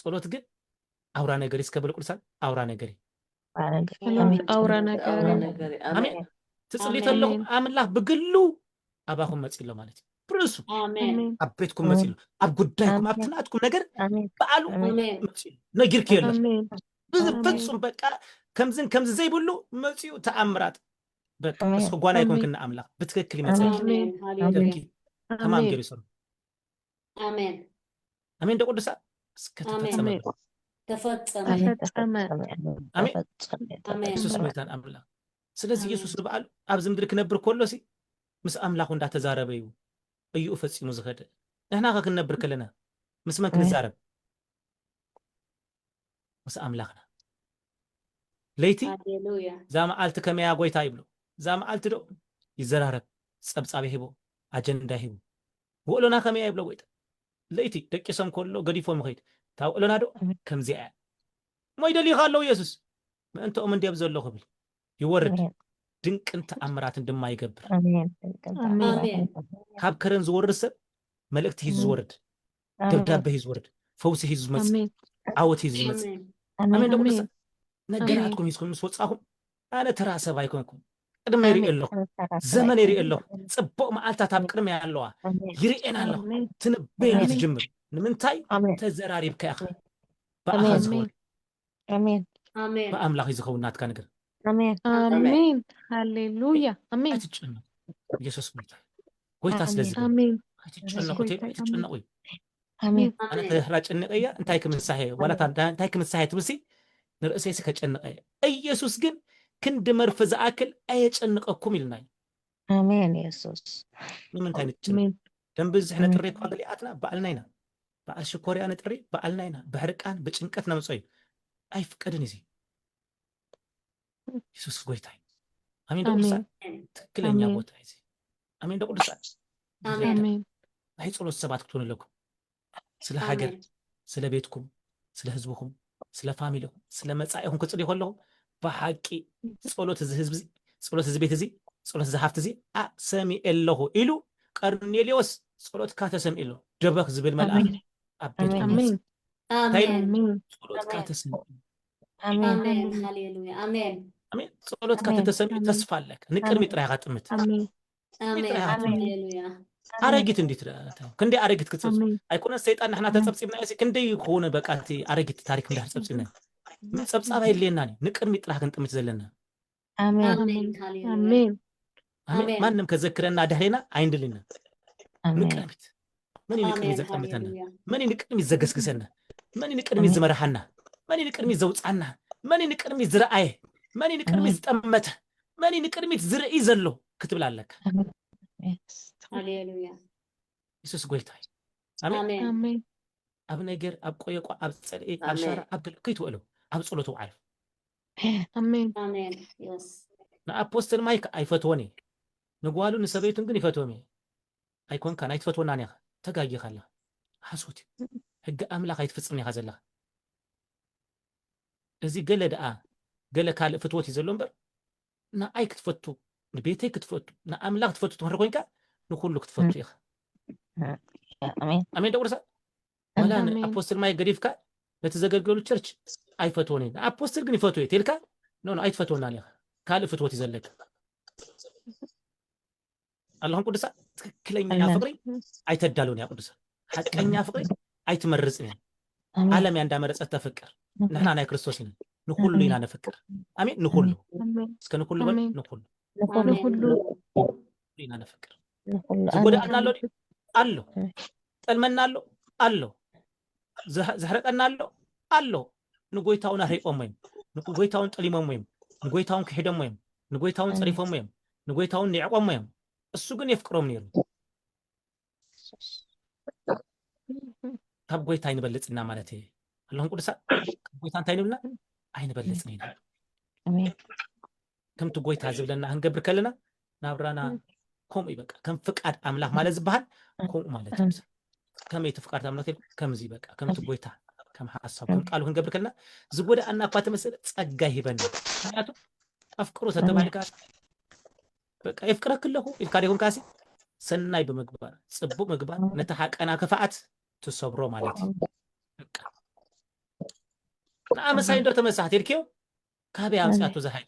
ጸሎት ግን አውራ ነገር እስከበል ቅዱሳን አውራ ነገር አውራ ነገር አሜን ትጽልይተለኹ አምላኽ ብግሉ አባኹም መጽኢሎ ማለት ብርሱ አቤትኩም መጽኢሎ አብ ጉዳይኩም አብ ትናትኩም ነገር በአሉ መጽኢሎ ነጊርክ የለም ፍጹም በቃ ከምዝ ዘይብሉ መጽኡ ተአምራት በቃ እሱ ጓና ይኮንክና አምላኽ በትክክል ይመጽእ ደቂ ተማም ገሪ ሰሩ አሜን አሜን ደቁድሳ እስከተፈጸመ አሜን ኢየሱስ ጌታን አምላኽ ስለዚህ ኢየሱስ በዓል አብዝ ምድር ክነብር ኮሎሲ ምስ አምላኹ እንዳተዛረበዩ እዩ ፈጽሙ ዝኸደ ንሕና ክንነብር ከለና ምስ መን ክንዛረብ ምስ አምላኽና ለይቲ ዛመዓልቲ ከመያ ጎይታ ይብሉ ዛመዓልቲ ዶ ይዘራረብ ጸብጻብ ሂቦ አጀንዳ ሂቦ ወሎና ከመያ ይብሉ ጎይታ ለይቲ ደቂሶም ኮሎ ገዲፎም ኸይድ ታውሎና ዶ ከምዚያ ሞይ ደሊኻ አለው ኢየሱስ ምንተኦም እንዲያብ ዘሎ ኽብል ይወርድ ድንቅን ተአምራትን እንደማይገብር አሜን ካብ ከረን ዝወርድ ሰብ መልእክት ሂዝ ዝወርድ ደብዳቤ ሂዝ ዝወርድ ፈውስ ሂዝ ዝመጽ ዓወት ሂዝ ዝመጽ አሜን ደቁሳ ነገራትኩም ሂዝኩም ምስ ወጻኹም አነ ተራ ሰብ አይኮንኩም ቅድመ ይርኢ ኣለኹ ዘመን ይርኢ ኣለኹ ጽቡቕ መዓልታት ኣብ ቅድመ ኣለዋ ይርኤን ኣለኹ ትንበይ ትጅምር ንምንታይ ተዘራሪብካ ኢኻ በኣኻ ዝኸውል አሜን በኣምላኽ ዝኸውን ናትካ ነገር አሜን ሃሌሉያ አሜን አትጨነቁ ኢየሱስ ጎይታ ስለዚህ አሜን አትጨነቁ አትጨነቁ አሜን አነ ተህራ ጨነቀያ እንታይ ክምንሳሄ ወላታ እንታይ ክምንሳሄ ትብሲ ንርእሰይ ከጨነቀ ኢየሱስ ግን ክንድ መርፍ ዝኣክል አየጨነቀኩም ይልናይ አሜን ኢየሱስ ንምንታይ ንጨነቅ ደንብ ዝሕነ ጥሪ ኳገሊኣትና በዓልናይና በዓል ሽኮርያ ነጥሪ በዓልናይና በሕርቃን በጭንቀት ነምጾይ አይፍቀድን እዚ ኢየሱስ ጎይታይ አሜን ደቁሳ ትክክለኛ ቦታ እዚ አሜን ደቁሳ አሜን አይ ጸሎት ሰባት ክትሆንለኩም ስለ ሀገር ስለ ቤትኩም ስለ ህዝብኩም ስለ ፋሚሊኩም ስለ መጻኢኩም ክጽልዩ ከለኹም በሐቂ ጸሎት እዚ ህዝብ ጸሎት እዚ ቤት እዚ ጸሎት እዚ ሃፍት እዚ ሰሚኤለኹ ኢሉ ቀርኔሌዎስ ጸሎትካ ተሰሚኤሎ ደበኽ ዝብል መልአክ አቤት አሜን አሜን ጸሎትካ ተሰሚኤሎ አሜን ሃሌሉያ አሜን አሜን ጸሎትካ ተሰሚኤ ተስፋ አለክ ንቅድሚ ጥራይ ጋጥምት አሜን ሃሌሉያ አረጊት እንዴት ክንዴ አረጊት ክጽጽ አይኮነ ሰይጣን ንሕና ተጸብጽብና እሲ ክንዴ ይኮነ በቃቲ አረጊት ታሪክ እንዳር ጸብጽብና ጸብጻባ ይለናኒ ንቅድሚ ጥራህ ክንጥምት ዘለና አሜን አሜን አሜን ማንም ከዘክረና ዳህሬና አይንድልና ንቅድሚት ምን ይንቅድሚ ዘጠምተና ምን ይንቅድሚ ዘገስግሰና ምን ይንቅድሚ ዝመረሐና ምን ይንቅድሚ ዘውጻና ምን ይንቅድሚ ዝረአየ ምን ይንቅድሚ ዝጠመተ ምን ይንቅድሚ ዝርኢ ዘሎ ክትብላለክ ሃሌሉያ ኢየሱስ ጎይታይ አሜን ኣብ ነገር ኣብ ቆየቋ ኣብ ጸልኢ ኣብ ሻራ ኣብ ገለ ከይትወለው ኣብ ጸሎቱ ዓርፍ አሜን yes ንአፖስትል ማይክ አይፈትወኒ ንጓሉ ንሰበይቱን ግን ይፈትወሚ አይኮንካ ናይትፈትወና ኒኻ ተጋይኻላ ሓሶት ሕጊ ኣምላኽ ኣይትፍጽም ኒኻ ዘላ እዚ ገለ ደኣ ገለ ካልእ ፍትወት እዩ ዘሎ እምበር ንኣይ ክትፈቱ ንቤተይ ክትፈቱ ንኣምላኽ ክትፈቱ ትኾን ኮይንካ ንኩሉ ክትፈቱ ኢኻ አሜን ደቁርሳ ወላ አፖስትል ማይክ ገዲፍካ ነቲ ዘገልገሉ ቸርች አይፈትወኒ አፖስትል ግን ይፈትወ ትልካ ኖ አይትፈትወና ኒኻ ካልእ ፍትወት ይዘለክ አላህን ቅዱሳ ትክክለኛ ፍቅሪ አይተዳሉን ያ ቅዱሳ ሐቀኛ ፍቅሪ አይትመርጽኒ ዓለም ያንዳመረጸት ተፈቅር ንሕና ናይ ክርስቶስ ኢና ንኩሉ ኢና ነፍቅር አሜን ንኩሉ እስከ ንኩሉ በል ንኩሉ ኢና ነፍቅር ዝጎዳእና አሎ ጠልመና አሎ ዘሕረቀና አሎ ንጎይታውን አርቆም ወይም ንጎይታውን ጠሊሞም ወይም ንጎይታውን ክሄደም ወይም ንጎይታውን ጸሪፎም ወይም ንጎይታውን ንዕቆም ወይም እሱ ግን የፍቅሮም ነይሩ ካብ ጎይታ አይንበልጽና ማለት እዩ አላህን ቅዱሳ ካብ ጎይታ እንታይ ንብልና አይንበልጽና ኢና አሜን ከምቲ ጎይታ ዝብለና ክንገብር ከለና ናብራና ከምኡ ይበቃ ከም ፍቃድ አምላኽ ማለት ዝበሃል ከምኡ ማለት እዩ ከመይ ፍቃድ አምላኽ ከምዚ በቃ ከምቲ ጎይታ ከም ሓሳብ ከም ቃሉ ክንገብር ከለና ዝጎዳእና እኳ ተመሰለ ጸጋ ይበና ምክንያቱ አፍቅሩ ተተባልካ በቃ ይፍቅረክ ኣለኹ ኢልካ ዲኹም ካሲ ሰናይ ብምግባር ጽቡቕ ምግባር ነቲ ሓቀና ክፍዓት ትሰብሮ ማለት እዩ በቃ نأمساي ندو تمسحت يركيو كابي أمساتو زهايد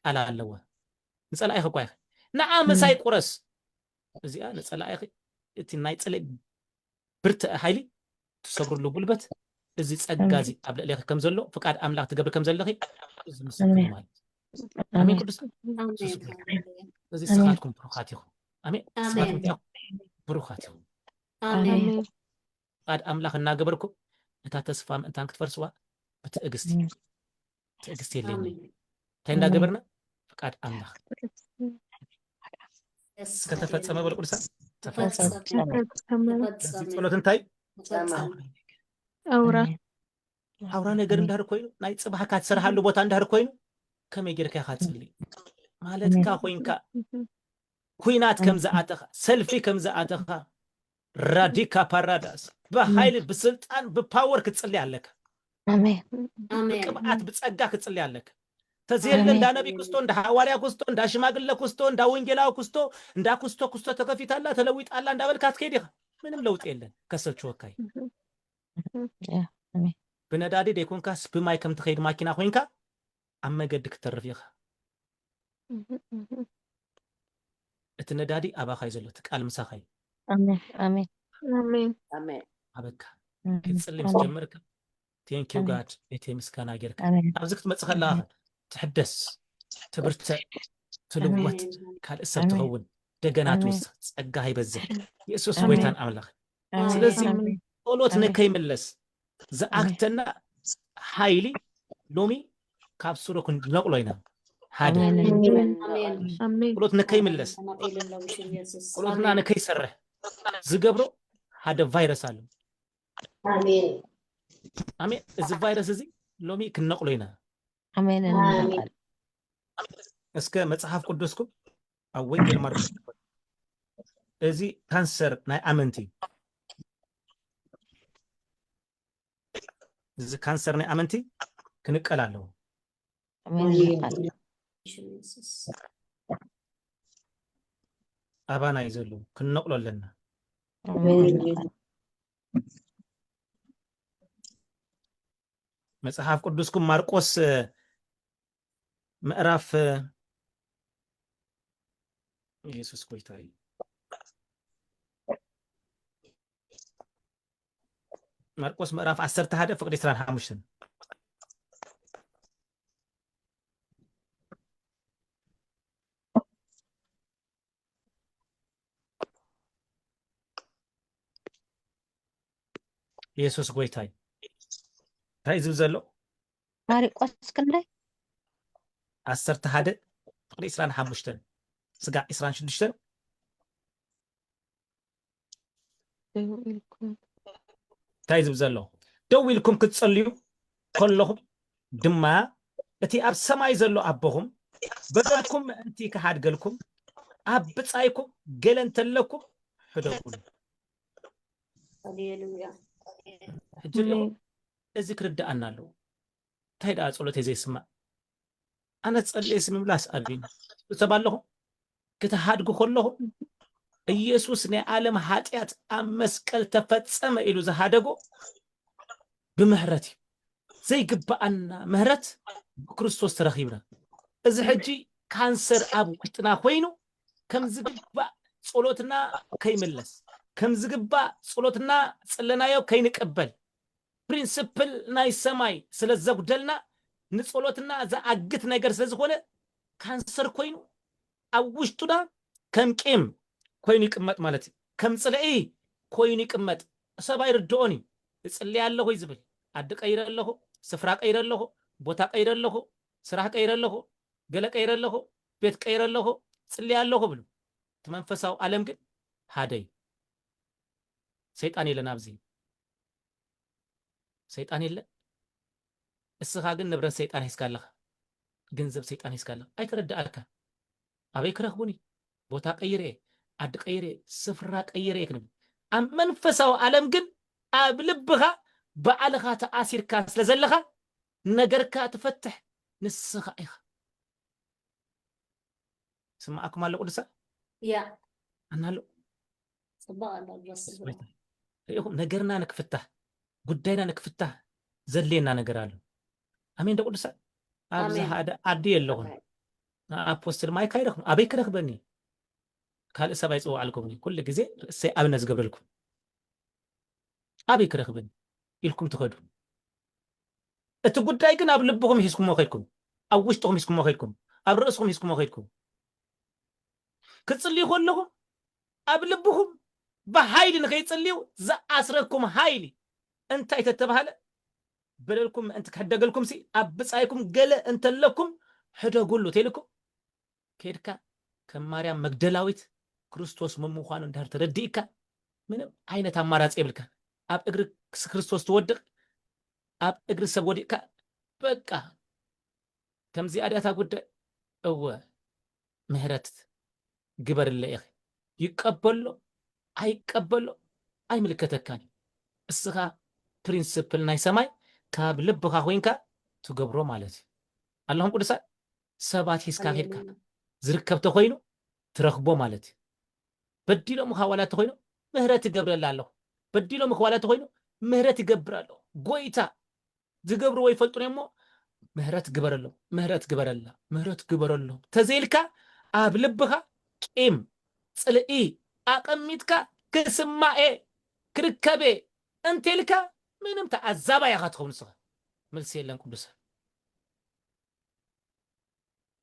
قال اللوا نصلى أخي كوي نأمساي قرس زي نصلى أخي إتي ناي تصلي برت حيلي تصبر له قلبت إزي تصقازي قبل ليك كم زلو فقاد أملاك تقبل كم زلخي إزي مسكين مال آمين قدس إزي سخاتكم بروخاتيكم آمين سخاتكم بروخاتيكم آمين قاد أملاك ناقبركم أنت تسفام أنت أنك تفرسوا بتأجستي تأجستي ليني تاين ناقبرنا فقاد أملاك كتفت سما بالقدس تفت ጸሎት እንታይ አውራ ነገር እንዳር ኮይኑ ናይ ጽባህካ ትሰርሃሉ ቦታ እንዳር ኮይኑ ከመይ ጌርካ ካጽሊ ማለት ካ ኮይንካ ኩይናት ከም ዝኣተኻ ሰልፊ ከም ዝኣተኻ ራዲካ ፓራዳስ በኃይል በስልጣን በፓወር ክትጽሊ ኣለካ አሜን ቅብአት በጸጋ ክትጽሊ ኣለካ ተዘየለ እንዳ ነቢ ኩስቶ እንዳ ሐዋርያ ኩስቶ እንዳ ሽማግለ ኩስቶ እንዳ ወንጌላው ኩስቶ እንዳ ኩስቶ ተከፊታላ ተለዊጣላ እንዳበልካት ከይዲኻ ምንም ለውጥ የለን ከሰልች ወካይ አሜን بنادي ديكون كاس بما يكم تخيد ماكينة خوينكا أما قدك ترفيخ اتنادي أبا خايزلوتك المساخي አሜን አሜን آمين አሜን أبكا كتسلم سجمرك ثانك يو جاد إتي مسكنا جرك أبزكت ما تخلى تحدث تبرت تلوت كان إسر تهون دجنات وس أجاهي بزه يسوس ويتان أملاخ سلزي قولوت نكاي ملس زأكتنا حايلي لومي كابسورو كن نقولينا هذا آمين قولوت نكاي ملس قولوتنا نكاي سره زقبرو هذا فيروس على አሜን آمين إذا فيروس زي لومي كن نقولينا አሜን እስከ መጽሐፍ ቅዱስኩም ኣብ ወንጌል ማርቆስ እዚ ካንሰር ናይ ኣመንቲ እዚ ካንሰር ናይ ኣመንቲ ክንቀል ኣለዎ አሜን ኣባና እዩ ዘሎ ክንነቕሎ ኣለና መጽሐፍ ቅዱስኩም ማርቆስ ምዕራፍ ኢየሱስ ጎይታይ ማርቆስ ምዕራፍ 11 ፍቅድ 25 ኢየሱስ ጎይታይ ታይ ዝብ ዘሎ ማርቆስ ክንደይ 11 ፍቅድ 25 سقع 26 تايزب زلو دو لكم كتصليو كلهم دما اتي اب سماي زلو ابهم بدلكم انتي كحد قالكم اب بصايكم قلنت لكم حدوكم هاليلويا حجلو ذكر دعنا له تايدا صلوتي زي سما انا تصلي اسم ملاس ابين تبالهم كتحادقو كله ኢየሱስ ናይ ዓለም ኃጢአት ኣብ መስቀል ተፈጸመ ኢሉ ዝሃደጎ ብምህረት ዘይግባአና ምህረት ክርስቶስ ተረኺብና እዚ ሕጂ ካንሰር ኣብ ውሽጥና ኮይኑ ከም ዝግባእ ጸሎትና ከይመለስ ከም ዝግባእ ጸሎትና ጽለናዮ ከይንቀበል ፕሪንሲፕል ናይ ሰማይ ስለ ዘጉደልና ንጸሎትና ዘአግት ነገር ስለ ዝኾነ ካንሰር ኮይኑ ኣብ ውሽጡና ከም ቂም ኮይኑ ይቅመጥ ማለት ከም ጽልኢ ኮይኑ ይቅመጥ ሰባይ ርድኦኒ ጽልኢ ያለሁ ይዝብል አድ ቀይረ ኣለሁ ስፍራ ቀይረ ኣለሁ ቦታ ቀይረ ኣለሁ ስራሕ ቀይረ ኣለሁ ገለ ቀይረ ኣለሁ ቤት ቀይረ ኣለሁ ጽልኢ ያለሁ ብሉ ተመንፈሳው ዓለም ግን ሃደይ ሰይጣን የለና ኣብዚ ሰይጣን የለ እስኻ ግን ንብረት ሰይጣን ሂስካለህ ገንዘብ ሰይጣን ሂስካለህ አይተረዳአካ አበይ ክረኽቡኒ ቦታ ቀይረ አድ ቀይረ ስፍራ ቀይረ ይክንም አም መንፈሳው ዓለም ግን ኣብ ልብኻ በዓልኻ ተኣሲርካ ስለዘለኻ ነገርካ ትፈትሕ ንስኻ ኢኻ ስማዕኩም ኣሎ ቅዱሳ ያ አናሎ ጽባቅ አለ በስ ይሁን ነገርና ንክፍታህ ጉዳይና ንክፍታህ ዘለየና ነገር አለ أمين ده قدس أبزح آمين. هذا عدي اللهون أبوستل ماي كايرخ أبي كرخ بني قال سبع يسوع عليكم كل جزء سي أبي ناس قبل لكم أبي كرخ بني إلكم تخدوا تقول دايكن أب لبكم يسكم موخيكم أو وشتهم يسكم موخيكم أب رأسهم يسكم موخيكم كتصلي يقول لهم أب لبكم بهايل نخي تصليو ز أسركم هايلي أنت يتتبهل بللكم أنت كحد قالكم سي أب بصايكم قال أنت لكم حدا قول له تيلكم كيركا كم مريم مجدلاويت كريستوس ممخوان اندهر ترديكا من عينة أمارات إبلكا أب إجر كريستوس تودق أب إجر سبوديكا بقى كم زيادة تقول أو مهرت جبر اللي أخي يقبله أي ملكتك كان السخا برينسيبل ناي سماي كاب لبخا خوينكا تقبرو مالتي اللهم قدسا سبات حسكا هيركا زركب تخوينو ترخبو مالتي بديلو مخاولات تخوينو مهرت يقبر الله بديلو مخاولات تخوينو مهرت يقبر الله قويتا زقبرو ويفلطون يمو مهرت قبر الله مهرت قبر الله تزيلكا آب لبخا كيم صلئي أقميتكا كسمائي كركبي انتلكا منم تعذابا يا خاتخون سخا ملسي لن قدسا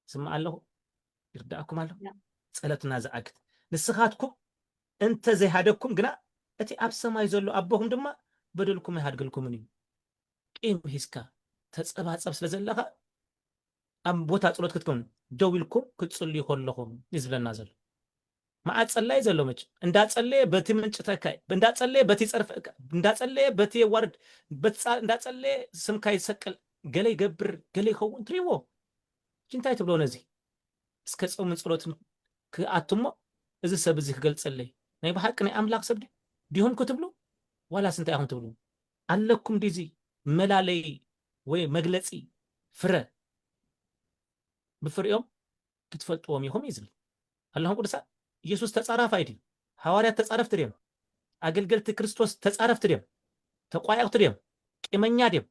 سمع الله يرداكم الله صلاتنا زعقت نسخاتكم انت زي هادكم غنا اتي اب سماي زلو ابهم دما بدلكم يهادغلكم ني قيم هيسكا تصباصب ስለዘለኻ ام بوتا ጸሎት ክትኮን ደውልኩም ክትጽልዩ ከለኹም ይዝብለና ዘሎ ማዓጸላይ ዘሎ መጭ እንዳጸለየ በቲ ምንጭ ተካይ እንዳጸለየ በቲ ጸርፈካ እንዳጸለየ በቲ ወርድ እንዳጸለየ ስምካይ ሰቀል ገለ ይገብር ገለ ይኸውን ትሪዎ ጅንታይ ትብሎ ነዚ እስከ ጾም ጸሎትን ከአትሞ እዚ ሰብ እዚ ክገልጸለይ ናይ በሐቅ ናይ አምላክ ሰብ ዲሆም ክትብሉ ዋላ ስንታይ አሁን ትብሉ አለኩም ዲዚ መላለይ ወይ መግለጺ ፍረ بفريوم كتفلطوم يهم يزل اللهم قدسا ኢየሱስ ተጻራፍ አይዲ ሐዋርያት ተጻረፍ ትሪም አገልገልት ክርስቶስ ተጻረፍ ትሪም ተቋያቅ ትሪም ቂመኛ ዲም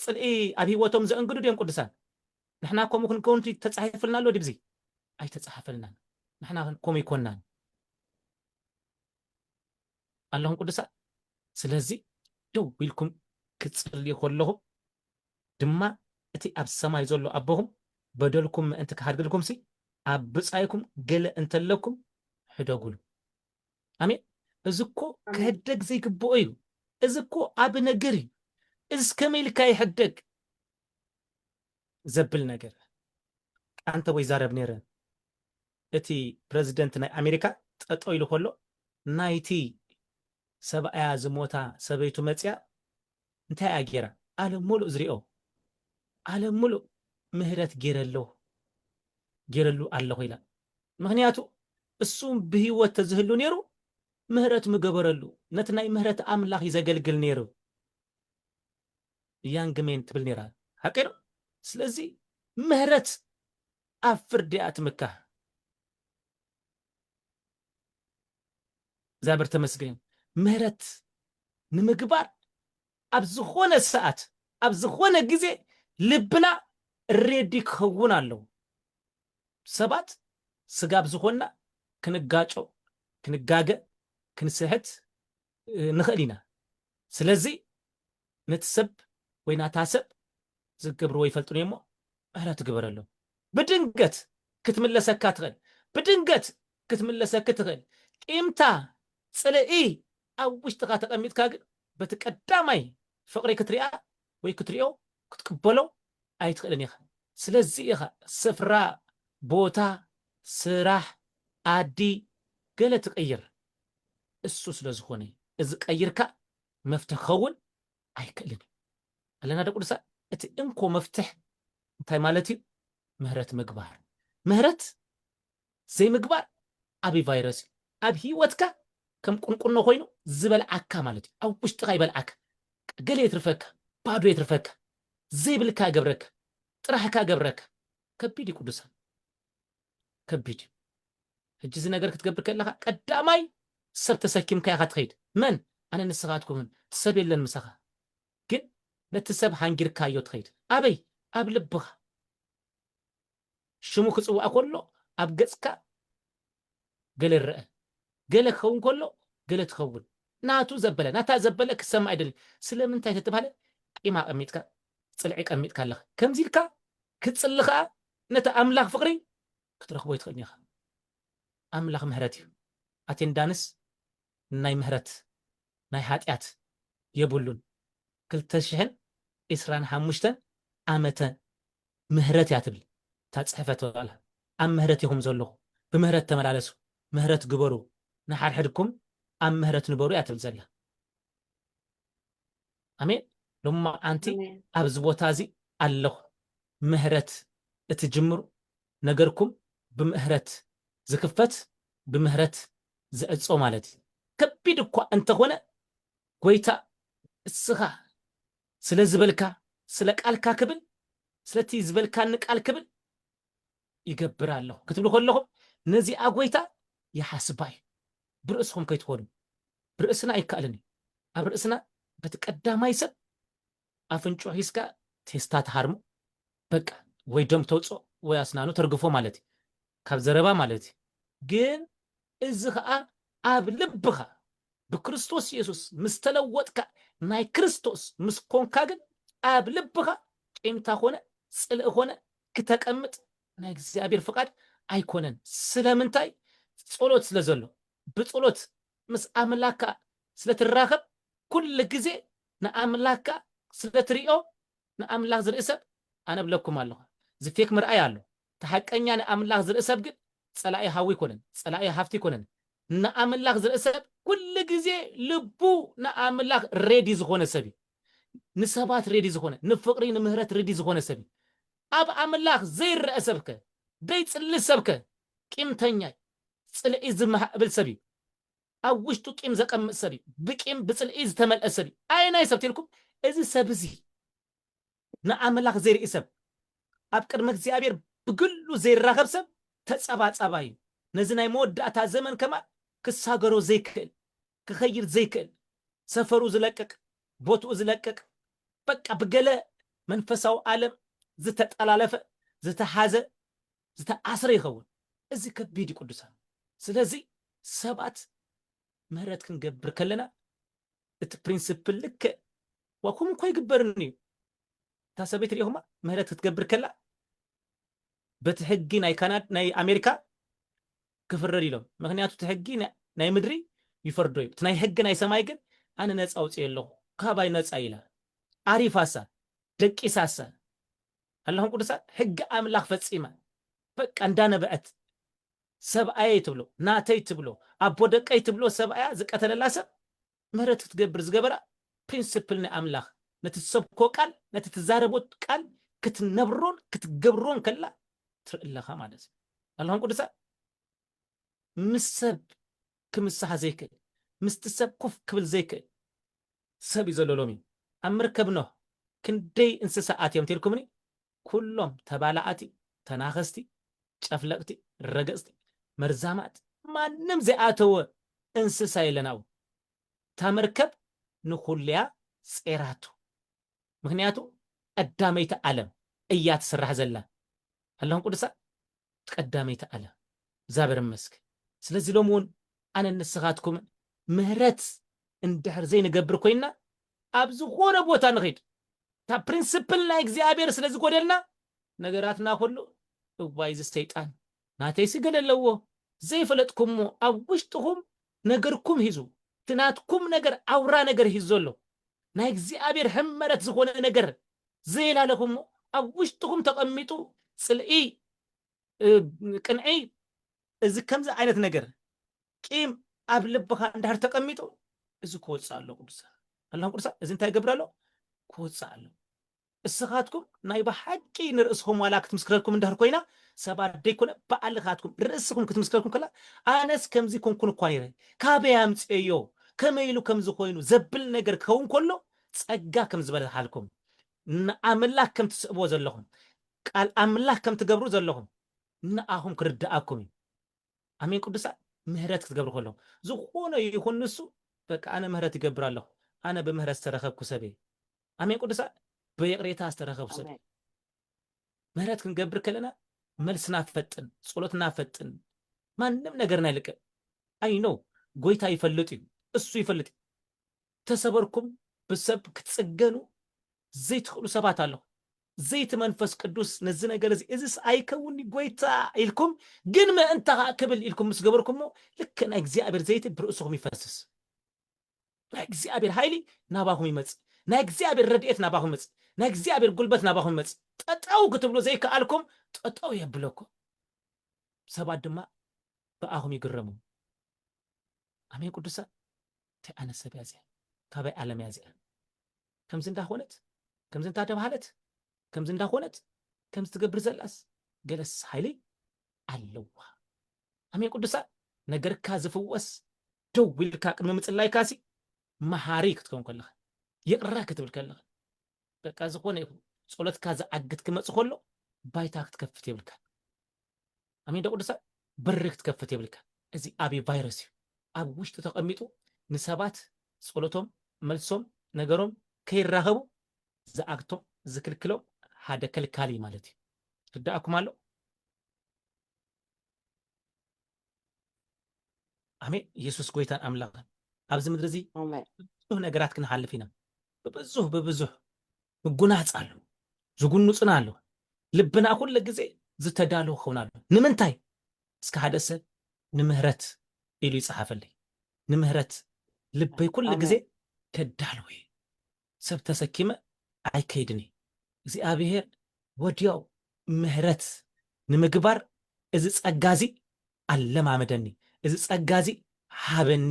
ጽልኢ አብ ህይወቶም ዘእንግዱ ዲም ቅዱሳን ንሕና ከምኡ ክንከውን ተጻሒፍልና ኣሎ ዲብዚ አይ ተጻሐፈልና ንሕና ከም ይኮናን اللهم قدسا ስለዚ ደው ኢልኩም ክትጽልዩ ከለኹም ድማ እቲ ኣብ ሰማይ ዘሎ አቦኹም በደልኩም እንተ ካድገልኩም ሲ አብጻይኩም ገለ እንተለኩም ሕደጉሉ አሜን እዝኮ ከደግ ዘይግብኦ እዩ እዝኮ አብ ነገር እስከመልካ ይሕደግ ዘብል ነገር አንተ ወይ ዛረብ ነረ እቲ ፕሬዝዳንት ናይ አሜሪካ ጠጦ ኢሉ ከሎ ናይቲ ሰብአያ ዝሞታ ሰበይቱ መጽያ እንታይ አገራ ዓለም ሙሉእ ዝሪኦ ዓለም ሙሉእ ምህረት ገረሉ አለሁ ይላል ምክንያቱ እሱም በህይወት ተዝህሉ ነሩ ምህረት ምገበረሉ ነትናይ ምህረት አምላክ ይዘገልግል ነሩ ያንግሜን ትብል ነራ ሐቂር ስለዚህ ምህረት አፍርዲያት መካ ዛብር ተመስገን ምህረት ንምግባር አብዝኾነ ሰዓት አብዝኾነ ጊዜ ልብና ሬዲ ክኸውን አለው ሰባት ስጋብ ዝኾና ክንጋጮ ክንጋገ ክንስሕት ንኽእሊና ስለዚህ ነትሰብ ወይ ናታሰብ ዝገብር ወይ ፈልጡን እሞ እህላት ግበረሎ ብድንገት ክትምለሰካ ትኽእል ብድንገት ክትምለሰክ ትኽእል ቂምታ ጽልኢ ኣብ ውሽጥኻ ተቐሚጥካ ግን በቲ ቀዳማይ ፍቕሪ ክትሪኣ ወይ ክትሪኦ ክትቅበሎ ኣይትኽእልን ኢኻ ስለዚ ኢኻ ስፍራ ቦታ ስራሕ አዲ ገለ ትቀይር እሱ ስለዝኾነ እዚ ቀይርካ መፍትሕ ኸውን ኣይክእልን ኣለና ደቁሳ እቲ እንኮ መፍትሕ እንታይ ማለት እዩ ምህረት ምግባር ምህረት ዘይምግባር ዓብይ ቫይረስ ኣብ ህይወትካ ከም ቁንቁኖ ኮይኑ ዝበልዓካ ማለት እዩ ኣብ ውሽጥኻ ይበልዓካ ገለ የትርፈካ ባዶ የትርፈካ ዘይብልካ ገብረካ ጥራሕካ ገብረካ ከቢድ ቅዱሳን ከቢድ ሕጂ እዚ ነገር ክትገብር ከለኻ ቀዳማይ ሰብ ተሰኪምካ ኢኻ ትኸይድ መን ኣነ ንስኻትኩምን ትሰብ የለን ምሳኻ ግን نتسب هنجركا يتخيد أبي أب لبها شمو كسو أقوله أب جسكا قال الرأي قال خون كله قال تخون ناتو زبلة ناتا زبلة كسم عدل سلام انت تتبهله إما أميتك صلعك أميتك الله كم زيلك كتصلخا نتا أملاخ فقري كترخبو يتخلنيها أملاخ مهرتي أتين دانس ناي مهرت ناي هاتيات يبولون كل تشهن إسران حمشتن عامة مهرت يعتبل تتصحفت والله أم مهرتهم زلوا بمهرت تملالسوا مهرت قبروا نحر حدكم أم مهرت نبروا يعتبل زليا أمين لما أنتي أبزبوتازي الله مهرت اتجمروا نجركم بمهرت زكفت بمهرت زأتصو مالتي كبيدكوا أنت هنا كويتا السخا سلا زبلكا سلا قالكا كبل سلتي زبلكا نقال كبل يقبر الله كتبلو كلهم نزي أقويتا يحاسباي برأسهم كيتخونوا برأسنا يكالني برأسنا بتقدام يسب أفنشو هيسكا تيستات هارمو بقى ወይ ደም ተውጾ ወይ አስናኑ ተርግፎ ማለት ካብ ዘረባ ማለት ግን እዚ ከዓ ኣብ ልብኻ بكريستوس يسوس مستلوتك ناي كريستوس مسكونكا ግን ኣብ ልብኻ ቂምታ ኾነ ጽልእ ኾነ ክትቀምጥ ናይ እግዚአብሔር ፍቃድ ኣይኮነን ስለምንታይ ጸሎት ስለዘሎ ብጸሎት ምስ ኣምላካ ስለትራኸብ ኩሉ ግዜ ንኣምላካ ስለትሪኦ ንኣምላክ ዝርእሰብ ኣነ ብለኩም ኣለኹ ዝፌክ ምርኣይ ኣሎ ተሐቀኛ ንኣምላክ ዝርእሰብ ግን ጸላኢ ሃዊ ይኮነን ጸላኢ ሃፍቲ ይኮነን ንኣምላክ ዝርእሰብ ኩሉ ግዜ ልቡ ንኣምላክ ሬዲ ዝኾነ ሰብ ንሰባት ሬዲ ዝኾነ ንፍቅሪ ንምህረት ሬዲ ዝኾነ ሰብ ኣብ ኣምላክ ዘይረአ ሰብከ ደይጽሊ ሰብከ ቂምተኛ ጽልኢ ዝመሃብል ሰብ ኣብ ውሽጡ ቂም ዘቀምጥ ሰብ ብቂም ብጽልኢ ዝተመልአ ሰብ ኣይናይ ሰብ ትልኩም እዚ ሰብ እዚ ንኣምላክ ዘይርኢ ሰብ ኣብ ቅድመ እግዚአብሔር ብግሉ ዘይራኸብ ሰብ ተጸባጸባይ ነዚ ናይ መወዳእታ ዘመን ከማ ክሳገሮ ዘይክእል ክኸይር ዘይክእል ሰፈሩ ዝለቅቅ ቦትኡ ዝለቅቅ በቃ ብገለ መንፈሳዊ ዓለም ዝተጠላለፈ ዝተሓዘ ዝተኣስረ ይኸውን እዚ ከቢድ ቅዱሳን ስለዚ ሰባት ምህረት ክንገብር ከለና እቲ ፕሪንሲፕል ልክ ወኩም ኮይ ግበርኒ ታሰበይት ሪኹማ ምህረት ክትገብር ከላ በቲ ሕጊ ናይ ካናዳ ናይ አሜሪካ ክፍረድ ኢሎም ምክንያቱ እቲ ሕጊ ናይ ምድሪ ይፈርዶ እዩ እቲ ናይ ሕጊ ናይ ሰማይ ግን ኣነ ነፃ አውፅእ ኣለኹ ካባይ ነፃ ኢላ አሪፋሳ ደቂሳሳ አላሁም ቅዱሳን ሕጊ አምላክ ፈጺማ በቃ እንዳነበአት ሰብአይ ትብሎ ናተይ ትብሎ አቦ ደቀይ ትብሎ ሰብአያ ዝቀተለላ ሰብ ምህረት ክትገብር ዝገበራ ፕሪንሲፕል ናይ አምላክ ነትሰብኮ ቃል ነትትዛረቦት ቃል ክትነብሮን ክትገብሮን ከላ ትርኢለኻ ማለት አላሁም ቅዱሳን ምሰብ ክምሳሕ ዘይክእል ምስቲ ሰብ ኮፍ ክብል ዘይክእል ሰብ እዩ ዘሎ ሎሚ ኣብ መርከብ ኖህ ክንደይ እንስሳት እዮም ትልኩምኒ ኩሎም ተባላኣቲ ተናኸስቲ ጨፍለቅቲ ረገፅቲ መርዛማት ማንም ዘይኣተወ እንስሳ የለናው ተመርከብ ንኹልያ ጼራቱ ምክንያቱ ቀዳመይተ ዓለም እያ ትስራሕ ዘላ አላሁም ቅዱሳን ቀዳመይተ ዓለም ዛብር መስክ ስለዚህ ሎሙን አነ ንስኻትኩም ምህረት እንድሕር ዘይንገብር ኮይና ኣብ ዝኾነ ቦታ ንኸይድ ታ ፕሪንሲፕል ናይ እግዚአብሔር ስለዚህ ጎደልና ነገራትና ሁሉ እዋይዝ ሰይጣን ናተይ ሲገለለዎ ዘይፈለጥኩም ኣብ ውሽጥኩም ነገርኩም ሂዙ ትናትኩም ነገር አውራ ነገር ሂዞሎ ናይ እግዚአብሔር ሕመረት ዝኾነ ነገር ዘይላለኩም ኣብ ውሽጥኩም ተቀሚጡ ጽልኢ ቅንዒ እዚ ከምዚ ዓይነት ነገር ቂም ኣብ ልብኻ እንዳር ተቀሚጡ እዚ ክወፅእ ኣሎ ቅዱሳን አላሁም ቅዱሳን እዚ እንታይ ይገብራሎ ክወፅእ ኣሎ እስኻትኩም ናይ ብሓቂ ንርእስኹም ዋላ ክትምስክረልኩም እንዳር ኮይና ሰባት ደይኮነ በዓልኻትኩም ርእስኩም ክትምስክረልኩም ከላ ኣነስ ከምዚ ኮንኩን እኳ ነይረ ካበይ ኣምፅዮ ከመይሉ ከምዚ ኮይኑ ዘብል ነገር ክኸውን ከሎ ጸጋ ከም ዝበለሓልኩም ንኣምላክ ከም ትስእቦ ዘለኹም ቃል ኣምላክ ከም ትገብሩ ዘለኹም ንኣኹም ክርዳኣኩም አሜን ቅዱሳን ምህረት ክትገብሩ ከሎ ዝኾነ ይኹን ንሱ በቃ ኣነ ምህረት ይገብር ኣለኹ ኣነ ብምህረት ዝተረኸብኩ ሰበይ አሜን ቅዱሳን በየቅሬታ አስተረኸብ ሰድ ምህረት ክንገብር ከለና መልስና ፈጥን ጸሎትና ፈጥን ማንም ነገርና ይልቀ አይ ነው ጎይታ ይፈልጥ እሱ ይፈልጥ ተሰበርኩም በሰብ ክትጸገኑ ዘይት ሁሉ ሰባት አለው ዘይት መንፈስ ቅዱስ ነዚ ነገር እዚስ አይከውኒ ጎይታ ኢልኩም ግን ማእንታ ክብል ኢልኩም ምስገበርኩም ልክና እግዚአብሔር ዘይት ብርእሱኩም ይፈስስ ና እግዚአብሔር ኃይሊ ናባኩም ይመጽ ና እግዚአብሔር ረድኤት ናባኩም ይመጽ ና እግዚአብሔር ጉልበት ናባኩም ይመጽ ጠጣው ክትብሎ ዘይካ አልኩም ጠጣው ይብለኩ ሰባት ድማ በአሁም ይግረሙ አሜን ቅዱሳ ተአነሰብ ያዚያ ካባይ ዓለም ያዚያ ከምዝ እንዳሆነት ከምዝ እንዳደባለት ከምዝ እንዳሆነት ከምዝ ትገብር ዘላስ ገለስ ኃይሊ አለዋ አሜን ቅዱሳ ነገርካ ዝፍወስ ደው ይልካ ቅድመ ምጽላይ ካሲ መሐሪ ክትከውን ከለህ ይቅራ ክትብል ከለህ በቃ ዝኮነ ጸሎትካ ዘአግት ክመጽ ኮሎ ባይታ ክትከፍት ይብልካ አሜን ቅዱሳ በርክ ክትከፍት ይብልካ እዚ አቢ ቫይረስ አብ ውሽጥ ተቀሚጡ ንሰባት ጸሎቶም መልሶም ነገሮም ከይራኸቡ ዘአግቶም ዝክልክሎም ሓደ ከልካሊ ማለት ትዳአኩም አለው አሜን ኢየሱስ ጎይታን አምላክ ኣብዚ ምድሪ እዚ ብዙ ነገራት ክንሓልፍ ኢና በብዙሕ ምጉናጽ አሉ ዝጉኑጽና አሉ ልብና ኩሉ ግዜ ዝተዳለው ኾናሉ ንምንታይ እስከ ሓደ ሰብ ንምህረት ኢሉ ይጽሓፈልይ ንምህረት ልበይ ኩሉ ግዜ ከዳለው ሰብ ተሰኪመ አይከይድኒ እግዚአብሔር ወዲያው ምህረት ንምግባር እዚ ጸጋዚ አለማመደኒ እዚ ጸጋዚ ሃበኒ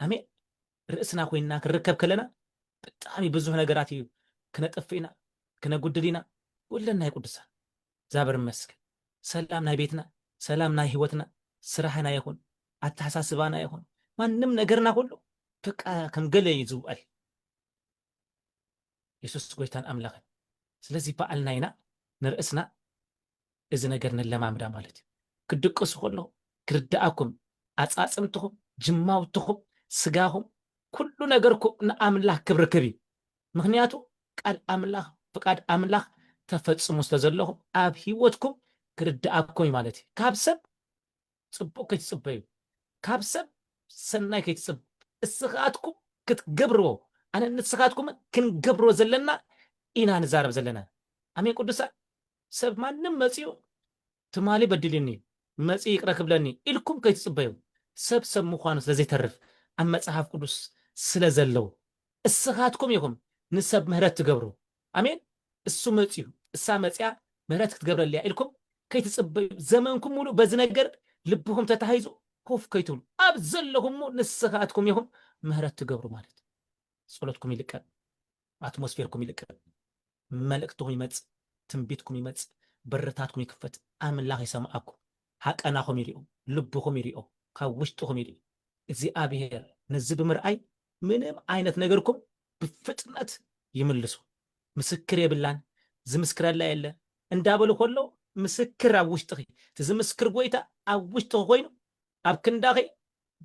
አሜን ርእስና ኮይና ክርከብ ከለና በጣም ብዙ ነገራት እዩ ክነጠፍኢና ክነጉድዲና ወለና ይቁድሳ ዛበር መስክ ሰላም ናይ ቤትና ሰላም ናይ ህይወትና ስራህና ይሁን አታሳስባና ይሁን ማንም ነገርና ሁሉ በቃ ከምገለ ይዝውል ኢየሱስ ጎይታን አምላክ ስለዚህ በአልናይና ንርእስና እዚ ነገር ነለማምዳ ማለት ክድቅሱ ሁሉ ክርዳአኩም አጻጽምትኩም ጅማውትኩም ስጋሁም ኩሉ ነገርኩም ንአምላክ ክብር ክቢ ምክንያቱ ቃል አምላክ ፍቃድ አምላክ ተፈጽሙ ስለዘለኹም አብ ህይወትኩም ክርዳአኩም ማለት ካብ ሰብ ጽቡቅ ክትጽበዩ ካብ ሰብ ሰናይ ክትጽብ እስኻትኩም ክትገብርዎ አነ ንስኻትኩም ክንገብሮ ዘለና ኢና ንዛረብ ዘለና አሜን ቅዱሳ ሰብ ማንም መጽዩ ትማሊ በድልኒ መጽ ይቅረ ክብለኒ ኢልኩም ከይትጽበዩ ሰብ ምዃኑ ስለዘይተርፍ ኣብ መጽሐፍ ቅዱስ ስለዘለው እስኻትኩም ይኹም ንሰብ ምህረት ትገብሩ አሜን እሱ መጽዩ እሳ መጽያ ምህረት ክትገብረልያ ኢልኩም ከይትጽበዩ ዘመንኩም ሙሉ በዚ ነገር ልብኩም ተታሂዙ ኮፍ ከይትብሉ ኣብ ዘለኹም ንስኻትኩም ይኹም ምህረት ትገብሩ ማለት ጸሎትኩም ይልቀን አትሞስፌርኩም ይልቀን መልእክትኩም ይመጽ ትንቢትኩም ይመጽ በረታትኩም ይክፈት አምላክ ይሰማዓኩም ሓቀናኩም ይሪኦ ልብኩም ይሪኦ ካብ ውሽጥኩም ይሪኦ እግዚአብሔር ነዚ ብምርአይ ምንም አይነት ነገርኩም በፍጥነት ይምልሱ ምስክር የብላን ዝምስክረላ የለ እንዳበሉ ኮሎ ምስክር ኣብ ውሽጥኺ ዝምስክር ጎይታ ኣብ ውሽጥኺ ኮይኑ ኣብ ክንዳኺ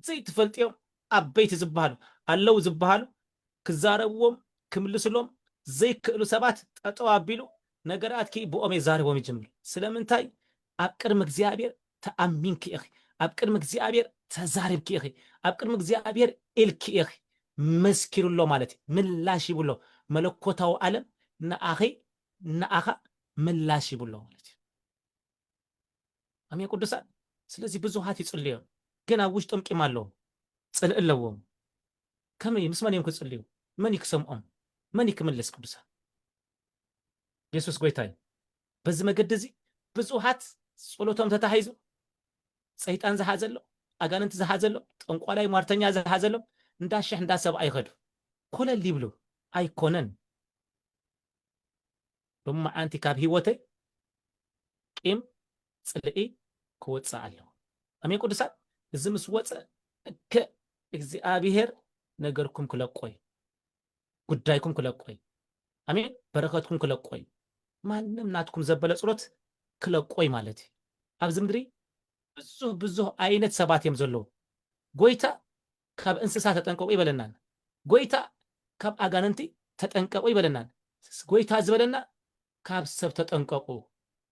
ዘይትፈልጥዮም ኣብ ቤት ዝብሃሉ ኣለው ዝብሃሉ ክዛረብዎም ክምልስሎም ዘይክእሉ ሰባት ጠጠው ኣቢሉ ነገራት ኪ ብኦም ይዛረቦም ይጅምር ስለምንታይ ኣብ ቅድሚ እግዚአብሔር ተኣሚንኪ ኢኺ ኣብ ቅድሚ እግዚአብሔር ተዛሪብኪ ኢኺ ኣብ ቅድሚ እግዚአብሔር ኢልኪ ኢኺ መስኪሩሎ ማለት ምላሽ ይብሎ መለኮታዊ ዓለም ንኣኻ ምላሽ ይብሎ ማለት አሜን ቅዱሳን ስለዚህ ብዙሃት ይጽልዩ ግን ኣብ ውሽጦም ቂም ኣለዎም ጽልእ ኣለዎም ከመይ ምስ መን እዮም ክጽልዩ መን ይክሰምዖም መን ይክምልስ ቅዱሳን ኢየሱስ ጎይታይ በዚ መገዲ እዚ ብዙሃት ጸሎቶም ተታሂዙ ሰይጣን ዝሓዘሎ አጋንንት ዝሓዘሎ ጠንቋላይ ሟርተኛ ዝሓዘሎ እንዳሸህ እንዳሰብ አይኸዱ ኮለል ይብሉ አይኮነን በማዓንቲ ካብ ህይወተይ ቂም ጽልኢ ክወጽእ ኣለዎ አሜን ቅዱሳን እዚ ምስ ወጽ እግዚአብሔር ነገርኩም ክለቆይ ጉዳይኩም ክለቆይ አሜን በረከትኩም ክለቆይ ማንም ናትኩም ዘበለ ጸሎት ክለቆይ ማለት ኣብዚ ምድሪ ብዙ አይነት ሰባት እዮም ዘለው ጎይታ ካብ እንስሳ ተጠንቀቁ ይበለናል ጎይታ ካብ አጋንንቲ ተጠንቀቁ ይበለናል ጎይታ ዝበለና ካብ ሰብ ተጠንቀቁ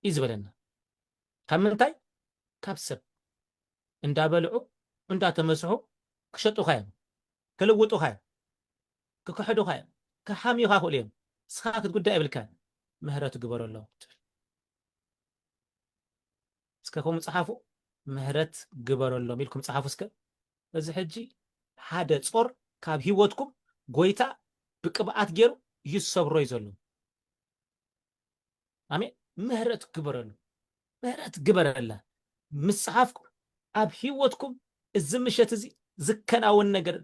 ይዝበለና ካብ ምንታይ ካብ ሰብ እንዳበልዑ እንዳተመስሑ ክሸጡኻ እዮም ክልውጡኻ እዮም ክክሕዱኻ እዮም ክሓሚኻ ክእሉ እዮም ስኻ ክትጉዳይ የብልካን ምህረት ግበረሎም እስከ ከምኡ ፀሓፉ ምህረት ግበረሎም ኢልኩም ፀሓፉ እስከ እዚ ሕጂ ሓደ ጾር ካብ ሂወትኩም ጎይታ ብቅብኣት ገይሩ ይሰብሮ እዩ ዘሎ አሜን ምህረት ግበረሉ ምህረት ግበረላ ምስ ፀሓፍኩም ኣብ ሂወትኩም እዚ ምሸት እዚ ዝከናወን ነገር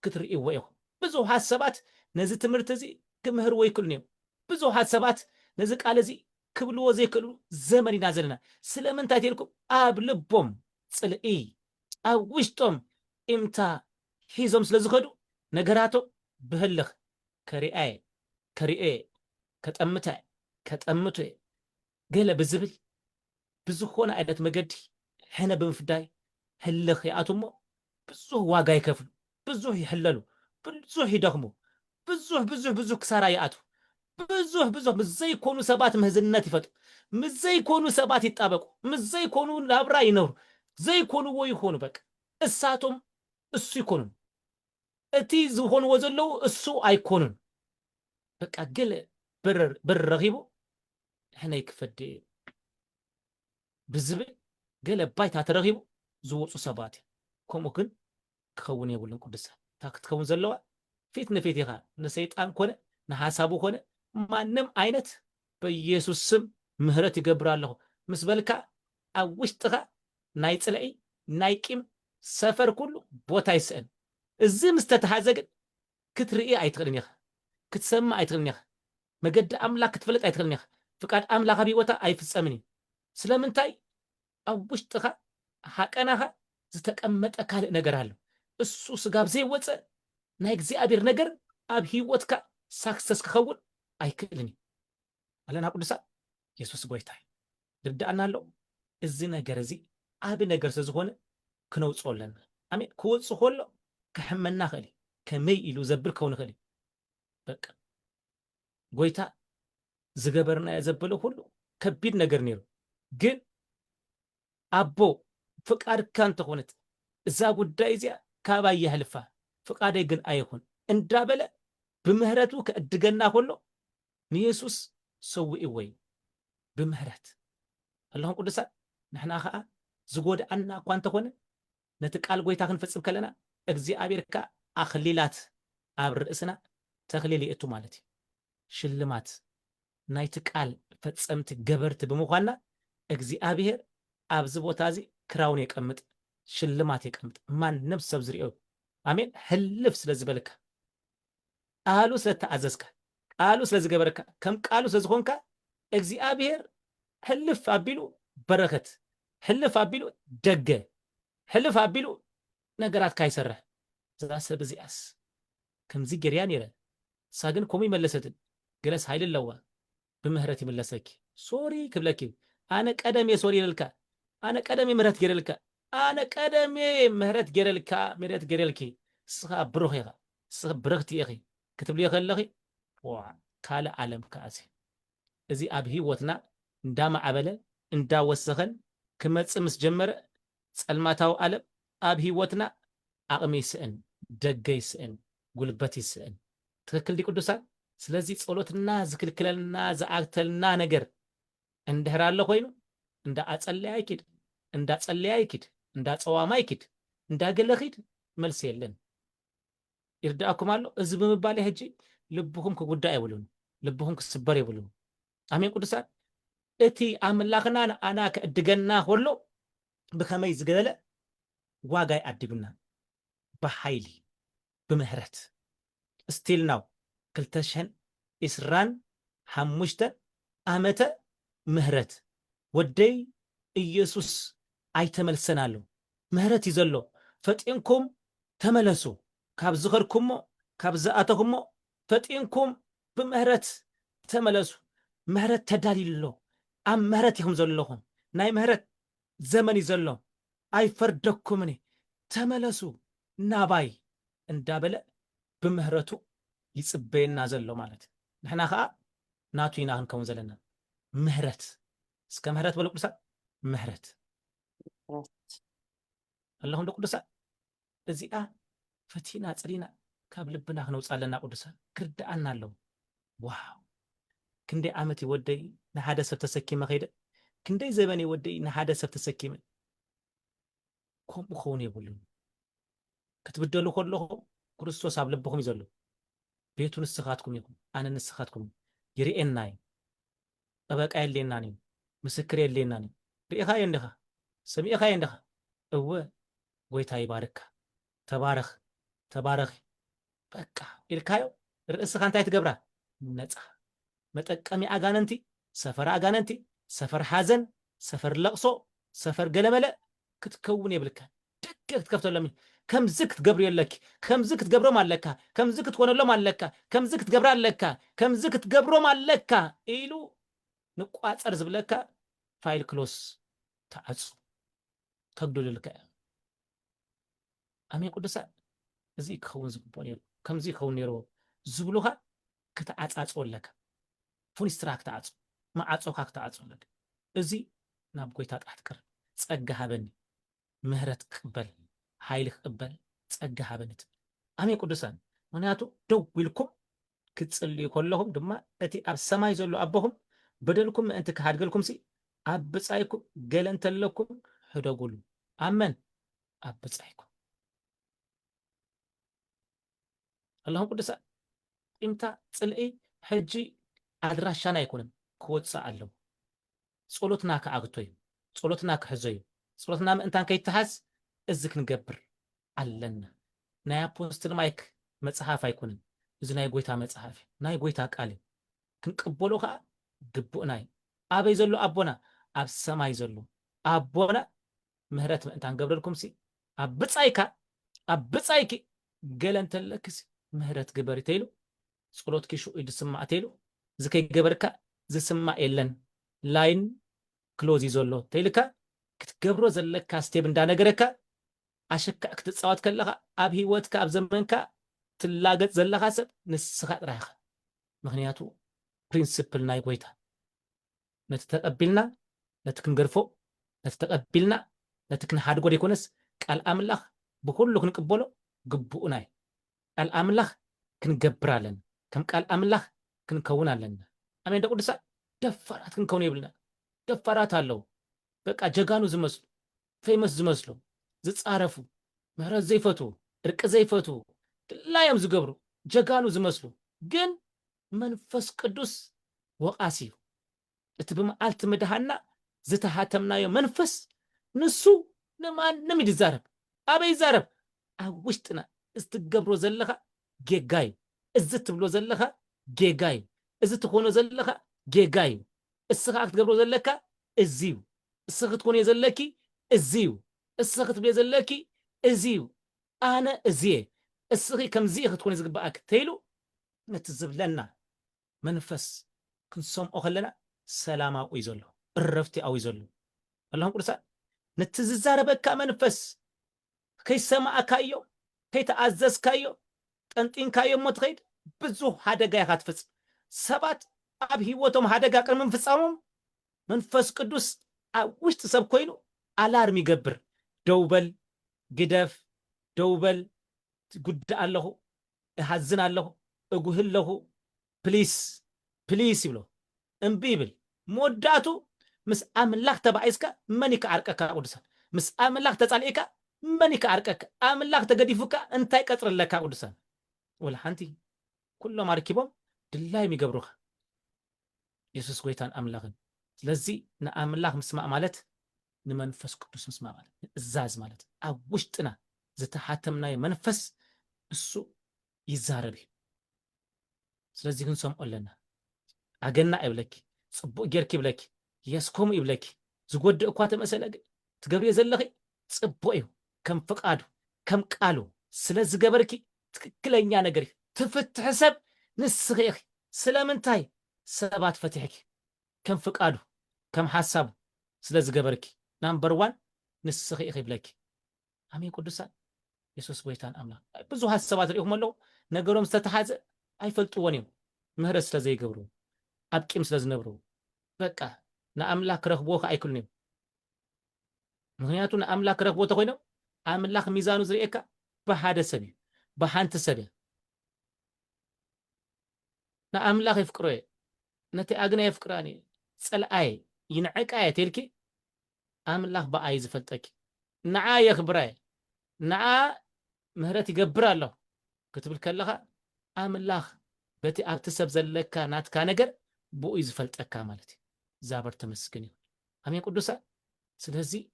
ክትርእይዎ ኢኹም ብዙሓት ሰባት ነዚ ትምህርቲ እዚ ክምህርዎ ይክእሉን እዮም ብዙሓት ሰባት ነዚ ቃል እዚ ክብልዎ ዘይክእሉ ዘመን ኢና ዘለና ስለምንታይ ኢልኩም ኣብ ልቦም ፅልኢ ኣብ ውሽጦም ኢምታ ሒዞም ስለዝኸዱ ነገራቶም ብህልኽ ከሪኤ ከጠምቶ ገለ ብዝብል ብዝኾነ ዓይነት መገዲ ሕነ ብምፍዳይ ህልኽ ይኣትሞ ብዙሕ ዋጋ ይከፍሉ ብዙሕ ይሕለሉ ብዙሕ ይደኽሙ ብዙሕ ክሳራ ይኣቱ ብዙሕ ምዘይኮኑ ሰባት ምህዝነት ይፈጡ ምዘይኮኑ ሰባት ይጣበቁ ምዘይኮኑ ናብራ ይነብሩ ዘይኮኑዎ ይኾኑ በቃ እሳቶም እሱ ይኮኑን እቲ ዝኮንዎ ዘለው እሱ አይኮኑን በቃ ገለ ብር ረኺቡ ሕነ ይክፈድ ብዝብል ገለ ባይታ ተረኺቡ ዝወፁ ሰባት ከምኡ ግን ክኸውን የብሉን ቅዱሳን እታ ክትከውን ዘለዋ ፊት ንፊት ኢኻ ንሰይጣን ኮነ ንሓሳቡ ኮነ ማንም ዓይነት በኢየሱስ ስም ምህረት ይገብር ኣለኹ ምስ በልካ ኣብ ውሽጥኻ ናይ ፅልዒ ናይ ቂም ሰፈር ኩሉ ቦታ ይስአን እዚ ምስ ተተሓዘ ግን ክትርኢ ኣይትኽእልን ኢኻ ክትሰምዕ ኣይትኽእልን ኢኻ መገዲ ኣምላክ ክትፈልጥ ኣይትኽእልን ኢኻ ፍቃድ ኣምላክ ኣብ ሂወትካ ኣይፍፀምን እዩ ስለምንታይ ኣብ ውሽጥኻ ሓቀናኻ ዝተቀመጠ ካልእ ነገር ኣሎ እሱ ስጋብ ዘይወፀ ናይ እግዚኣብሔር ነገር ኣብ ሂወትካ ሳክሰስ ክኸውን ኣይክእልን እዩ ኣለና ቅዱሳን ኢየሱስ ጎይታ ድርዳእና ኣሎ እዚ ነገር እዚ ዓብ ነገር ስለዝኾነ ክነውፅኦ ኣለና ኣሜን ክወፅእ ከሎ ክሕመና ክእል ከመይ ኢሉ ዘብል ከውን ክእል በቃ ጎይታ ዝገበርናዮ ዘበለ ሁሉ ከቢድ ነገር ነይሩ ግን ኣቦ ፍቃድካ እንተኾነት እዛ ጉዳይ እዚኣ ካባይ የሕልፋ ፍቃደይ ግን ኣይኹን እንዳበለ ብምህረቱ ከእድገና ከሎ ንኢየሱስ ሰውኢዎ እዩ ብምህረት ኣለኹም ቅዱሳን ንሕና ከዓ ዝጎድኣና እኳ እንተኾነ ነቲ ቃል ጎይታ ክንፈፅም ከለና እግዚኣብሔርካ ኣኽሊላት ኣብ ርእስና ተኽሊል ይእቱ ማለት እዩ ሽልማት ናይቲ ቃል ፈፀምቲ ገበርቲ ብምዃንና እግዚኣብሔር ኣብዚ ቦታ እዚ ክራውን የቀምጥ ሽልማት የቀምጥ ማንም ሰብ ዝሪኦ ኣሜን ሕልፍ ስለ ዝበልካ ቃሉ ስለተኣዘዝካ ቃሉ ስለዝገበረካ ከም ቃሉ ስለዝኾንካ እግዚኣብሔር ሕልፍ ኣቢሉ በረከት ሕልፍ ኣቢሉ ደገ ሕልፍ ኣቢሉ ነገራት ካይሰርሕ እዛ ሰብ እዚኣስ ከምዚ ገርያ ነይረ እሳ ግን ከምኡ ይመለሰትን ገለስ ሃይል ኣለዋ ብምህረት ይመለሰኪ ሶሪ ክብለኪ ኣነ ቀደም ሶሪ ይልካ ኣነ ቀደም ምህረት ገይረልካ ኣነ ቀደም ምህረት ገይረልኪ እስኻ ብሩኽ ኢኻ እስኻ ብርኽቲ ኢኺ ክትብልዮ ከለኺ ካልእ ዓለም ከኣሲ እዚ ኣብ ሂወትና እንዳማዕበለ እንዳወሰኸን ክመፅእ ምስ ጀመረ ፀልማታዊ ዓለም ኣብ ሂወትና ዓቕሚ ይስእን ደገ ይስእን ጉልበት ይስእን ትክክል ዲ ቅዱሳን ስለዚ ጸሎትና ዝክልክለልና ዝኣግተልና ነገር እንድሕር ኣሎ ኮይኑ እንዳኣፀለያ ይኪድ እንዳፀለያ ይኪድ እንዳፀዋማ ይኪድ እንዳገለ ኺድ መልሲ የለን ይርዳእኩም ኣሎ እዚ ብምባል ሕጂ ልብኹም ክጉዳእ የብሉን ልብኹም ክስበር የብሉን ኣሜን ቅዱሳን እቲ ኣምላኽና ንኣና ከእድገና ከሎ ብከመይ ዝገለ ዋጋ ይኣድግና ብሓይሊ ብምህረት ስቲል ናው 225 ዓመተ ምህረት ወደይ ኢየሱስ ኣይተመልሰናሉ ምህረት እዩ ዘሎ ፈጢንኩም ተመለሱ ካብ ዝኸድኩሞ ካብ ዝኣተኩሞ ፈጢንኩም ብምህረት ተመለሱ ምህረት ተዳልዩሎ ኣብ ምህረት ኢኹም ዘለኹም ናይ ምህረት ዘመን እዩ ዘሎ ኣይፈርደኩምኒ ተመለሱ ናባይ እንዳበለ ብምህረቱ ይጽበየና ዘሎ ማለት ንሕና ከዓ ናቱ ኢና ክንከውን ዘለና ምህረት እስከ ምህረት በሉ ቅዱሳን ምህረት اللهم دو قدسان እዚኣ ፈቲና ጽሪና ካብ ልብና ክነውፃ ኣለና ቅዱሳን ክርዳኣና ኣለዎ ዋው ክንደይ ዓመት ይወደይ ንሓደ ሰብ ተሰኪመ ኸይደ ክንደይ ዘበን ይወደይ ንሓደ ሰብ ተሰኪመ ከምኡ ክኸውን የብሉን ክትብደሉ ከለኹም ክርስቶስ ኣብ ልብኹም እዩ ዘሎ ቤቱ ንስኻትኩም ኢኹም ኣነ ንስኻትኩም ይርኤና እዩ ጠበቃ የለየናን እዩ ምስክር የለየናን እዩ ርኢኻዮ እንዲኻ ሰሚዕኻዮ እንዲኻ እወ ጎይታ ይባርካ ተባረኽ ተባረኽ በቃ ኢልካዮ ርእስኻ እንታይ ትገብራ ነፃ መጠቀሚ ኣጋነንቲ ሰፈር ኣጋነንቲ ሰፈር ሓዘን ሰፈር ለቕሶ ሰፈር ገለመለ ክትከውን የብልካ ደገ ክትከፍተሎም ከምዚ ክትገብሩ የለኪ ከምዚ ክትገብሮም ኣለካ ከምዚ ክትኮነሎም ኣለካ ከምዚ ክትገብራ ኣለካ ከምዚ ክትገብሮም ኣለካ ኢሉ ንቋፀር ዝብለካ ፋይል ክሎስ ተዓፁ ከግድልልካ ኣሜን ቅዱሳን እዚ ክኸውን ዝግባእ ነይሩ ከምዚ ክኸውን ነይሩ ዝብሉኻ ክትዓፃፅዎ ኣለካ ፉኒስትራ ክትዓፁ ማዓፆካ ክትዓፁ ኣለካ እዚ ናብ ጎይታ ጥራሕ ትቀርብ ፀጋ ሃበኒ ምህረት ክቅበል ሓይሊ ክቅበል ፀጋ ሃበኒ ትብል ኣሜን ቅዱሳን ምክንያቱ ደው ኢልኩም ክትፅልዩ ከለኹም ድማ እቲ ኣብ ሰማይ ዘሎ ኣቦኹም በደልኩም ምእንቲ ክሃድገልኩም ኣብ ብፃይኩም ገለ እንተለኩም ሕደጉሉ ኣመን ኣብ ብፃይኩም اللهم ቅዱሳን ጢምታ ፅልኢ ሕጂ ኣድራሻና ኣይኮነን ክወፅእ ኣለዎ ጸሎትና ከዓግቶ እዩ ጸሎትና ክሕዞ እዩ ጸሎትና ምእንታን ከይተሓዝ እዚ ክንገብር ኣለና ናይ ኣፖስትል ማይክ መጽሓፍ ኣይኮነን እዚ ናይ ጎይታ መጽሓፍ ናይ ጎይታ ቃል እዩ ክንቅበሎ ከዓ ግቡእና እዩ ኣበይ ዘሎ ኣቦና ኣብ ሰማይ ዘሎ ኣቦና ምህረት ምእንታን ገብረልኩም ኣብ ብፃይኪ ገለ እንተለክሲ ምህረት ግበር ተይሉ ጸሎት ክሹ ይድስማዕ ተይሉ እዚ ከይገበርካ ዝስማዕ የለን ላይን ክሎዝ ዘሎ ተይልካ ክትገብሮ ዘለካ ስቴብ እንዳነገረካ ኣሸካ ክትፃወት ከለኻ ኣብ ህይወትካ ኣብ ዘመንካ ትላገጽ ዘለኻ ሰብ ንስኻ ጥራይኻ ምክንያቱ ፕሪንሲፕል ናይ ጎይታ ነቲ ተቀቢልና ነቲ ክንገርፎ ነቲ ተቀቢልና ነቲ ክንሓድጎ ዘይኮነስ ቃል ኣምላኽ ብኩሉ ክንቅበሎ ግቡእና እዩ ቃል ኣምላኽ ክንገብር ኣለና ከም ቃል ኣምላኽ ክንከውን ኣለና ኣሜን ቅዱሳን ደፋራት ክንከውን የብልና ደፋራት ኣለዉ በቃ ጀጋኑ ዝመስሉ ፌመስ ዝመስሉ ዝፃረፉ ምህረት ዘይፈቱ እርቂ ዘይፈቱ ድላዮም ዝገብሩ ጀጋኑ ዝመስሉ ግን መንፈስ ቅዱስ ወቃሲ እዩ እቲ ብመዓልቲ ምድሃና ዝተሃተምናዮ መንፈስ ንሱ ንማንም ይዛረብ ኣበይ ይዛረብ ኣብ ውሽጥና እስትገብሮ ዘለኻ ጌጋ እዩ እዚ ትብሎ ዘለኻ ጌጋ እዩ እዚ ትኾኖ ዘለኻ ጌጋ እዩ እስኻ ክትገብሮ ዘለካ እዚ እዩ እስኻ ክትኮኖ ዘለኪ እዚ እዩ እስኻ ክትብሎ ዘለኪ እዚ እዩ ኣነ እዚየ እስኺ ከምዚ ክትኮነ ዝግባኣክ ተይሉ ነቲ ዝብለና መንፈስ ክንሰምዖ ከለና ሰላማዊ እዩ ዘሎ እረፍቲ ኣዊ ዘሎ اللهم ቅዱሳን ነቲ ዝዛረበካ መንፈስ ከይሰማዕካዮ ከይተኣዘዝካዮ ጠንጢንካዮ ሞ ትኸይድ ብዙሕ ሓደጋ ኢኻ ትፍፅም ሰባት ኣብ ሂወቶም ሓደጋ ቅድሚ ምፍፃሞም መንፈስ ቅዱስ ኣብ ውሽጢ ሰብ ኮይኑ ኣላርም ይገብር ደውበል ግደፍ ደውበል ጉዳእ ኣለኹ እሓዝን ኣለኹ እጉህ ኣለኹ ፕሊስ ፕሊስ ይብሎ እምቢ ይብል መወዳእቱ ምስ ኣምላኽ ተባዒስካ መን ይከዓርቀካ ቅዱሳን ምስ ኣምላኽ ተፃሊእካ መን ይከዓርቀካ ኣምላኽ ተገዲፉካ እንታይ ቀፅርለካ ቅዱሳን ወላ ሓንቲ ኩሎም ኣርኪቦም ድላዮም ይገብሩኻ ኢየሱስ ጎይታን ኣምላኽን ስለዚ ንኣምላኽ ምስማዕ ማለት ንመንፈስ ቅዱስ ምስማዕ ማለት እዛዝ ማለት ኣብ ውሽጥና ዝተሓተምናዮ መንፈስ እሱ ይዛረብ እዩ ስለዚ ክንሰምዖ ኣለና ኣገና ይብለኪ ፅቡቅ ጌርኪ ይብለኪ የስኮሙ ይብለኪ ዝጎድእ እኳ ተመሰለ ግን ትገብርዮ ዘለኺ ፅቡቅ እዩ ከም ፍቃዱ ከም ቃሉ ስለ ዝገበርኪ ትክክለኛ ነገር ትፍትሕ ሰብ ንስኺ ኢኺ ስለምንታይ ሰባት ፈቲሕኪ ከም ፍቃዱ ከም ሓሳቡ ስለ ዝገበርኪ ናምበር 1 ንስኺ ኢኺ ይብለኪ ኣሜን ቅዱሳን ኢየሱስ ጎይታን ኣምላኽ ብዙሓት ሰባት ርኢኹም ኣለዉ ነገሮም ዝተተሓዘ ኣይፈልጥዎን እዮም ምህረት ስለ ዘይገብሩ أبكيم سلز نبرو بقى نأملاك رخبوك أيكلني مغنياتو نأملاك رخبو تخوينو أملاك ميزانو زريئك بحادة سبي بحانت سبي نأملاك يفكروي نتي أغنى يفكراني سأل آي ينعك آية تلكي أملاك بآي زفلتك نعا يخبراي نعا مهرت يقبر الله كتب الكلها أملاك بتي أبتسب زلك ناتكا نجر بو يزفلتك مالتي زابر تمسكني أمين قدوسا سلازي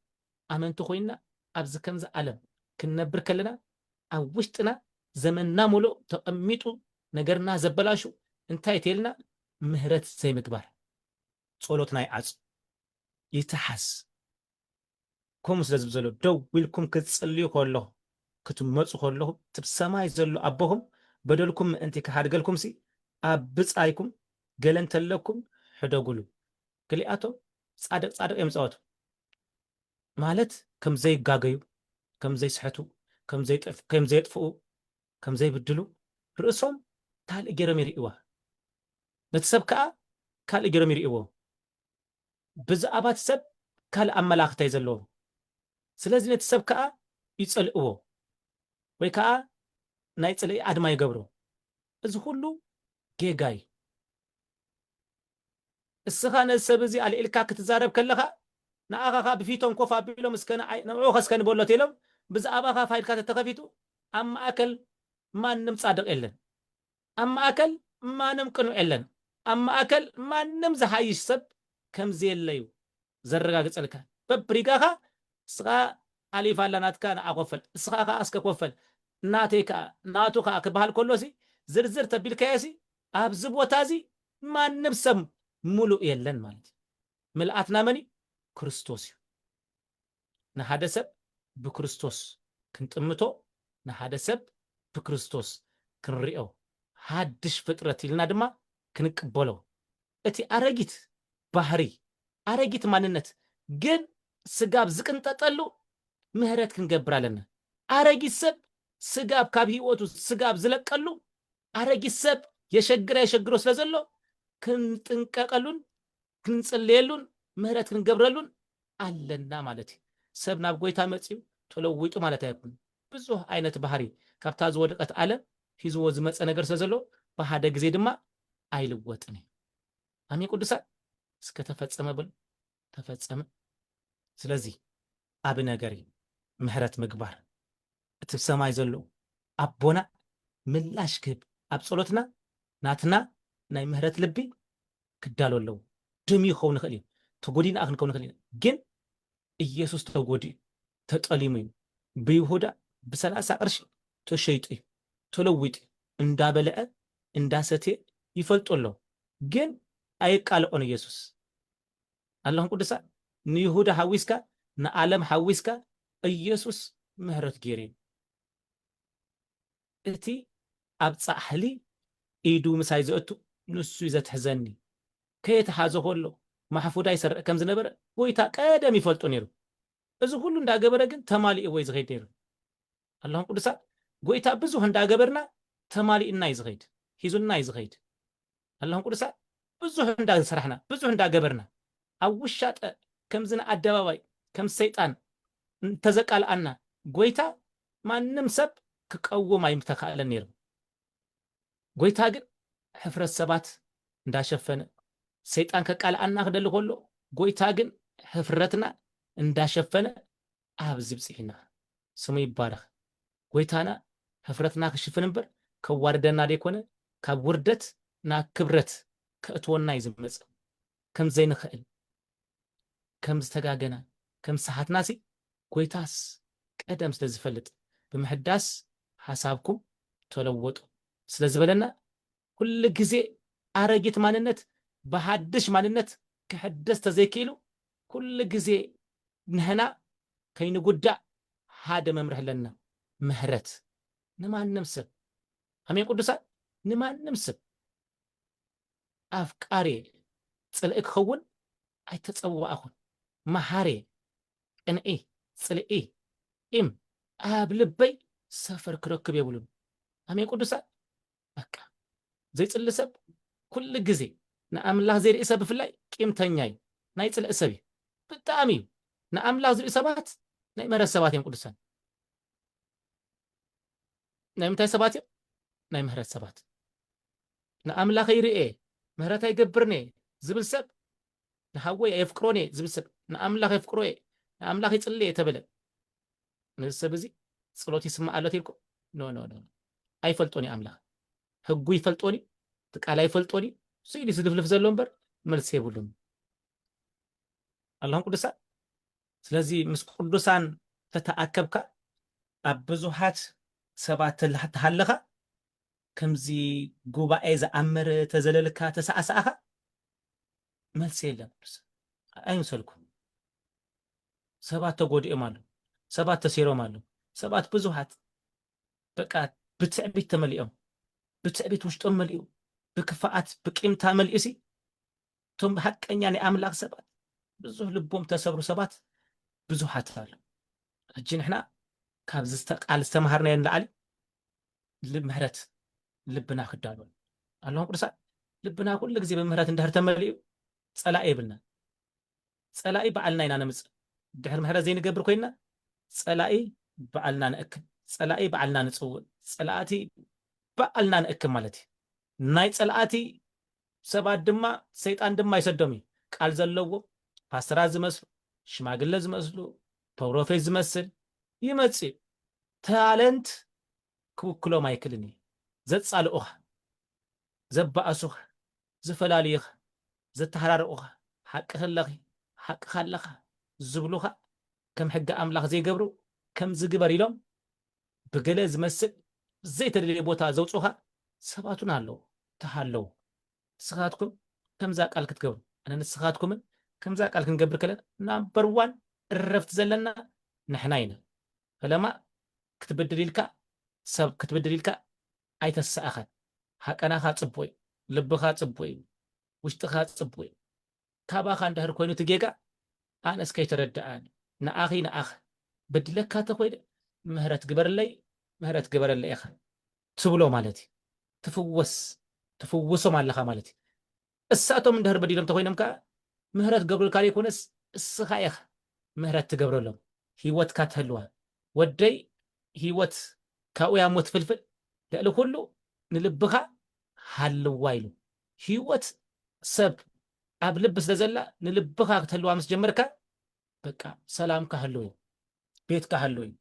أمنتو خوينا أبز كنز ألم كنبر كلنا أو وشتنا زمننا ملو تقميتو نجرنا زبلاشو انتاي تيلنا مهرت زي مكبار صولوتنا يعز يتحس كم سلازب زلو دو ويلكم كتسليو كله كتمصو كله تبسماي زلو أبوهم بدلكم أنت كحرجلكم سي أبز أيكم قلنت لكم حدا قولوا كلياتو صادق يمصوتو مالت كم زي قاقيو كم زي سحتو كم زي يطفئو كم زي بدلو رؤسهم تال إجرام يرئوا نتسب كال إجرام يرئوا بزعبات سب كال أملاك تيزلو سلازي نتسب يتسلقوا وي نايتسلقي أدما يقبرو إذ كله جيجاي السخانة السبزي على إلكا كتزارب كلها نأخا بفيتهم كوفا بيلو مسكنا نوعو خسكن بولو تيلو بزعبا فايد كاتا تغفيتو أما أكل ما نم صادق إلن أما أكل ما نم كنو إلن أما أكل ما نم زحايش سب كم زي الليو زرقا قصلكا ببريقاها سغا أليفا لناتكا نأغفل سغا أسكا كوفل ناتيكا ناتوكا كبهال كلوسي زرزر تبيل كياسي أبزب وتازي ما نبسم ملو إلن مالتي ملأتنا مني كريستوس نحادة سب بكريستوس كنت أمتو نحادة سب بكريستوس كنرئو هادش فترة لنا دما كنقبلو اتي أرقيت بحري أرقيت ماننت جن سقاب زكن تطلو مهرات كنقبر لنا أرقيت سب سقاب كاب هيوتو سقاب زلقلو أرقيت سب يشقرو سلازلو كنتنقاقلون كنصليلون مهرات كنقبرلون አለና ማለት ሰብ ናብ ጎይታ መጽዩ ተለውጡ ማለት አይኩን ብዙህ አይነት ባህሪ ካብታ ዝወደቀት ዓለም ሂዝዎ ዝመጸ ነገር ስለዘሎ በሃደ ጊዜ ድማ አይልወጥን አሜን ቅዱሳን እስከ ተፈጸመ ብል ተፈጸመ ስለዚህ አብ ነገሪ ምህረት ምግባር እቲ ሰማይ ዘሎ አቦና ምላሽ ክብ አብ ጸሎትና ናትና ናይ ምህረት ልቢ ክዳለለው ድም ይኸውን ይኽእል ተጎዲና አክንከውን ይኽእል ግን ኢየሱስ ተጎዲ ተጠሊሙ በይሁዳ በ30 ቅርሽ ተሸይጥ ተለውጥ እንዳበለዐ እንዳሰተ ይፈልጦሎ ግን አይቃልቆን ኢየሱስ አላህን ቅዱሳ ንይሁዳ ሐዊስካ ንዓለም ሐዊስካ ኢየሱስ ምህረት ገይሩ እቲ ኣብ ጻሕሊ ኢዱ ምሳይ ዘእቱ ንሱ ይዘትሕዘኒ ከየተሓዘ ከሎ ማሕፉዳ ይሰርቅ ከም ዝነበረ ጎይታ ቀደም ይፈልጦ ነይሩ እዚ ሁሉ እንዳገበረ ግን ተማሊኡ ወይ ዝኸይድ ነይሩ አላህን ቅዱሳ ጎይታ ብዙህ እንዳገበርና ተማሊእና ይዝኸይድ ሂዙና ይዝኸይድ አላህን ቅዱሳ ብዙህ እንዳሰራሕና ብዙህ እንዳገበርና ኣብ ውሻጠ ከምዝና አደባባይ ከም ሰይጣን ተዘቃልአና ጎይታ ማንም ሰብ ክቀውም አይምተካለን ነይሩ ጎይታ ግን ሕፍረት ሰባት እንዳሸፈነ ሰይጣን ከቃልአና ክደል ከሎ ጎይታ ግን ሕፍረትና እንዳሸፈነ ኣብ ዝብጽሕና ስሙ ይባረክ ጎይታና ሕፍረትና ክሽፍን እምበር ከዋርደና ደይኮነ ካብ ውርደት ና ክብረት ከእትወና ይዝመጽ ከም ዘይንኽእል ከም ዝተጋገና ከም ሰሓትናሲ ጎይታስ ቀደም ስለዝፈልጥ ብምሕዳስ ሓሳብኩም ተለወጡ ስለዝበለና ኩሉ ግዜ አረጊት ማንነት በሐድሽ ማንነት ከሐደስ ተዘይኪሉ ኩሉ ግዜ ንህና ከይንጉዳእ ሓደ መምርሕ ለና ምህረት ንማንም ሰብ አሜን ቅዱሳን ንማንም ሰብ አፍቃሪ ጽልእ ክኸውን ኣይተጸዋዕኹን መሃሬ ቅንዒ ጽልኢ ኢም ኣብ ልበይ ሰፈር ክረክብ የብሉን አሜን ቅዱሳን በቃ ዘይጽሊ ሰብ ኩሉ ግዜ ንኣምላኽ ዘይርኢ ሰብ ብፍላይ ቂምተኛ እዩ ናይ ፅልእ ሰብ እዩ ብጣዕሚ እዩ ንኣምላኽ ዝርኢ ሰባት ናይ ምህረት ሰባት እዮም ቅዱሳን ናይ ምንታይ ሰባት እዮም ናይ ምህረት ሰባት ንኣምላኽ ይርኤ ምህረት ኣይገብርኒ ዝብል ሰብ ንሃወይ የፍቅሮኒ ዝብል ሰብ ንኣምላኽ የፍቅሮ ንኣምላኽ ይፅልየ ተበለ ነዚ ሰብ እዚ ፀሎት ይስማዕ ኣሎት ኢልኩም ኖ ኖ ኖ ኣይፈልጦን እዩ ኣምላኽ ሕጉ ይፈልጦን እዩ ትቃል ኣይፈልጦን እዩ ስኢሉ ዝልፍልፍ ዘሎ እምበር መልሲ የብሉን ኣለኹም ቅዱሳን ስለዚ ምስ ቅዱሳን ተተኣከብካ ኣብ ብዙሓት ሰባት ተሃለኻ ከምዚ ጉባኤ ዝኣመረ ተዘለልካ ተሰዓሰዓኻ መልሲ የለን ኣይምሰልኩም ሰባት ተጎዲኦም ኣለው ሰባት ተሲሮም ኣለው ሰባት ብዙሓት በቃ ብትዕቢት ተመሊኦም ብትዕቢት ውሽጦም መሊኡ ብክፍኣት ብቂምታ መሊኡሲ እቶም ሓቀኛ ናይ ኣምላኽ ሰባት ብዙሕ ልቦም ተሰብሩ ሰባት ብዙሓት ኣለው ሕጂ ንሕና ካብዚ ቃል ዝተምሃርናዮ ንላዕሊ ምህረት ልብና ክዳሎ ኣለኹም ቅዱሳን ልብና ኩሉ ግዜ ብምህረት እንድሕር ተመሊኡ ፀላኢ የብልና ፀላኢ በዓልና ኢና ነምፅእ ድሕሪ ምህረት ዘይንገብር ኮይና ፀላኢ በዓልና ንእክብ ፀላኢ በዓልና ንፅውዕ ፀላእቲ በዓልና ንእክብ ማለት እዩ ናይ ፀላእቲ ሰባት ድማ ሰይጣን ድማ ይሰዶም እዩ ቃል ዘለዎ ፓስተራት ዝመስሉ ሽማግለ ዝመስሉ ፕሮፌት ዝመስል ይመፅእ ታለንት ክውክሎም ኣይክልን እዩ ዘፃልኡኻ ዘባእሱኻ ዝፈላለዩኻ ዘተሃራርቑኻ ሓቂ ከለኺ ሓቂ ካለኻ ዝብሉኻ ከም ሕጊ ኣምላኽ ዘይገብሩ ከም ዝግበር ኢሎም ብገለ ዝመስል ዘይተደለየ ቦታ ዘውፅኡኻ ሰባቱን ኣለዉ ተሃለዉ ንስኻትኩም ከምዛ ቃል ክትገብሩ ኣነ ንስኻትኩምን ከምዛ ቃል ክንገብር ከለና ናምበር ዋን እረፍቲ ዘለና ንሕና ኢና ፈለማ ክትብድል ኢልካ ሰብ ክትብድል ኢልካ ኣይተሰኣኸን ሓቀናኻ ፅቡቅ እዩ ልብኻ ፅቡቅ እዩ ውሽጥኻ ፅቡቅ እዩ ካባኻ እንድሕር ኮይኑ ትጌጋ ኣነስ ከይተረድኣኒ ንኣኺ ንኣኸ በድለካ ተኮይደ ምህረት ግበረለይ ምህረት ግበረለይ ኢኻ ትብሎ ማለት እዩ ትፍውሶም ኣለኻ ማለት እዩ እሳቶም እንድሕር በዲሎም ተኮይኖም ከዓ ምህረት ገብሩልካ ዘይኮነስ እስኻ ኢኻ ምህረት ትገብረሎም ሂወትካ ትህልዋ ወደይ ሂወት ካብኡ ያ ሞት ፍልፍል ልዕሊ ኩሉ ንልብኻ ሃልዋ ኢሉ ሂወት ሰብ ኣብ ልቢ ስለ ዘላ ንልብኻ ክትህልዋ ምስ ጀመርካ በቃ ሰላምካ ህልው እዩ ቤትካ ህልው እዩ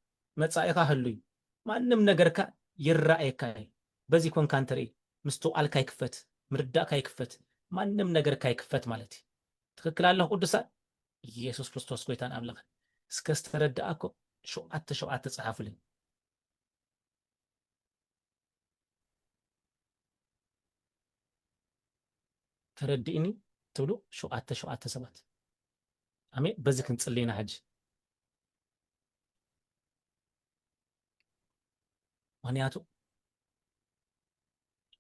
መፃኢኻ ህልው እዩ ማንም ነገርካ ይረኣየካ እዩ በዚ ኮንካ እንትርኢ ምስትውዓልካ ይክፈት ምርዳእካ ይክፈት ማንም ነገርካ ይክፈት ማለት እዩ ትክክል ኣለኹ ቅዱሳን ኢየሱስ ክርስቶስ ጎይታን ኣምላኽ እስከ ዝተረዳእኮ 7 ፃሓፉልኝ ተረዲእኒ ትብሉ 7 ሰባት ኣሜን በዚ ክንፅልይና ሕጂ ምክንያቱ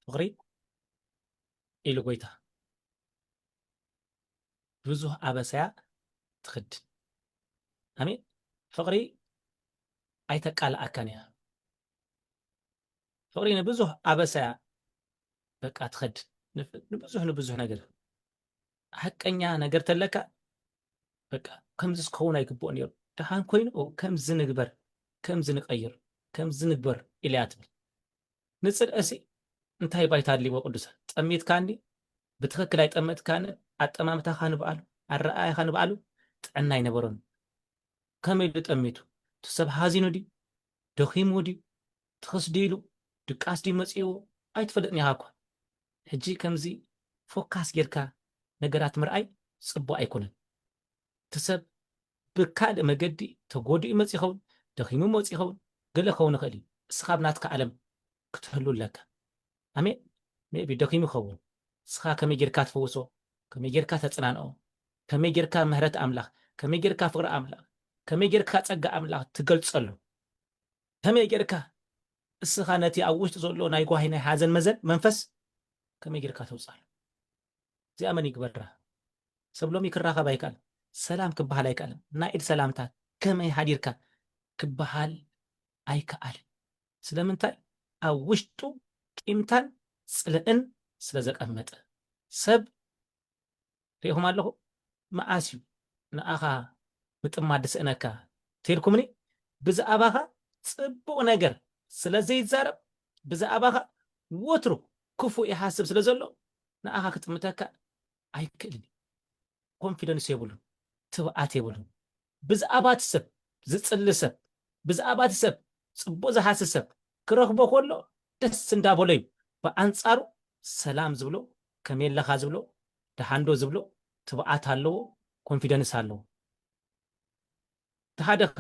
ፍቅሪ ኢሉ ጎይታ ብዙሕ ኣበሳያ ትክድን ኣሜን ፍቅሪ ኣይተቃልኣካን እያ ፍቅሪ ንብዙሕ ኣበሳያ በቃ ትክድን ንብዙሕ ነገር ሓቀኛ ነገር ተለካ በቃ ከምዚ ዝከውን ኣይግብኦ ነይሩ ድሓን ኮይኑ ከምዚ ንግበር ከምዚ ንቀይር ከምዚ ንግበር ኢልያ ትብል ንፅድቀሲ እንታይ ባይታ ኣድልይዎ ቅዱሳን ጠሚትካኒ ብትክክል ኣይጠመጥካኒ ኣጠማምታኻ ንበኣሉ ኣረኣያኻ ንበኣሉ ጥዕና ኣይነበሮን ከመይ ኢሉ ጠሚቱ እቲ ሰብ ሓዚኑ ድዩ ደኺሙ ድዩ ትኽስዲ ኢሉ ድቃስ ድዩ መፂዎ ኣይትፈልጥኒ ኢኻ እኳ ሕጂ ከምዚ ፎካስ ጌርካ ነገራት ምርኣይ ፅቡቅ ኣይኮነን እቲ ሰብ ብካልእ መገዲ ተጎዲኡ መፂ ይኸውን ደኺሙ መፂ ይኸውን ገለ ክኸውን ይኽእል እዩ እስኻ ኣብ ናትካ ዓለም ክትህሉ ኣለካ ኣሜን ሜቢ ደኺሙ ይኸውን እስኻ ከመይ ጌርካ ትፈውሶ ከመይ ጌርካ ተፅናንኦ ከመይ ጌርካ ምህረት ኣምላኽ ከመይ ጌርካ ፍቅሪ ኣምላኽ ከመይ ጌርካ ፀጋ ኣምላኽ ትገልፀሉ ከመይ ጌርካ እስኻ ነቲ ኣብ ውሽጢ ዘሎ ናይ ጓሂ ናይ ሓዘን መዘን መንፈስ ከመይ ጌርካ ተውፃሉ እዚኣ መን ይግበራ ሰብ ሎሚ ክራኸብ ኣይከኣልን ሰላም ክበሃል ኣይከኣልን ናይ ኢድ ሰላምታት ከመይ ሓዲርካ ክበሃል ኣይከኣልን ስለምንታይ ኣብ ውሽጡ ቂምታን ፅልእን ስለ ዘቀመጠ ሰብ ريهم الله مآسيو نأخا متما دسنكا تيركمني بزعبها صبو نجر سلازي يزارب بزعبها وترو كفو يحاسب سلازلو نأخا كتمتاكا አይክልኒ ኮንፊደንስ የብሉን ትብዓት የብሉን ብዛዕባት ሰብ ዝፅሊ ሰብ ብዛዕባት ሰብ ፅቡቅ ዝሓስብ ሰብ ክረኽቦ ከሎ ደስ እንዳበሎ እዩ ብኣንፃሩ ሰላም ዝብሎ ከመየለኻ ዝብሎ ደሓንዶ ዝብሎ ትብዓት ኣለዎ ኮንፊደንስ ኣለዎ ተሓደኸ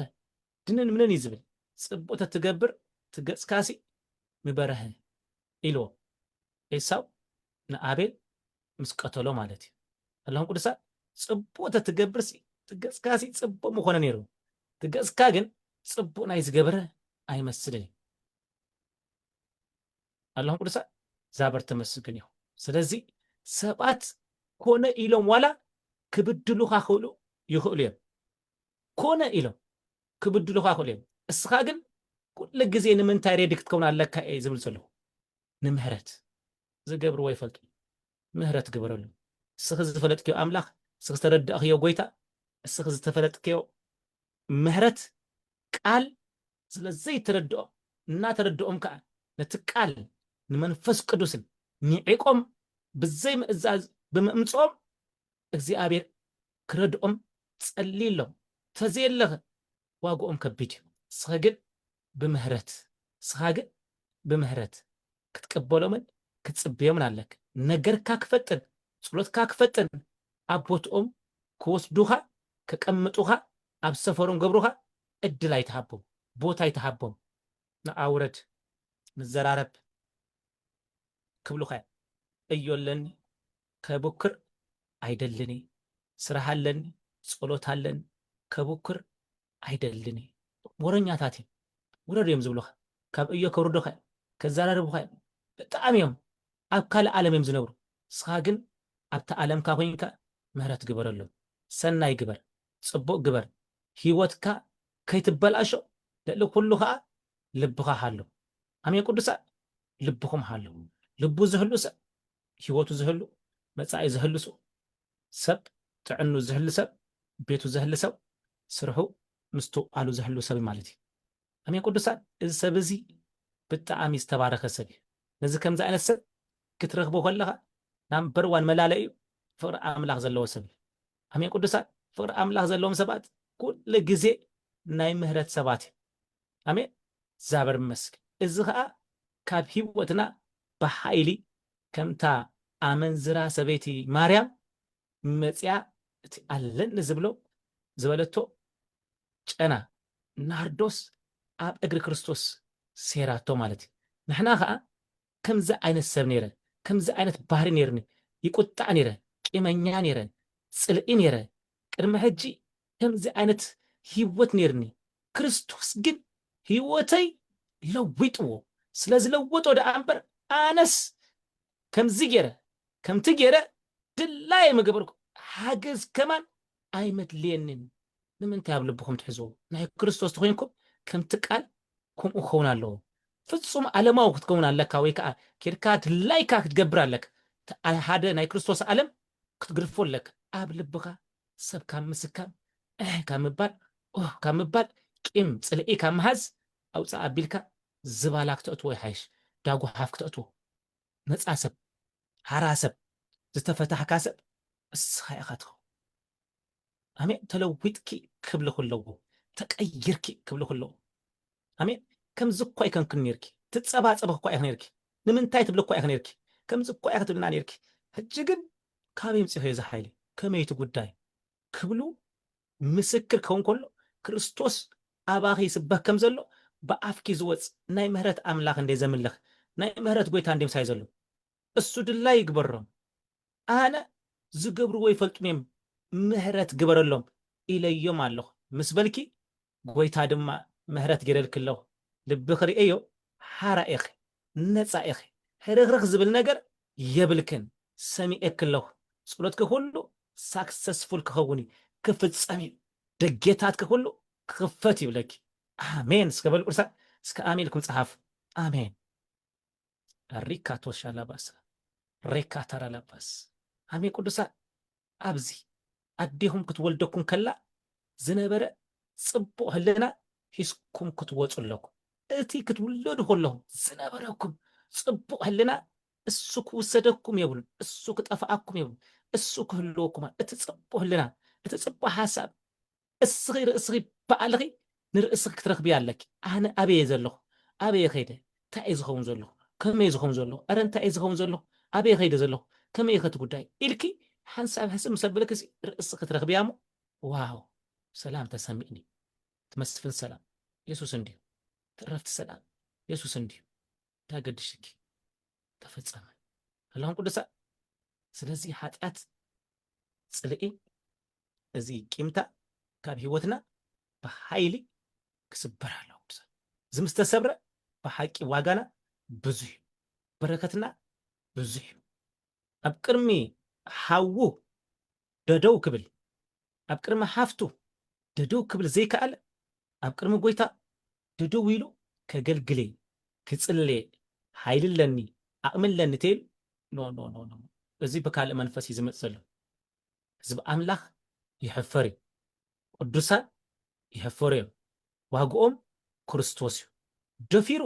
ድንን ምንን እዩ ዝብል ፅቡቅ ተትገብር ትገፅካሲ ምበረህ ኢልዎ ኤሳው ንኣቤል ምስ ቀተሎ ማለት እዩ اللهم قدسا صبو تتجبرسي تجسكاسي صبو مخونه نيرو تجسكا ግን ጽቡ ናይ ዝገበረ አይመስልኝ اللهم قدسا ዛበር ተመስግን ይሁ ስለዚህ ሰባት ኮነ ኢሎም ዋላ ክብድሉኻ ክብሉ ይኽእሉ እዮም ኮነ ኢሎም ክብድሉኻ ክብሉ እዮም እስኻ ግን ኩሉ ግዜ ንምንታይ ሬዲ ክትከውን ኣለካ እየ ዝብል ዘሎ ንምህረት ዝገብርዎ ይፈልጡ ምህረት ግበረሉ እስኺ ዝፈለጥክዮ ኣምላኽ እስኺ ዝተረድእኽዮ ጎይታ እስኺ ዝተፈለጥክዮ ምህረት ቃል ስለዘይ ተረድኦ እናተረድኦም ከዓ ነቲ ቃል ንመንፈስ ቅዱስን ኒዒቆም ብዘይ ምእዛዝ ብምእምፆም እግዚኣብሔር ክረድኦም ፀሊሎም ተዘየለኸ ዋግኦም ከቢድ እዩ እስኻ ግን ብምህረት ክትቀበሎምን ክትፅብዮምን ኣለክ ነገርካ ክፈጥን ጸሎትካ ክፈጥን ኣቦትኦም ክወስዱኻ ከቀምጡኻ ኣብ ሰፈሮም ገብሩኻ እድል ኣይተሃቦም ቦታ ኣይተሃቦም ንኣውረድ ንዘራረብ ክብሉኻ እዮለኒ ከቡክር ኣይደልኒ ስራሕ ኣለኒ ጸሎት ኣለኒ ከቡክር ኣይደልኒ ወረኛታት እዮም ውረድ እዮም ዝብሉኻ ካብ እዮ ከውርዱኻ ከዘራርቡኻ ብጣዕሚ እዮም ኣብ ካልእ ዓለም እዮም ዝነብሩ እስኻ ግን ኣብቲ ዓለምካ ኮይንካ ምህረት ግበረሉ ሰናይ ግበር ጽቡቕ ግበር ህይወትካ ከይትበላሾ ልዕሊ ኩሉ ከዓ ልብኻ ሃሎ ኣሜን ቅዱሳ ልብኹም ሃሎ ልቡ ዝህሉ ሰብ ህይወቱ ዝህሉ መጻኢ ዝህሉ ሰብ ጥዕኑ ዝህሉ ሰብ ቤቱ ዝህሉ ሰብ ስርሑ ምስቱ ቃሉ ዝህሉ ሰብ ማለት እዩ ኣሜን ቅዱሳ እዚ ሰብ እዚ ብጣዕሚ ዝተባረኸ ሰብ እዩ ነዚ ከምዚ ዓይነት ሰብ ክትረኽቦ ከለኻ ናምበር ዋን መላለዩ ፍቅሪ ኣምላኽ ዘለዎ ሰብ ኣሜን ቅዱሳን ፍቅሪ ኣምላኽ ዘለዎም ሰባት ኩሉ ግዜ ናይ ምህረት ሰባት ኣሜን ዛበር መስክ እዚ ከዓ ካብ ህይወትና ብሓይሊ ከምታ ኣመንዝራ ሰበይቲ ማርያም መፅያ እቲ ኣለኒ ዝብሎ ዝበለቶ ጨና ናርዶስ ኣብ እግሪ ክርስቶስ ሴራቶ ማለት እዩ ንሕና ከዓ ከምዚ ዓይነት ሰብ ነይረ ከምዚ ዓይነት ባህሪ ነይርኒ ይቁጣዕ ነይረ ቂመኛ ነይረ ጽልኢ ነይረ ቅድሚ ሕጂ ከምዚ ዓይነት ህይወት ነይርኒ ክርስቶስ ግን ህይወተይ ለዊጥዎ ስለዝለወጦ ደኣ እምበር ኣነስ ከምዚ ገይረ ከምቲ ገይረ ድላይ ምገበርኩ ሓገዝ ከማን ኣይመድልየንን ንምንታይ ኣብ ልብኹም ትሕዝዎ ናይ ክርስቶስ ተኮይንኩም ከምቲ ቃል ከምኡ ክኸውን ኣለዎ ፍጹም ዓለማዊ ክትከውን ኣለካ ወይ ከዓ ኬድካ ድላይካ ክትገብር ኣለካ ሓደ ናይ ክርስቶስ ዓለም ክትግርፎ ኣለካ ኣብ ልብኻ ሰብ ካብ ምስካም ካብ ምባል ቂም ፅልኢ ካብ ምሃዝ ኣውፃእ ኣቢልካ ዝባላ ክትእትዎ ይሓይሽ ዳጉሓፍ ክትእትዎ ነፃ ሰብ ሃራ ሰብ ዝተፈታሕካ ሰብ እስኻ ኢኻ ትኸውን ኣሜን ተለዊጥኪ ክብሊ ከለዎ ተቀይርኪ ክብሊ ከለዎ ኣሜን ከምዚ እኳ ይከንክን ነርኪ ትፀባፀብ እኳ ኢኻ ነርኪ ንምንታይ ትብል እኳ ኢኻ ነርኪ ከምዚ እኳ ኢኻ ትብልና ነርኪ ሕጂ ግን ካበይ ምፅኦ እዚ ሓይሊ ከመይቲ ጉዳይ ክብሉ ምስክር ከውን ከሎ ክርስቶስ ኣባኺ ይስበክ ከም ዘሎ ብኣፍኪ ዝወፅ ናይ ምህረት ኣምላኽ እንደ ዘምልኽ ናይ ምህረት ጎይታ እንደ ምሳይ ዘሎ እሱ ድላይ ይግበሮም ኣነ ዝገብርዎ ይፈልጡን እዮም ምህረት ግበረሎም ኢለዮም ኣለኹ ምስ በልኪ ጎይታ ድማ ምህረት ገይረልክ ኣለኹ ልቢ ክርእዮ ሓራ ኢኺ ነፃ ኢኺ ሕርኽርኽ ዝብል ነገር የብልክን ሰሚዐክ ኣለኹ ጸሎትክ ኩሉ ሳክሰስፉል ክኸውን ክፍጸም ደጌታትክ ኩሉ ክኽፈት ይብለኪ ኣሜን እስከበል ቁርሳ እስከ ኣሜን ኢልኩም ፀሓፉ ኣሜን ሪካቶስ ሻላባስ ሬካታራላባስ ኣሜን ቅዱሳን أبزي أديهم كتولدكم كلا زنبرة صبوا هلنا حسكم كتوصل لكم أتي كتولدوا كلهم زنبركم صبوا هلنا السوق وسدكم يبون السوق تفعكم يبون السوق هلوكم أتصبوا هلنا أتصبوا حساب الصغير بألغي نرأسك ترخبي عليك أنا أبي يزلو أبي يخيده تعيزهم زلو كم يزهم زلو أرن تعيزهم زلو أبي يخيده زلو كم يخت قداي إلكي حنساب حسب مسبلك رأسك ترخبي عمو واو سلام تسمعني تمسفن سلام يسوس اندي تعرفت السلام يسوس اندي تاقد الشكي تفتصم اللهم قدسا سلازي حاتات صلئي ازي قيمتا كاب هيوتنا بحيلي كسبرها له زمستسبره بحقي واغانا بزح بركتنا بزح اب قرمي حاو ددو كبل اب قرمي حافتو ددو كبل زي كال اب قرمي غويتا ددو ويلو كغلغلي كصلي حيل لني اعمل لنتيل نو ازي بكال منفس يزمصل زب املاح يحفري قدوسا يحفري واغوم ክርስቶስ ደፊሩ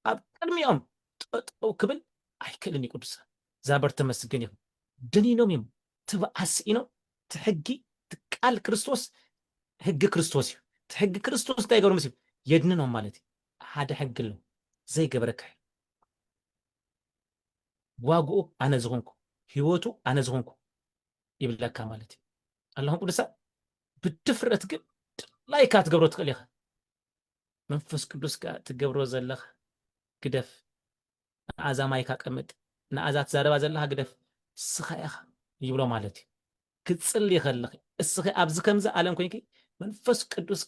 ኣብ ቅድሚኦም ጠጠው ክብል ኣይክእልን ቅዱሳ ዛበር ተመስገን ይሁን ደኒኖም እዮም ትበኣስኢኖም ትሕጊ ትቃል ክርስቶስ ሕጊ ክርስቶስ እዩ ትሕጊ ክርስቶስ እንታይ ገይሮም እዩ የድንኖም ማለት እዩ ሓደ ሕጊ ኣሎ ዘይገበረካ ዋግኡ ኣነ ዝኾንኩ ህይወቱ ኣነ ዝኾንኩ ይብለካ ማለት እዩ ኣለኹም ቅዱሳ ብድፍረት ግን ላይካ ትገብሮ ትኽእል ኢኻ መንፈስ ቅዱስ ጋር ትገብሮ ዘለህ ግደፍ አዛማይ ካቀመጥ ናአዛት ዛረባ ዘለህ ግደፍ ስኻያኻ ይብሎ ማለት ክጽል ይኸልኽ እስኺ ኣብዝ ከምዛ ዓለም ኮይንኪ መንፈስ ቅዱስ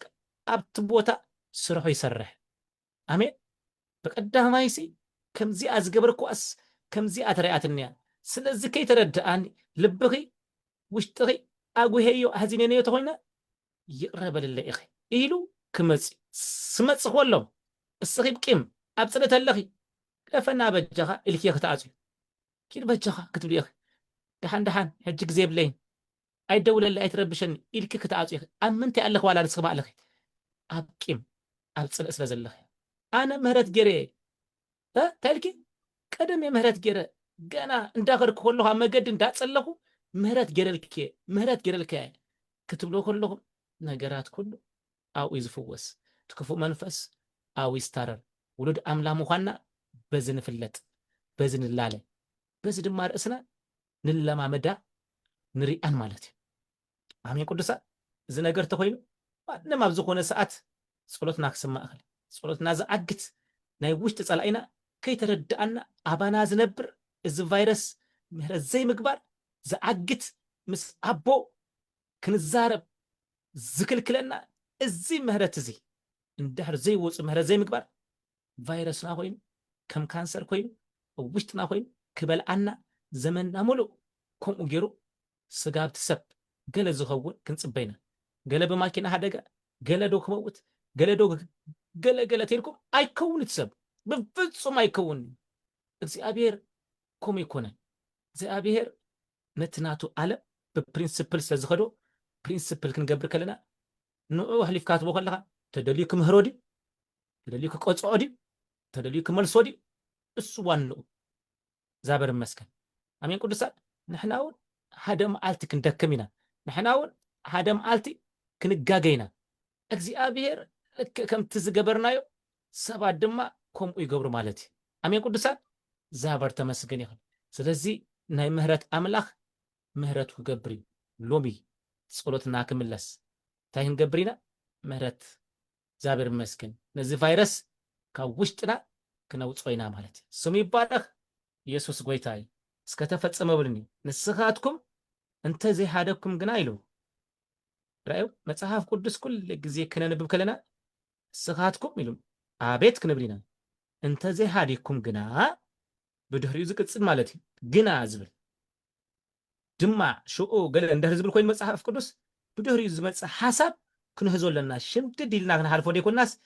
ኣብቲ ቦታ ስርሑ ይሰርሕ አሜን በቀዳማይሲ ከምዚ አዝገበርኩስ ከምዚ አትሪአትንያ ስለዚህ ከይተረዳአኒ ልብኺ ውሽጥኺ አጉሄዮ አህዚነኔዮ ተኾይና ይቅረበልለ ኢኺ ኢሉ ክመጽ ስመጽ ኾሎም እስኺ ብቂም ኣብ ጽለት ኣለኺ ለፈና በጀኻ ኢልኪ ክትኣጽዩ ኪድ በጀኻ ክትብል ኢኺ ደሓን ሕጂ ግዜ የብለይን ኣይደውለለ ኣይትረብሸኒ ኢልኪ ክትኣጽዩ ኢኺ ኣብ ምንታይ ኣለኺ ዋላ ንስኺ ኣለኺ ኣብ ቂም ኣብ ጽልእ ስለ ዘለኺ ኣነ ምህረት ገይረ ታልኪ ቀደም የምህረት ገይረ ገና እንዳኸድኩ ከለኹ ኣብ መገዲ እንዳጸለኹ ምህረት ገይረልከ ክትብሎ ከለኹ ነገራት ኩሉ أو يزفوس تكفو منفس أو يسترر ولد أملا مخانا بزن فلت بزن اللالة بزن مار اسنا نلما مدى نري أن مالتي عمي قدسا زنا قرت خوينو نما بزخونا ساعات صلوتنا كسما أخلي صلوتنا زعقت ناي وش تسألينا كي ترد أن أبانا زنبر إز فيروس مهرز زي مقبار زعقت مس أبو كنزارب زكل كلنا زي مهرت زي اندحر زي وص مهرت زي مقبار فيروسنا خوين كم كانسر خوين وشتنا خوين كبل عنا زمننا ملو كم أجرو سجاب تسب قال زخون كنصبينا قال بماكينة هذا قال دوك موت قال تيركم أي كون تسب بفلسو ما يكون زي أبير كم يكون زي أبير نتناتو على ببرنسبل سزخدو برنسبل كنقبر كلنا نو حليف كاتبو خلها تدليك مهرودي تدليك قصودي تدليك ملسودي اسوانو زابر مسكن امين قدسات نحناون هدم آلتي كندكمينا نحناون هدم آلتي كنغاغينا እግዚአብሔር ከም ትዝገበርናዮ ሰባት ድማ ከምኡ ይገብሩ ማለት እዩ አሜን ቅዱሳን ዛበር ተመስገን ይሁን ስለዚ ናይ ምህረት አምላኽ ምህረቱ ክገብር ሎሚ ጸሎትና ክምለስ እንታይ ክንገብር ኢና ምህረት ዛበር መስገን ነዚ ቫይረስ ካብ ውሽጥና ክነውፅኦ ኢና ማለት እዩ ስሙ ይባረኽ ኢየሱስ ጌታ እዩ እስከተፈጸመ ብልኒ ንስኻትኩም እንተ ዘይሓደኩም ግና ኢሉ رأيو متصحف قدس كل جزء كنا نبب كلنا سخاتكم ميلون عبيت كنبرينا انت زي هاديكم جنا بدهر يزك تصل مالتي جنا زبل جمع شو قال اندهر زبل كوين متصحف قدس بدهر يزمت حسب كن هزول لنا شمت ديلنا كن عارفوا ديكون الناس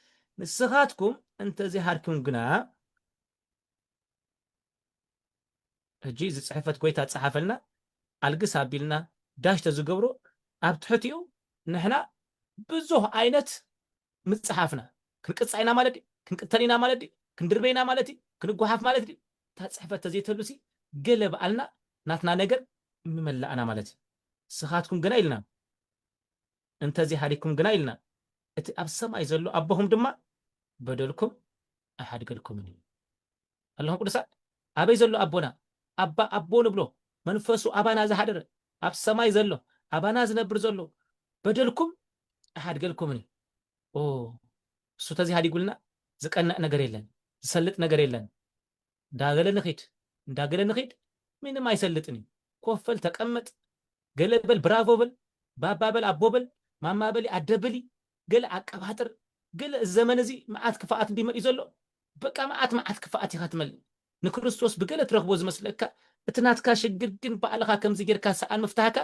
سخاتكم انت زي هاديكم جنا جيز صحفت كويتا تصحف لنا القصه بيلنا ዳሽ ተዝገብሮ ኣብ ትሕቲኡ ንሕና ብዙሕ ዓይነት ምፅሓፍና ክንቅፃኢና ማለት እዩ ክንቅተሊና ማለት እዩ ክንድርበይና ማለት እዩ ክንጓሓፍ ማለት እዩ እታ ፅሕፈት ተዘይተሉሲ ገለ በኣልና ናትና ነገር ምመላእና ማለት እዩ ስኻትኩም ግና ኢልና እንተዚ ሃዲኩም ግና ኢልና እቲ ኣብ ሰማይ ዘሎ ኣቦኹም ድማ በደልኩም ኣይሓድገልኩምን እዩ ኣለኹም ቅዱሳን ኣበይ ዘሎ ኣቦና ኣባ ኣቦ ንብሎ መንፈሱ ኣባና ዝሓደረ ኣብ ሰማይ ዘሎ ኣባና ዝነብር ዘሎ በደልኩም ኣይሓድገልኩምን እዩ እሱ ተዚ ሃዲጉልና ዝቀንዕ ነገር የለን ዝሰልጥ ነገር የለን እንዳገለ ንኺድ ምንም ኣይሰልጥን እዩ ኮፈል ተቀመጥ ገለ በል ብራቮ በል ባባ በል ኣቦ በል ማማ በል ኣደበሊ ገለ ኣቀባጥር ገለ ዘመን እዚ መዓት ክፋኣት እንዲመፅእ ዘሎ በቃ መዓት ክፋኣት ኢኻ ትመልእ ንክርስቶስ ብገለ ትረኽቦ ዝመስለካ እቲ ናትካ ሽግር ግን ባዕልኻ ከምዚ ጌርካ ሰኣን ምፍታሕካ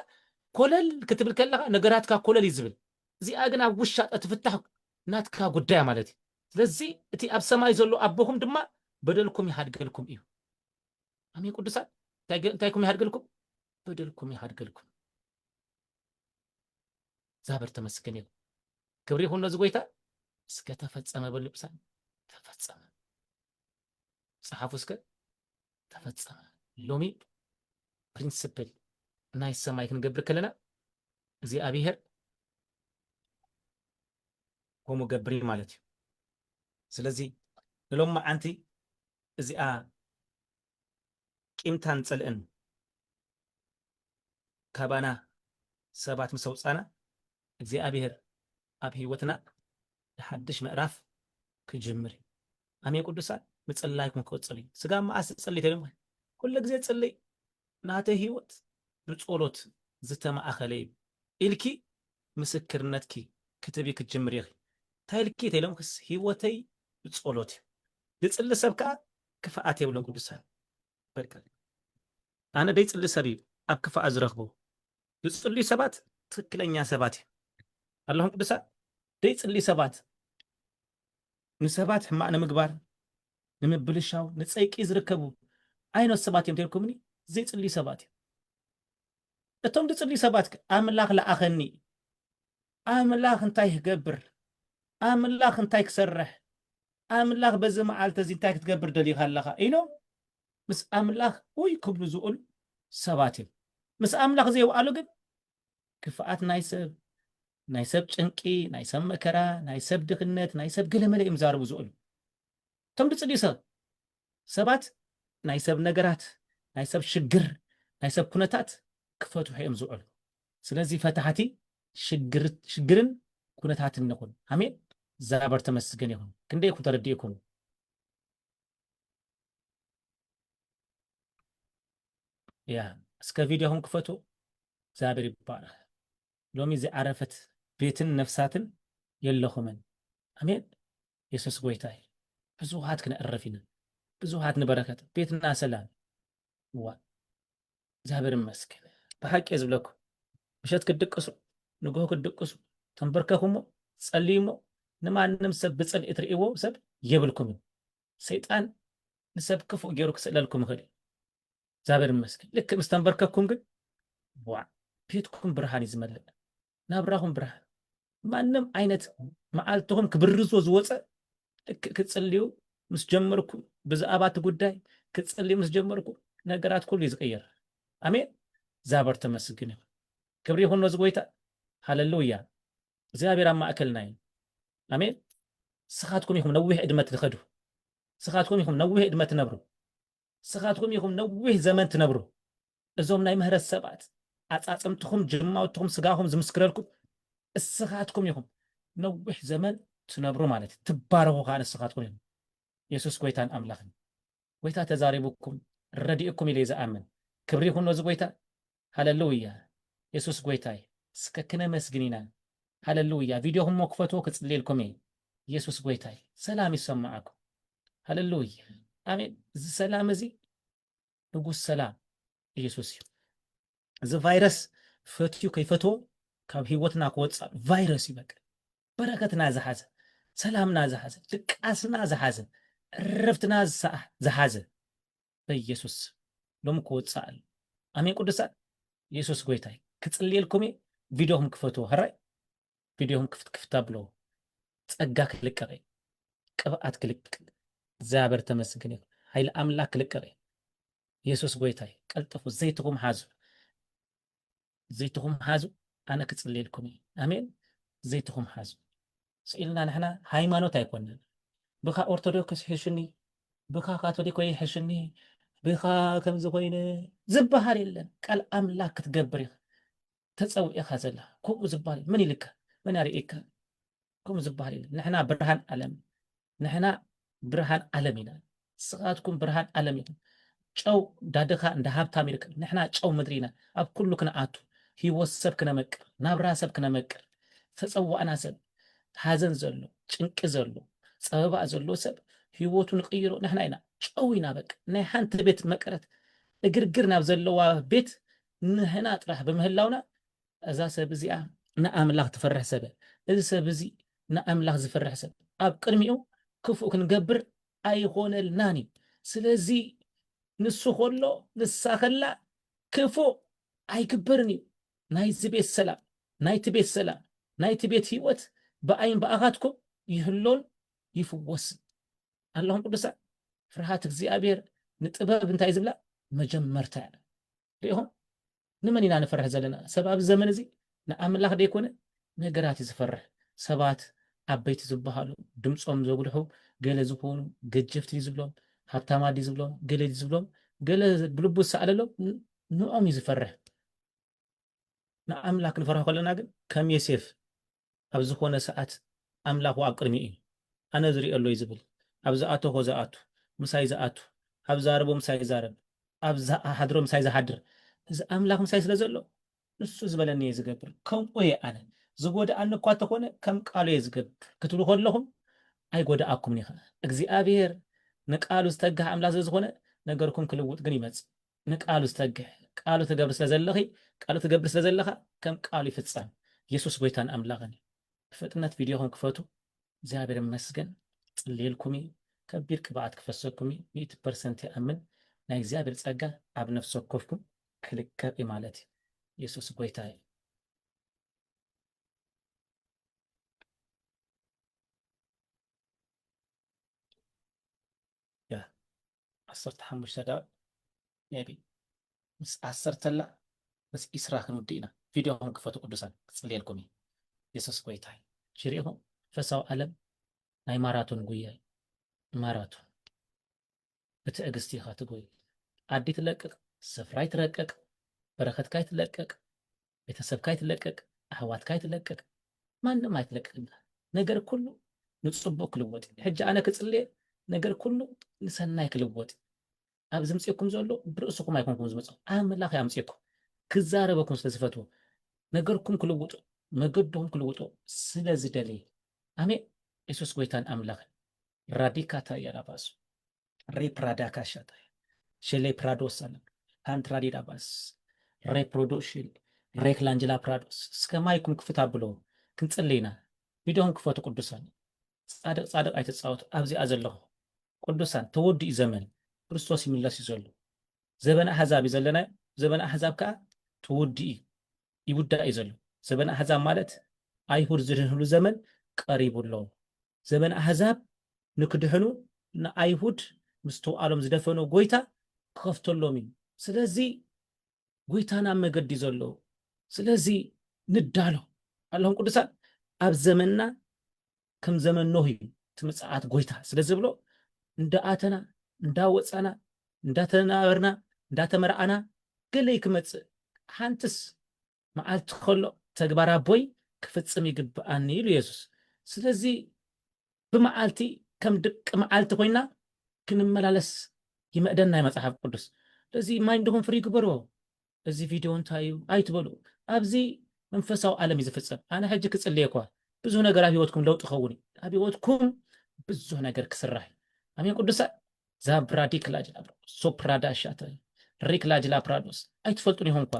ኮለል ክትብል ከለኻ ነገራትካ ኮለል እዩ ዝብል እዚኣ ግን ኣብ ውሻ ትፍታሕ ናትካ ጉዳያ ማለት እዩ ስለዚ እቲ ኣብ ሰማይ ዘሎ ኣቦኹም ድማ በደልኩም ይሓድገልኩም እዩ ኣሜን ቅዱሳን እንታይኩም ይሓድገልኩም በደልኩም ይሓድገልኩም ዛበር ተመስገን እዩ ክብሪ ይኹን ነዚ ጎይታ እስከ ተፈጸመ በሉ ቅዱሳን ተፈጸመ صحافو እስከ ተፈጸመ ሎሚ ፕሪንሲፕል ናይ ሰማይ ክንገብር ከለና እግዚአብሔር ሆሞ ገብሪ ማለት እዩ ስለዚ ንሎማ ዓንቲ እዚኣ ቂምታን ፀልእን ካባና ሰባት ምሰውፃና እግዚአብሔር ኣብ ህይወትና ሓድሽ ምዕራፍ ክጅምር ኣሜን ቅዱሳን ምጽላይኩም ክወጽል ስጋ ማዓስ ጽልይ ተለም ኩሉ ግዜ ጽልይ ናተ ህይወት ብጸሎት ዝተማእኸለ ኢልኪ ምስክርነትኪ ክትቢ ክጅምር ይኺ ታይልኪ ተለም ክስ ህይወተይ ብጸሎት ዝጽሊ ሰብካ ክፋኣት የብሎም ቅዱሳን በቃ ኣነ ደይ ጽሊ ሰብ ኣብ ክፋኣ ዝረኽቦ ዝጽሊ ሰባት ትክክለኛ ሰባት ኣለሁም ቅዱሳን ደይ ጽሊ ሰባት ንሰባት ሕማቅ ንምግባር ንምብልሻው ንፀይቂ ዝርከቡ ዓይነት ሰባት እዮም ተልኩምኒ ዘይጽሊ ሰባት እቶም ዝጽሊ ሰባት ኣምላኽ ለኣኸኒ ኣምላኽ እንታይ ክገብር ኣምላኽ እንታይ ክሰርሕ ኣምላኽ በዚ መዓልቲ እዚ እንታይ ክትገብር ደሊኻ ኣለኻ ኢሎም ምስ ኣምላኽ ወይ ክብሉ ዝኽእሉ ሰባት እዮም ምስ ኣምላኽ ዘይወኣሉ ግን ክፍኣት ናይ ሰብ ጭንቂ ናይ ሰብ መከራ ናይ ሰብ ድኽነት ናይ ሰብ ገለመለ እዮም ዛርቡ ዝኽእሉ እቶም ዝጽሊ ሰባት ናይ ሰብ ነገራት ናይ ሰብ ሽግር ናይ ሰብ ኩነታት ክፈትሑ እዮም ዝውዕሉ ስለዚ ፈታሕቲ ሽግርን ኩነታትን ንኹን ኣሜን ዛበር ተመስገን ይኹን ክንደይኩም ተረዲእኩም ያ እስከ ቪድዮኹም ክፈቱ ዛበር ይባረኽ ሎሚ ዝዓረፈት ቤትን ነፍሳትን የለኹምን ኣሜን ኢየሱስ ጎይታ ብዙሓት ክነዕረፍ ኢና ብዙሓት ንበረከት ቤትና ሰላም ዛበር ይመስገን ብሓቂ ዝብለኩም ምሸት ክድቅሱ ንግሆ ክድቅሱ ተንበርከኹሞ ጸልይሞ ንማንም ሰብ ብጽልኢ ትርእይዎ ሰብ የብልኩም ሰይጣን ንሰብ ክፉእ ገይሩ ክስእለልኩም ይኽእል ዛበር ይመስገን ልክ ምስ ተንበርከኩም ግን ቤትኩም ብርሃን ይዝመልእ ናብራኹም ብርሃን ማንም ዓይነት መዓልትኹም ክብርዞ ዝወፀ ልክ ክጽልዩ ምስ ጀመርኩም ብዛዕባቲ ጉዳይ ክጽልዩ ምስ ጀመርኩም ነገራት ኩሉ ይዝቀየር ኣሜን ዛበር ተመስግን ይኹን ክብሪ ይኹን ነዚ ጎይታ ሃሌሉያ እግዚአብሔር ኣብ ማእከልና እዩ ኣሜን ስኻትኩም ኢኹም ነዊሕ ዕድመት ትኸዱ ስኻትኩም ኢኹም ነዊሕ ዕድመት ትነብሩ ስኻትኩም ኢኹም ነዊሕ ዘመን ትነብሩ እዞም ናይ ምህረት ሰባት ኣጻጽምትኩም ጅማውትኩም ስጋኹም ዝምስክረልኩም እስኻትኩም ኢኹም ነዊሕ ዘመን ትነብሩ ማለት ትባረኹ ከዓ ንስኻትኩም ኢኹም ኢየሱስ ጎይታን ኣምላኽን ጎይታ ተዛሪቡኩም ረዲእኩም ኢለ ዝኣምን ክብሪ ይኹን ነዚ ጎይታ ሃሌሉያ ኢየሱስ ጎይታይ እስከ ክነመስግን ኢና ሃሌሉያ ቪድዮኹም ክፈትዎ ክጽልየልኩም ኢየሱስ ጎይታይ ሰላም ይሰማዓኩም ሃሌሉያ ኣሜን እዚ ሰላም እዚ ንጉስ ሰላም ኢየሱስ እዩ እዚ ቫይረስ ፈትዩ ከይፈትዎ ካብ ህይወትና ክወፅእ ቫይረስ ይበቃ በረከትና ዝሓዘ ሰላምና ዝሓዘ ድቃስና ዝሓዘ ዕረፍትና ዝሓዘ በኢየሱስ ሎም ክወፅእ ኣሜን ቅዱሳን ኢየሱስ ጎይታይ ክጽልየልኩም ቪዲዮኩም ክፈቱ ህራይ ቪዲዮኩም ክፍት ብሎ ጸጋ ክልቀቀ ቅብአት ክልቀቅ እግዚአብሔር ተመስገን ኃይል አምላክ ክልቀቀ ኢየሱስ ጎይታይ ቀልጥፉ ዘይትኩም ሓዙ አነ ክጽልየልኩም አሜን ዘይትኩም ሓዙ ስኢልና ንሕና ሃይማኖት አይኮነን ብካ ኦርቶዶክስ ሕሽኒ ብካ ካቶሊክ ወይ ሕሽኒ ብካ ከምዚ ኮይኑ ዝበሃል የለን ቃል አምላክ ክትገብር ኢኻ ተጸውዒኻ ዘላ ከምኡ ዝበሃል ምን ኢልካ ምን ያርኢካ ከምኡ ዝበሃል የለን ንሕና ብርሃን ዓለም ኢና ስኻትኩም ብርሃን ዓለም ኢኹም ጨው ዳድኻ እንደ ሃብታም ይርከብ ንሕና ጨው ምድሪ ኢና ኣብ ኩሉ ክነኣቱ ህይወት ሰብ ክነመቅር ናብራ ሰብ ክነመቅር ተጸዋዕና ሰብ ሓዘን ዘሎ ጭንቂ ዘሎ ፀበባእ ዘሎ ሰብ ህይወቱ ንቅይሮ ንሕና ኢና ጨው ኢና በቃ ናይ ሓንቲ ቤት መቀረት እግርግር ናብ ዘለዋ ቤት ንሕና ጥራሕ ብምህላውና እዛ ሰብ እዚኣ ንኣምላኽ ትፈርሕ ሰብ እዚ ሰብ እዚ ንኣምላኽ ዝፈርሕ ሰብ ኣብ ቅድሚኡ ክፉእ ክንገብር ኣይኾነልናን እዩ ስለዚ ንሱ ከሎ ንሳ ከላ ክፉእ ኣይግበርን እዩ ናይቲ ቤት ሰላም ናይቲ ቤት ህይወት ብኣይን በኣኻትኩም ይህሎን ይፍወስን ኣለኹም ቅዱሳን ፍርሃት እግዚአብሔር ንጥበብ እንታይ ዝብላ መጀመርታ እያ ሪኢኹም ንመን ኢና ንፈርሕ ዘለና ሰብ ኣብ ዘመን እዚ ንኣምላኽ ደይኮነ ነገራት እዩ ዝፈርሕ ሰባት ዓበይቲ ዝበሃሉ ድምፆም ዘጉልሑ ገለ ዝኾኑ ገጀፍቲ ዝብሎም ሃብታማዲ ዝብሎም ገለ ዝብሎም ገለ ብልቡ ዝሰኣለሎም ንኦም እዩ ዝፈርሕ ንኣምላክ ንፈርሖ ከለና ግን ከም ዮሴፍ ኣብ ዝኾነ ሰዓት ኣምላኹ ኣብ ቅድሚ እዩ ኣነ ዝሪኦ ኣሎ እዩ ዝብል ኣብ ዝኣተኾ ዝኣቱ ምሳይ ዝኣቱ ኣብ ዛረቦ ምሳይ ዛረብ ኣብ ሓድሮ ምሳይ ዝሓድር እዚ ኣምላኽ ምሳይ ስለ ዘሎ ንሱ ዝበለኒ እየ ዝገብር ከምኡ እየ ኣነ ዝጎዳኣኒ እኳ እንተኾነ ከም ቃሉ እየ ዝገብር ክትብሉ ከለኹም ኣይጎዳኣኩምን ኢኻ እግዚኣብሔር ንቃሉ ዝተግህ ኣምላኽ ስለዝኾነ ነገርኩም ክልውጥ ግን ይመፅእ ንቃሉ ዝተግህ ቃሉ ትገብር ትገብር ስለ ዘለኻ ከም ቃሉ ይፍጸም ኢየሱስ ጎይታን ኣምላኽን ብፍጥነት ቪድዮኹም ክፈቱ እግዚአብሔር ይመስገን ጽልየልኩም ከቢር ቅብዓት ክፈሰኩም 100% ይኣምን ናይ እግዚአብሔር ጸጋ ኣብ ነፍሲ ወከፍኩም ክልከብ ማለት ኢየሱስ ጎይታ እዩ ያ 15 ደቂቃ ሜቢ ምስ 10 ላ ምስ ኢስራ ክንውዲ ኢና ቪድዮኹም ክፈቱ ቅዱሳን ጽልየልኩም ኢየሱስ ጎይታ እዩ ሽሪኢኹም ፈሳዊ ዓለም ናይ ማራቶን ጉያ ማራቶን ብትዕግስቲ ኢኻ ትጎይ ዓዲ ትለቅቅ ስፍራይ ትረቅቅ በረኸትካ ይትለቅቅ ቤተሰብካ ይትለቅቅ ኣሕዋትካ ይትለቅቅ ማንም ኣይትለቅቅና ነገር ኩሉ ንጽቡቅ ክልወጥ ሕጂ ኣነ ክጽልየ ነገር ኩሉ ንሰናይ ክልወጥ ኣብ ዝምጽእኩም ዘሎ ብርእስኩም ኣይኮንኩም ዝመጽእ ኣምላኽ ያምጽእኩም ክዛረበኩም ስለዝፈትዎ ነገርኩም ክልውጡ መገድኩም ክልውጡ ስለዝደልይ ኣሜን ኢየሱስ ጎይታን ኣምላኽን ራዲካታ ያራባሱ ሬፕራዳካ ሻታ ሸሌ ፕራዶስ አለ ካንትራዲዳ ባስ ሬፕሮዶሽን ሬክላንጅላ ፕራዶስ እስከማይኩም ክፍታ ብሎ ክንጽልይና ቪድዮን ክፈቱ ቅዱሳን ጻድቅ ኣይተጻወቱ ኣብዚ ኣዘለኹ ቅዱሳን ተወዲኡ ዘመን ክርስቶስ ይምለስ ዘሎ ዘበን ኣሕዛብ ዘለና ዘበን ኣሕዛብ ከዓ ተወዲኡ ይውዳእ ዘሎ ዘበን ኣሕዛብ ማለት ኣይሁድ ዝድህንሉ ዘመን ቀሪቡሎ ዘበን ኣሕዛብ ንክድሕኑ ንኣይሁድ ምስተውዓሎም ዝደፈኖ ጎይታ ክኸፍተሎም እዩ ስለዚ ጎይታና መገዲ ዘሎ ስለዚ ንዳሎ ኣለኹም ቅዱሳን ኣብ ዘመንና ከም ዘመን ኖህ እዩ ትምጽኣት ጎይታ ስለዝብሎ እንዳኣተና እንዳወፃና እንዳተናበርና እንዳተመርዓና ገለይ ክመጽእ ሓንትስ መዓልቲ ከሎ ተግባራ ቦይ ክፍጽም ይግብኣኒ ኢሉ ኢየሱስ ስለዚ ብመዓልቲ ከም ድቂ መዓልቲ ኮይና ክንመላለስ ይመእደና መጽሓፍ ቅዱስ ስለዚ ማይንድኩም ፍሪ ግበሮ እዚ ቪድዮ እንታይ እዩ ኣይትበሉ ኣብዚ መንፈሳዊ ዓለም ይዝፍጸም ኣነ ሕጂ ክጽልየ እኳ ብዙ ነገር ኣብ ህይወትኩም ለውጥ ይኸውን ኣብ ህይወትኩም ብዙ ነገር ክስራሕ ኣሜን ቅዱሳን ዛብራዲክላጅላ ሶፕራዳ ሻታ ሪክላጅላ ፕራዶስ ኣይትፈልጡን ይሆን እኳ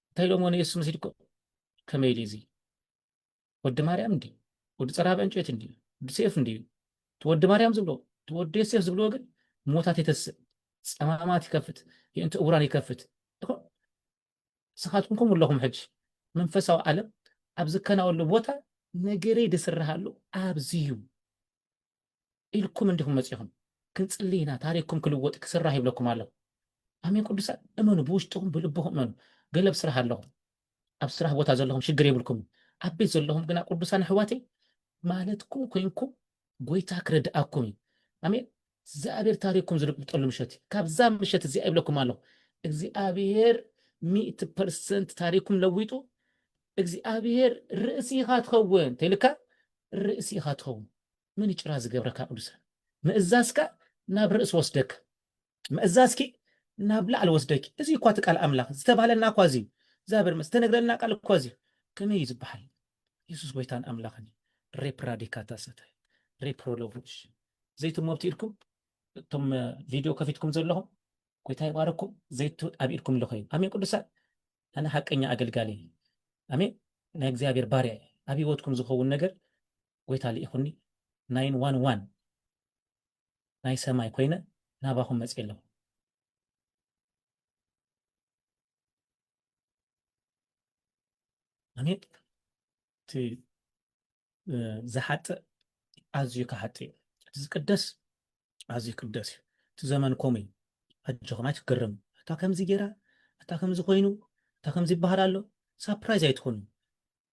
እንታይ ኢሎሞን ኢየሱስ መሲድ እኮ ከመይ ኢሉ እዚ ወዲ ማርያም እንዲ ወዲ ጸራብ ዕንጨት እንዲ ወዲ ሴፍ እንዲ ትወዲ ማርያም ዝብሎ ትወዲ ዮሴፍ ዝብሎ ግን ሞታት የተስእ ጸማማት ይከፍት የእንተ እውራን ይከፍት ስኻትኩም ከምለኹም ሕጂ መንፈሳዊ ዓለም ኣብ ዝከናወሉ ቦታ ነገረይ ድስርሃሉ ኣብዝዩ ኢልኩም እንዲኹም መፂኹም ክንጽልይና ታሪክኩም ክልወጥ ክስራሕ ይብለኩም ኣሎ። ኣሜን ቅዱሳን እመኑ፣ ብውሽጥኩም ብልብኩም እመኑ። ገለብ ስራሕ ኣለኹም ኣብ ስራሕ ቦታ ዘለኹም ሽግር የብልኩም። ኣብ ቤት ዘለኹም ግና ቅዱሳን ኣሕዋተይ ማለትኩም ኮይንኩም ጎይታ ክረድኣኩም እዩ። ኣሜን። እግዚአብሔር ታሪክኩም ዝልቅልጠሉ ምሸት ካብዛ ምሸት እዚኣ ይብለኩም ኣሎ። እግዚአብሔር 100% ታሪክኩም ለዊጡ እግዚአብሔር ርእሲኻ ትኸውን ተይልካ ርእሲኻ ትኸውን። ምን ይጭራ ዝገብረካ ቅዱሳን ምእዛዝካ ናብ ርእስ ወስደክ ምእዛዝኪ ናብ ላዕሊ ወስደክ። እዚ እኳ ቃል ኣምላኽ ዝተባህለና እኳ እዚ እግዚአብሔር ዝተነግረና ቃል እኳ እዚ ከመይ ዝበሃል ኢየሱስ ጎይታን ኣምላኽን ሬፕራዲካታሰተ ሬፕሮሎቭሽ ዘይትሞብቲ ኢልኩም እቶም ቪድዮ ከፊትኩም ዘለኹም ጎይታ ይባረኩም። ዘይቱ ኣብ ኢድኩም ለኸዩ። ኣሜን ቅዱሳን ኣነ ሓቀኛ ኣገልጋሊ ኣሜን ናይ እግዚአብሔር ባርያ ኣብ ህይወትኩም ዝኸውን ነገር ጎይታ ልኢኹኒ 911 ናይ ሰማይ ኮይነ ናባኹም መጽ ኣለኹ። ኣሜን እቲ ዝሓጥእ ኣዝዩ ክሓጥእ ዝቅደስ ኣዝዩ ቅደስ እዩ። እቲ ዘመንኩም እዩ ኣጆኹም ኣይትገረሙ። እታ ከምዚ ጌራ እታ ከምዚ ኮይኑ እታ ከምዚ ይበሃል ኣሎ ሳፕራይዝ ኣይትኾኑ።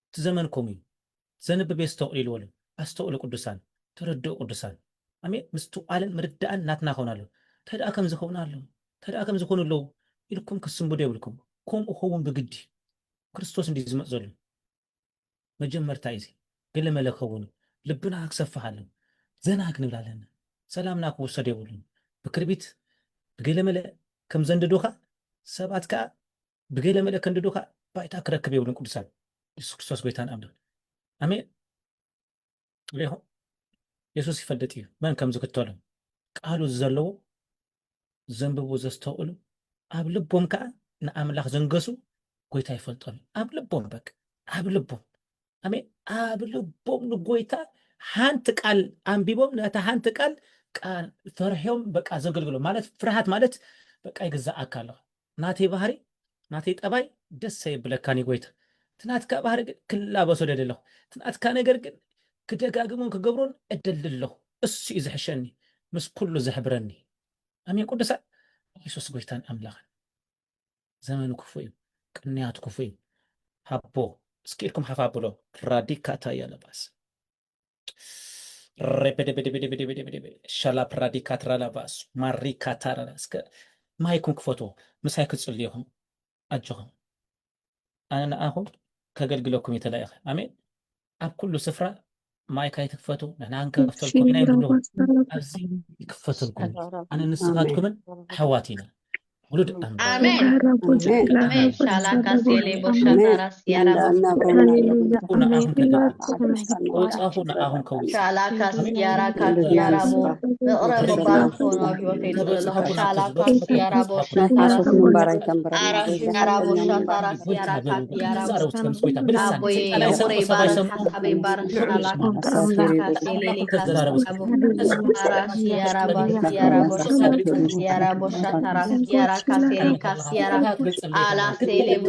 እቲ ዘመንኩም እዩ ዘንብብ የስተውዕል ኢልዎ ኣስተውዕሉ ቅዱሳን ተረድኡ ቅዱሳን ኣሜን። ምስትውዓልን ምርዳእን ናትና ኸውን ኣሎ። ተደኣ ከምዚ ኸውን ኣሎ ተደኣ ከምዚ ኾኑ ኣለዉ ኢልኩም ክስምቡዶ የብልኩም። ከምኡ ኸውን ብግዲ ክርስቶስ እንዲ ዝመፅ ዘሎ መጀመርታ እዩ። ገለ መለ ኸውን ልብና ክሰፍሕ ኣሎ ዘና ክንብል ኣለና ሰላምና ክውሰድ የብሉን። ብክርቢት ብገለ መለ ከም ዘንድዱኻ ሰባት ከዓ ብገለ መለ ከንድዱኻ ባይታ ክረክብ የብሉን ቅዱሳን ኢየሱስ ክርስቶስ ጎይታን ኣምላኽ ኣሜን። ሪኹ ኢየሱስ ይፈልጥ እዩ መን ከም ዝክተሎ ቃሉ ዘለዎ ዘንብቡ ዘስተውዕሉ ኣብ ልቦም ከዓ ንኣምላኽ ዘንገሱ ጎይታ ይፈልጦም ኣብ ልቦም በቃ ኣብ ልቦም ኣሜን። ኣብ ልቦም ንጎይታ ሓንቲ ቃል ኣንቢቦም ነታ ሓንቲ ቃል ፈርሕዮም በቃ ዘገልግሎም ማለት ፍርሃት ማለት በቃ ይግዛእካ ኣለኹ። ናተይ ባህሪ ናተይ ጠባይ ደስ የብለካኒ ጎይታ ትናትካ ባህሪ ግን ክላበሶ ደለለኹ ትናትካ ነገር ግን ክደጋግሙን ክገብሩን እደልለኹ እሱ እዩ ዝሕሸኒ ምስ ኩሉ ዘሕብረኒ። ኣሜን ቅዱሳን ኢየሱስ ጎይታን ኣምላኽን ዘመኑ ክፉ እዩ ቅንያቱ ክፉ እዩ። ሃቦ እስኪ ኢልኩም ሓፋብሎ ራዲካታ ያለባስ ሻላ ፕራዲካትራ ለባስ ማሪካታራ እስከ ማይኩም ክፈቶ ምሳይ ክጽልይኹም ኣጆኹም ኣነ ንኣኹም ከገልግለኩም የተለያኸ ኣሜን። ኣብ ኩሉ ስፍራ ማይካ ይትክፈቱ ንሕና ንከፍተልኩም ኢና ይብለኹ ኣብዚ ይክፈተልኩም ኣነ ንስኻትኩምን ኣሕዋቲና ውሉድ አሜን አሜን ሻላካ ሴሌ ቦሻታራስ ሻላካስ ያራካስ ያራቦ እቅረብ ባርኮኖ ህይወት ሻላካስ ያራቦ ሻታራስ አራስ ያራቦ ሻታራስ ያራካስ ያራቦ አቦዬ የቁሬ ባር ሐሳቤ ባር ሻላካ ሴሌ ሊካስ አራስ ያራባስ ያራቦ ሻታራስ ያራ ካሴሪ ካሲያራ አላ ሴሌቡ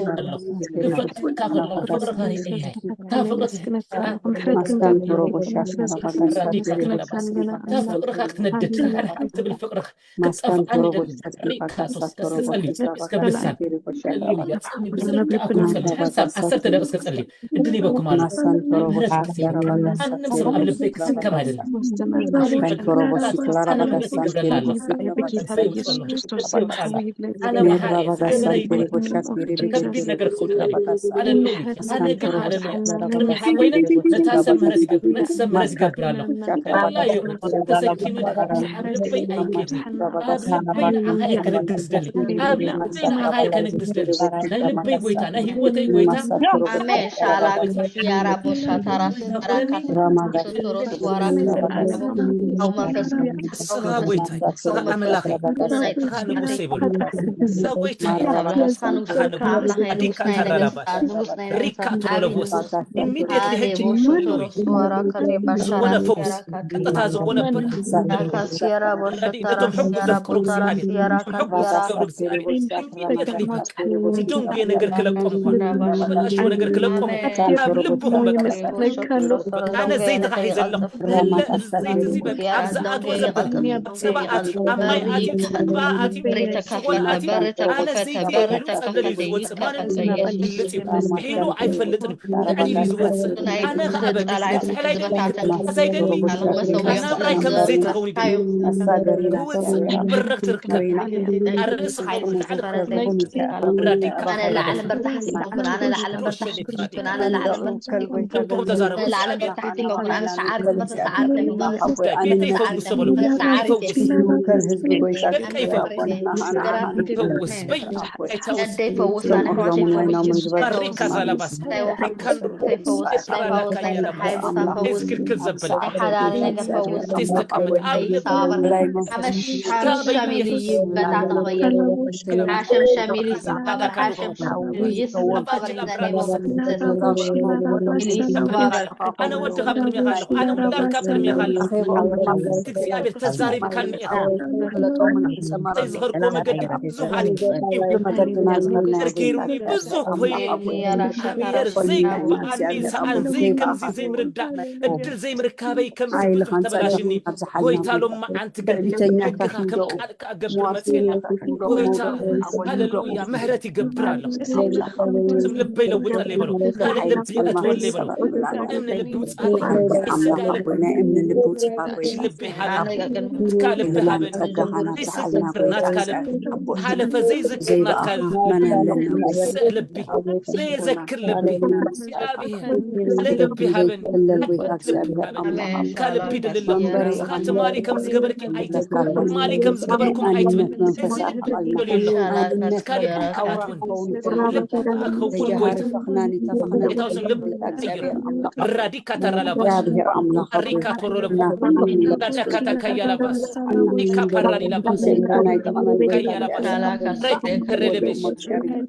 أنا سويتها immediately هيك ولا فوز قطتها زبونة برا تم حب تفكروا سعادة حب تفكروا سعادة immediately تدوم جي نقر كلكم ولا شو نقر كلكم لبهم أنا زيت غايز الله زيت زيبك أبزا أدو زبك سبعاتي أماي آتي بآتي أنا زيتي أدلي زوج حيلو عيفلتني يعني زوج أنا غابك زيدني أنا راي كم زيت غوني برك تركب الرئيس راديك أنا العالم برتاح أكون أنا العالم برتاح أكون أنا العالم العالم برتاح أكون أنا سعارة بس سعارة عشان شاملي صبر عشان يسبر أنا ودي خبر ميا خالو أنا ولا كابر ميا خالو تكسي أبي تزاري بكان ميا تزغر كوم قدي زهري تركيروني بزوك وير زي فاني سأل زي كم زي مردا الدل زي مركابي كم زي تبلاشني ويتالو ما أنت قلبي كم أقبل مسكين ويتا هللويا مهرتي قبرالو سم لبي لو بطلي بلو أنا لبي أتولي بلو أمن اللبوت لبي حالا تكالب بهابن ليس برنات كالب حالا فزي ذكرنات كالب لبي لي ذكر لبي لي لبي هابن كالب بيد لله سخات مالي كم زقبرك أيت مالي كم زقبركم أيت من كالب راديكا ترى لباس ريكا ترى لباس دكاتا كيا لباس ريكا براني لباس كيا لباس ريكا لباس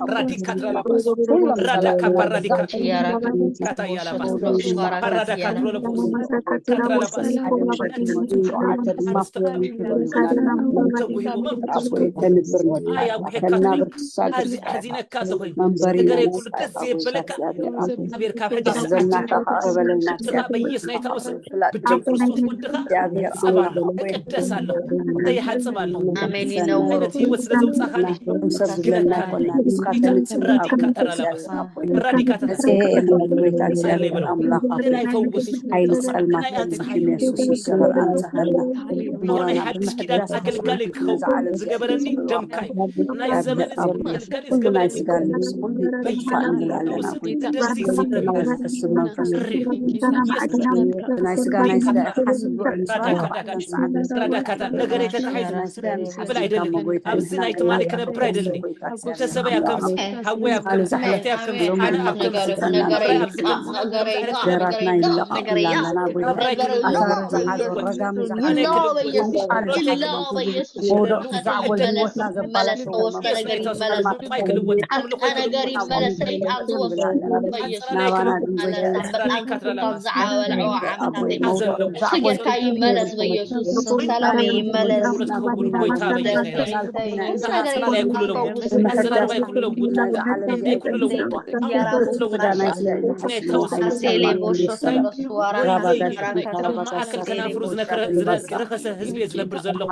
راديكا ترى لباس رادكا براديكا كاتا يا لباس رادكا ترى لباس كاتا لباس آية وحكاتني هذه كاتوي تقرأ يقول كذي بلك أبير كافر جسا بيس نايتا وس بجنب كرسوس ودها سبالو كدسالو أي حد سبالو آمين نور نتي وسد زوج صحاني راديكا ترى لباس راديكا ترى لنا يفوز لنا ينصح يونا حد كده أكل قالك خو زجبرني دمكاي ناي زمن قال أنا قريب بلا سريت أزوج سجل كاي ملز بيسوس سلامي ملز سيلي بوشو سوارا أكل كنافروز رخص هزبي يزنبر زلو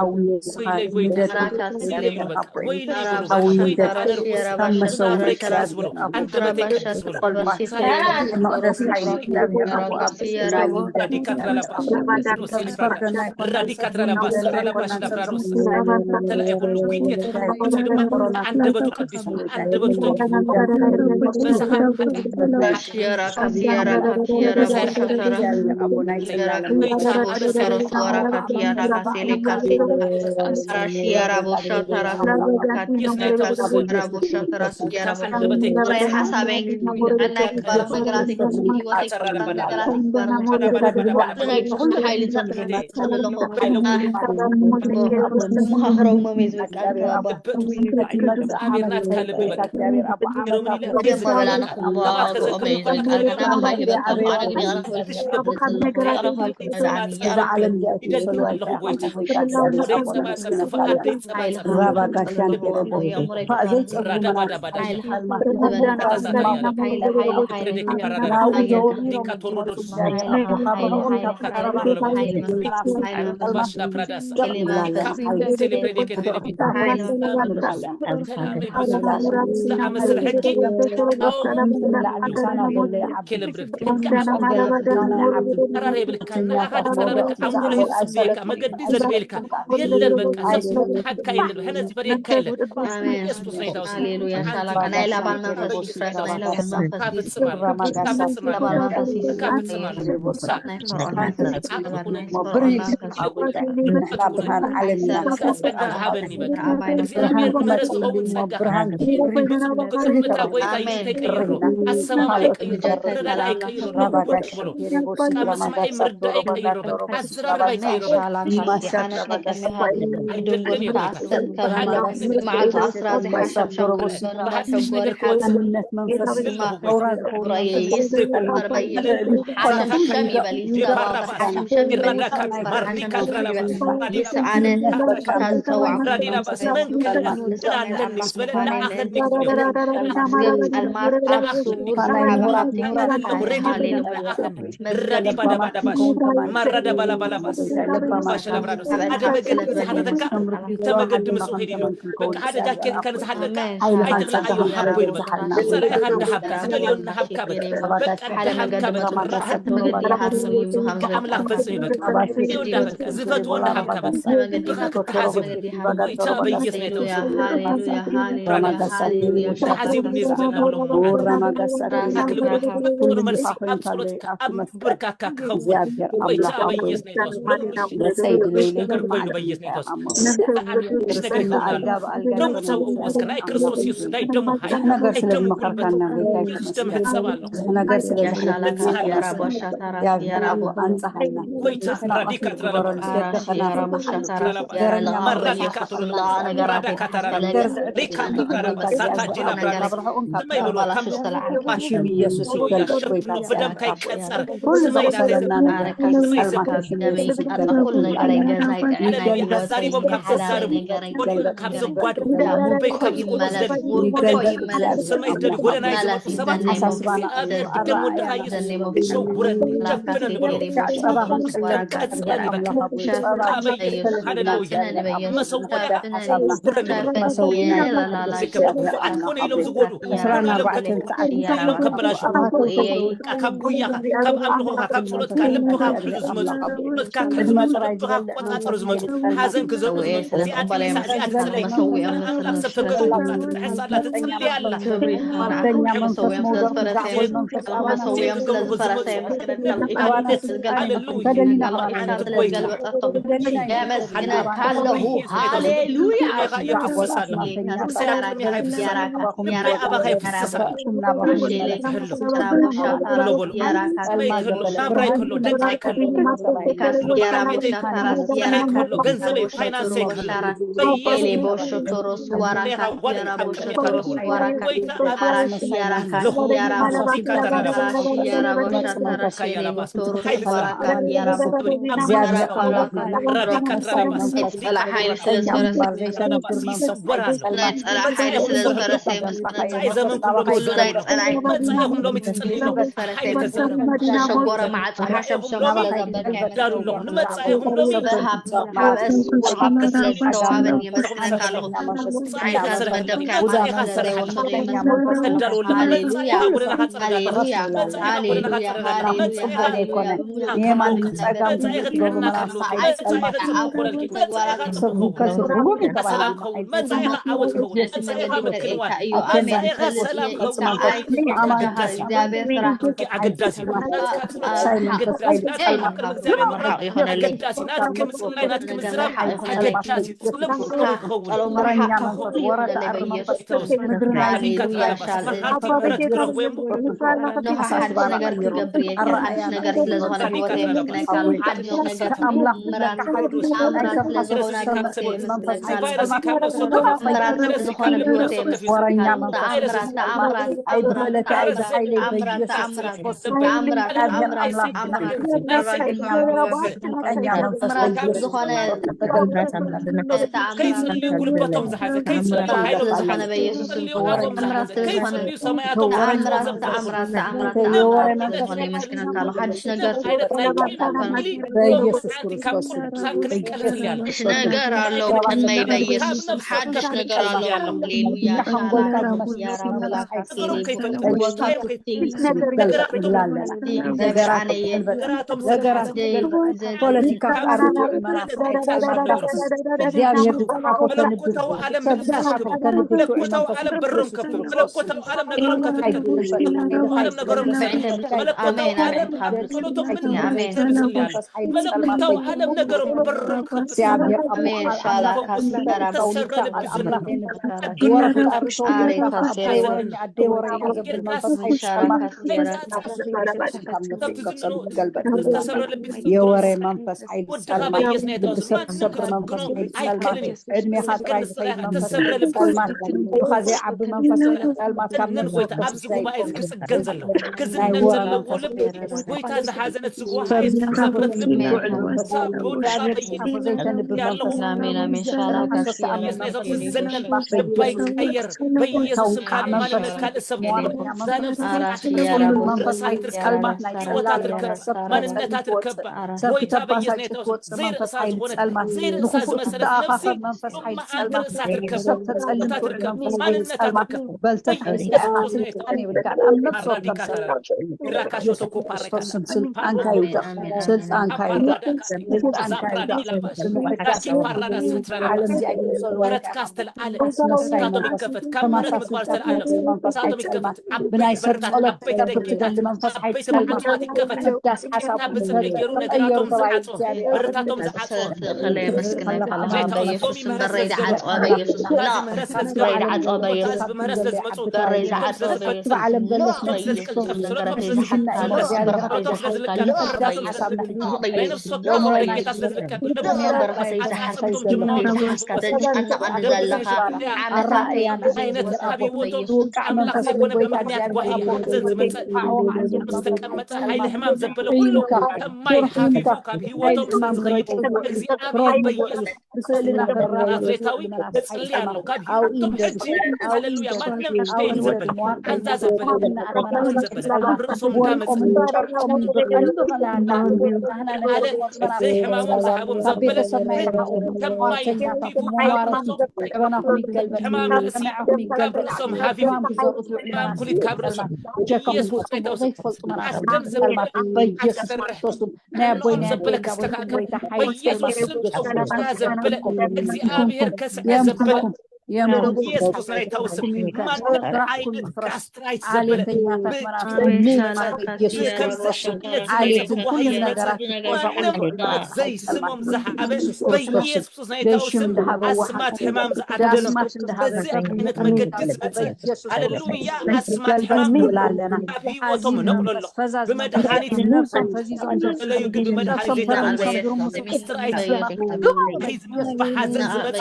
فيروس كامل صوت فيروس كامل صوت في ورنا من تأمرات أي بملك أي بحيلي بيجس كيس اللي يقول بطم زحزة كيس اللي حيلهم زحزة كيس اللي يقولهم زحزة كيس اللي سماياتهم ነገር አለው ቀመይ በኢየሱስ ሓድሽ ነገር አለው ሃሌሉያ የወሬ መንፈስ ኃይል ሰብር መንፈስ ዕድሜ ኻጥራይ መንፈስ ጸልማት ብኻዚ ዓቢ መንፈስ ጸልማት ካብ ጎይታ ኣብዚ ጉባኤ ዝክስገን ዘሎ ክዝነን ዘለዎ ልብ ጎይታ ዝሓዘነት ዝጉባኤ ሰብረት ልብ አሜን አሜን ሻላካ ዝዘነን ልባ ይቀየር በኢየሱስ ማንነት ካልእሰብ ማንነታት ርከባ ጎይታ በኢየሱስ ዘይርእሳ ዝኾነት ዘይርእሳ ዝመሰለት ነፍሲ አንተ ርእሳ ትርከብ ማንነታት ትርከብ ኢየሱስ ላይ ተውስም ማንም አይነት ካስትራይት ዘበለ زي سمم زحابه بيسوس ላይ ተውስም አስማት ህማም ዘአደለ በዚህ አይነት መገድስ ሃሌሉያ አስማት ህማም ላላና ቢወቶም ነቅለሎ በመድኃኒት ለዩ ግብ መድኃኒት ሚስትራይት በሐዘን ዝመጣ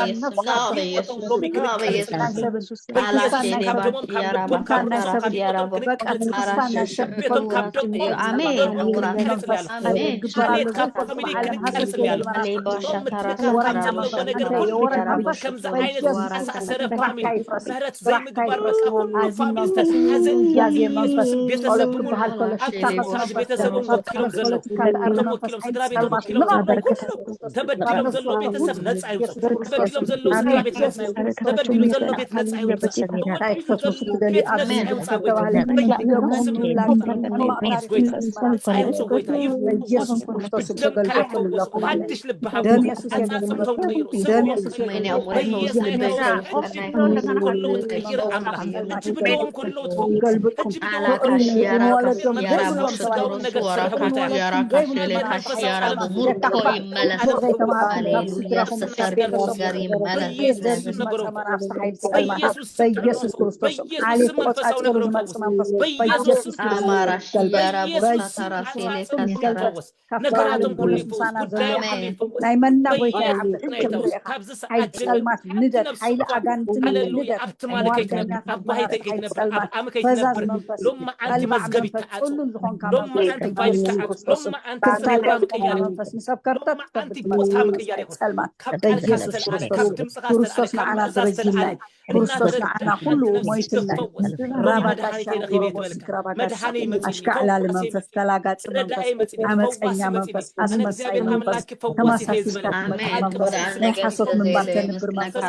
ተበድሉ ዘሎ ቤት ነፃ ይወጣ ኢየሱስ ክርስቶስ ተገልጦ አዲስ ልብሃው አጻጽምተው ቀይሩ كله تغير عملك تبدون كله تقلبكم على كاشيارا كاشيارا كاشيارا بمركو يملس عليه يستر غريم ملس መናፍስቲ ሓይሊ ፀልማት በኢየሱስ በኢየሱስ ክርስቶስ ዓሊ ቆፃፅሩ ዝመፅ መንፈስ በኢየሱስ አማራሽ ያራቦ በኢየሱስ ታራሴሌ ይፈወስ ነገራቱም ሁሉ ይፈወስ ጉዳዮም ሁሉ ይፈወስ ናይ መና ጎይታ በኢየሱስ ካብዚ ሓይሊ ሰዓት ፀልማት ንደት ሓይሊ አጋንንትን ሃሌሉያ ንደት ኣብቲ ማለት ከይትነብር ኣብ ባሂ ከይትነብር ኣብ ኣመ ከይትነብር ሎማ ዓንቲ መዝገብ ይተዓፁ ሁሉን ዝኾንካ ሎማ ዓንቲ ፋይል ይተዓፁ ሎማ ዓንቲ ስራሕካ ምቅያር ይኹን መንፈስ ንሰብከርተት ሎማ ዓንቲ ቦታ ምቅያር ይኹን ፀልማት ካብ ቃልካ በኢየሱስ ዝተልዓለ ክርስቶስ ካብ ድምፅካ ክርስቶስ ዝተልዓለ ንዓና ካብ ምእዛዝ ዘረጅልና ዝተልዓለ ክርስቶስ ንዓና ኩሉ ሞይትና መድሓኒት ረኺበ ይትበልካ መድሓኒ መፅእ አሽቃዕላሊ መንፈስ ተላጋፂ መንፈስ አመፀኛ መንፈስ አስመሳይ መንፈስ ተመሳሳይ ናይ ሓሶት ምንባር ተንብር መንፈስ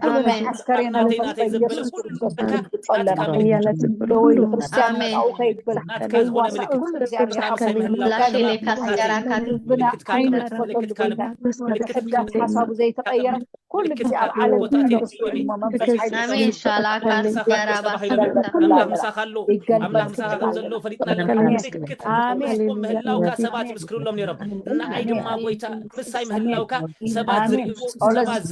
آمين عسكرينا بيسوس كريستوس تطلع دوي الكريستيان أو خير بلا الواسع كل زي لا لك ربنا عين تفضل بينا الحدات حسب زي تغير كل زي العالم آمين إن شاء الله كاسكارا أملاك مساخلو أملاك مساخلو زلو فريقنا لك آمين مهلاو كسبات مسكرو لهم يرب نعيد ما قويتا مساي مهلاو كسبات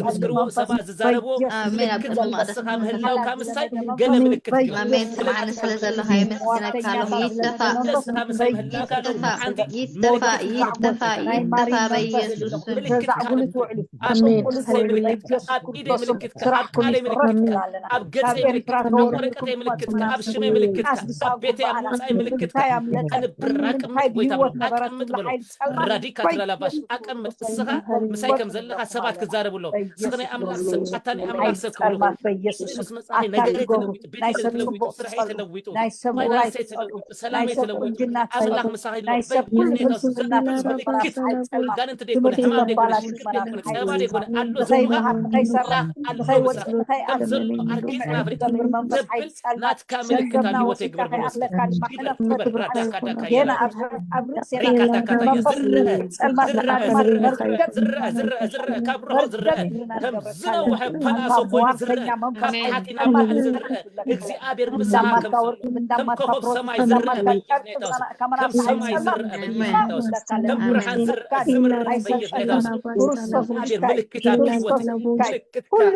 مسكرو سبات زاربو آمين مسخا مهلاو كمساي قال ملكت آمين سمعنا سلسلة هاي مسكنا كانوا يتفا بيسوس سلام يتلوي أملاك مساحي لو كل كان أنت تقول حمام يقول سلام يقول ألو زمان لا ألو مساحي أبزل أركيز ما فريق تبل نات كامل كتاب يوتي قبل مصر كبر راتا كاتا كايا ريكاتا كاتا زر كبره زر كم زلوا وحب فناسو كوين زر كاتينا ما زر إكسي أبير مساحي كم كهوب سماي زر كم سماي زر كم برهان زر زمر بيجي نتاوس أبير ملك كتاب يوتي ملك كتاب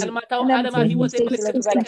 الماتاو على ما هي وتي ملك كتاب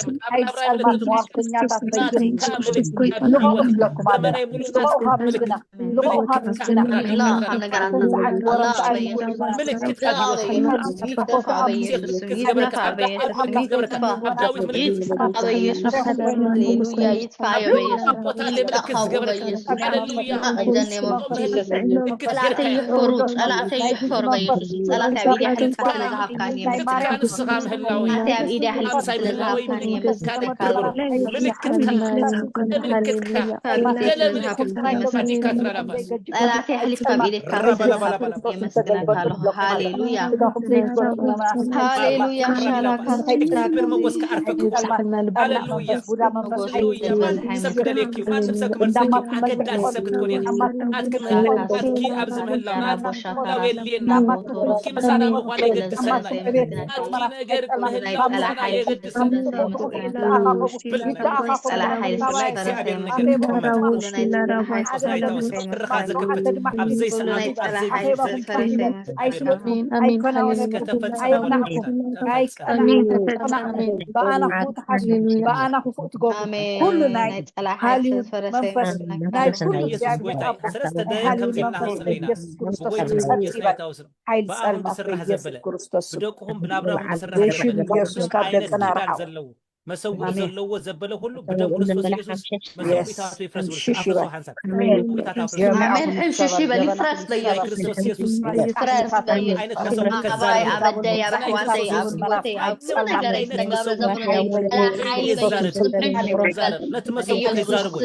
بأنا فوت جو كل ناي حالي منفس ناي كل حيل سلمى كريستوس بدوكم بنابرهم مسرح مسوي زلوا زبله كله بدم كريستوس يسوع مسوي تاسو يفرس ولا حنسا آمين إمشي شيء بدي فرس بيا كريستوس يسوع فرس بيا عينك مسوي أباي أبدا يا بحواتي أبوتي أبونا جريت نجاب زبون لا حي لا تمسوا يزاربوا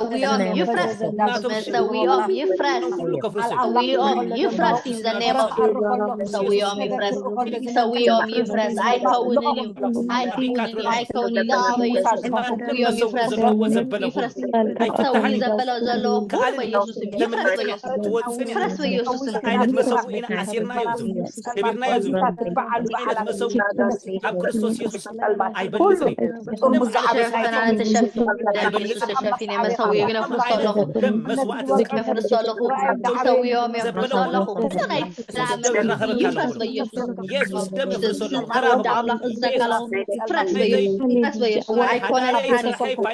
ويوم يفرس ويوم يفرس ويوم يفرس in the name of ويوم يفرس ويوم يفرس I كوني لا بيسوس ويوم يفرس يفرس سوي زبلة زلو كل بيسوس يفرس بيسوس عينك مسوي إن عسيرنا يوزو كبرنا يوزو عينك مسوي أب كريستوس يسوع أي بلزري أنا تشافيني مسوي أنا فرصة له ذكر فرصة له مسوي يوم يفرص له أنا يفرس بيسوس يسوع دم فرصة له أراد الله الزكاة فرس بيسوس بيسوس أيكون الحاني أيكون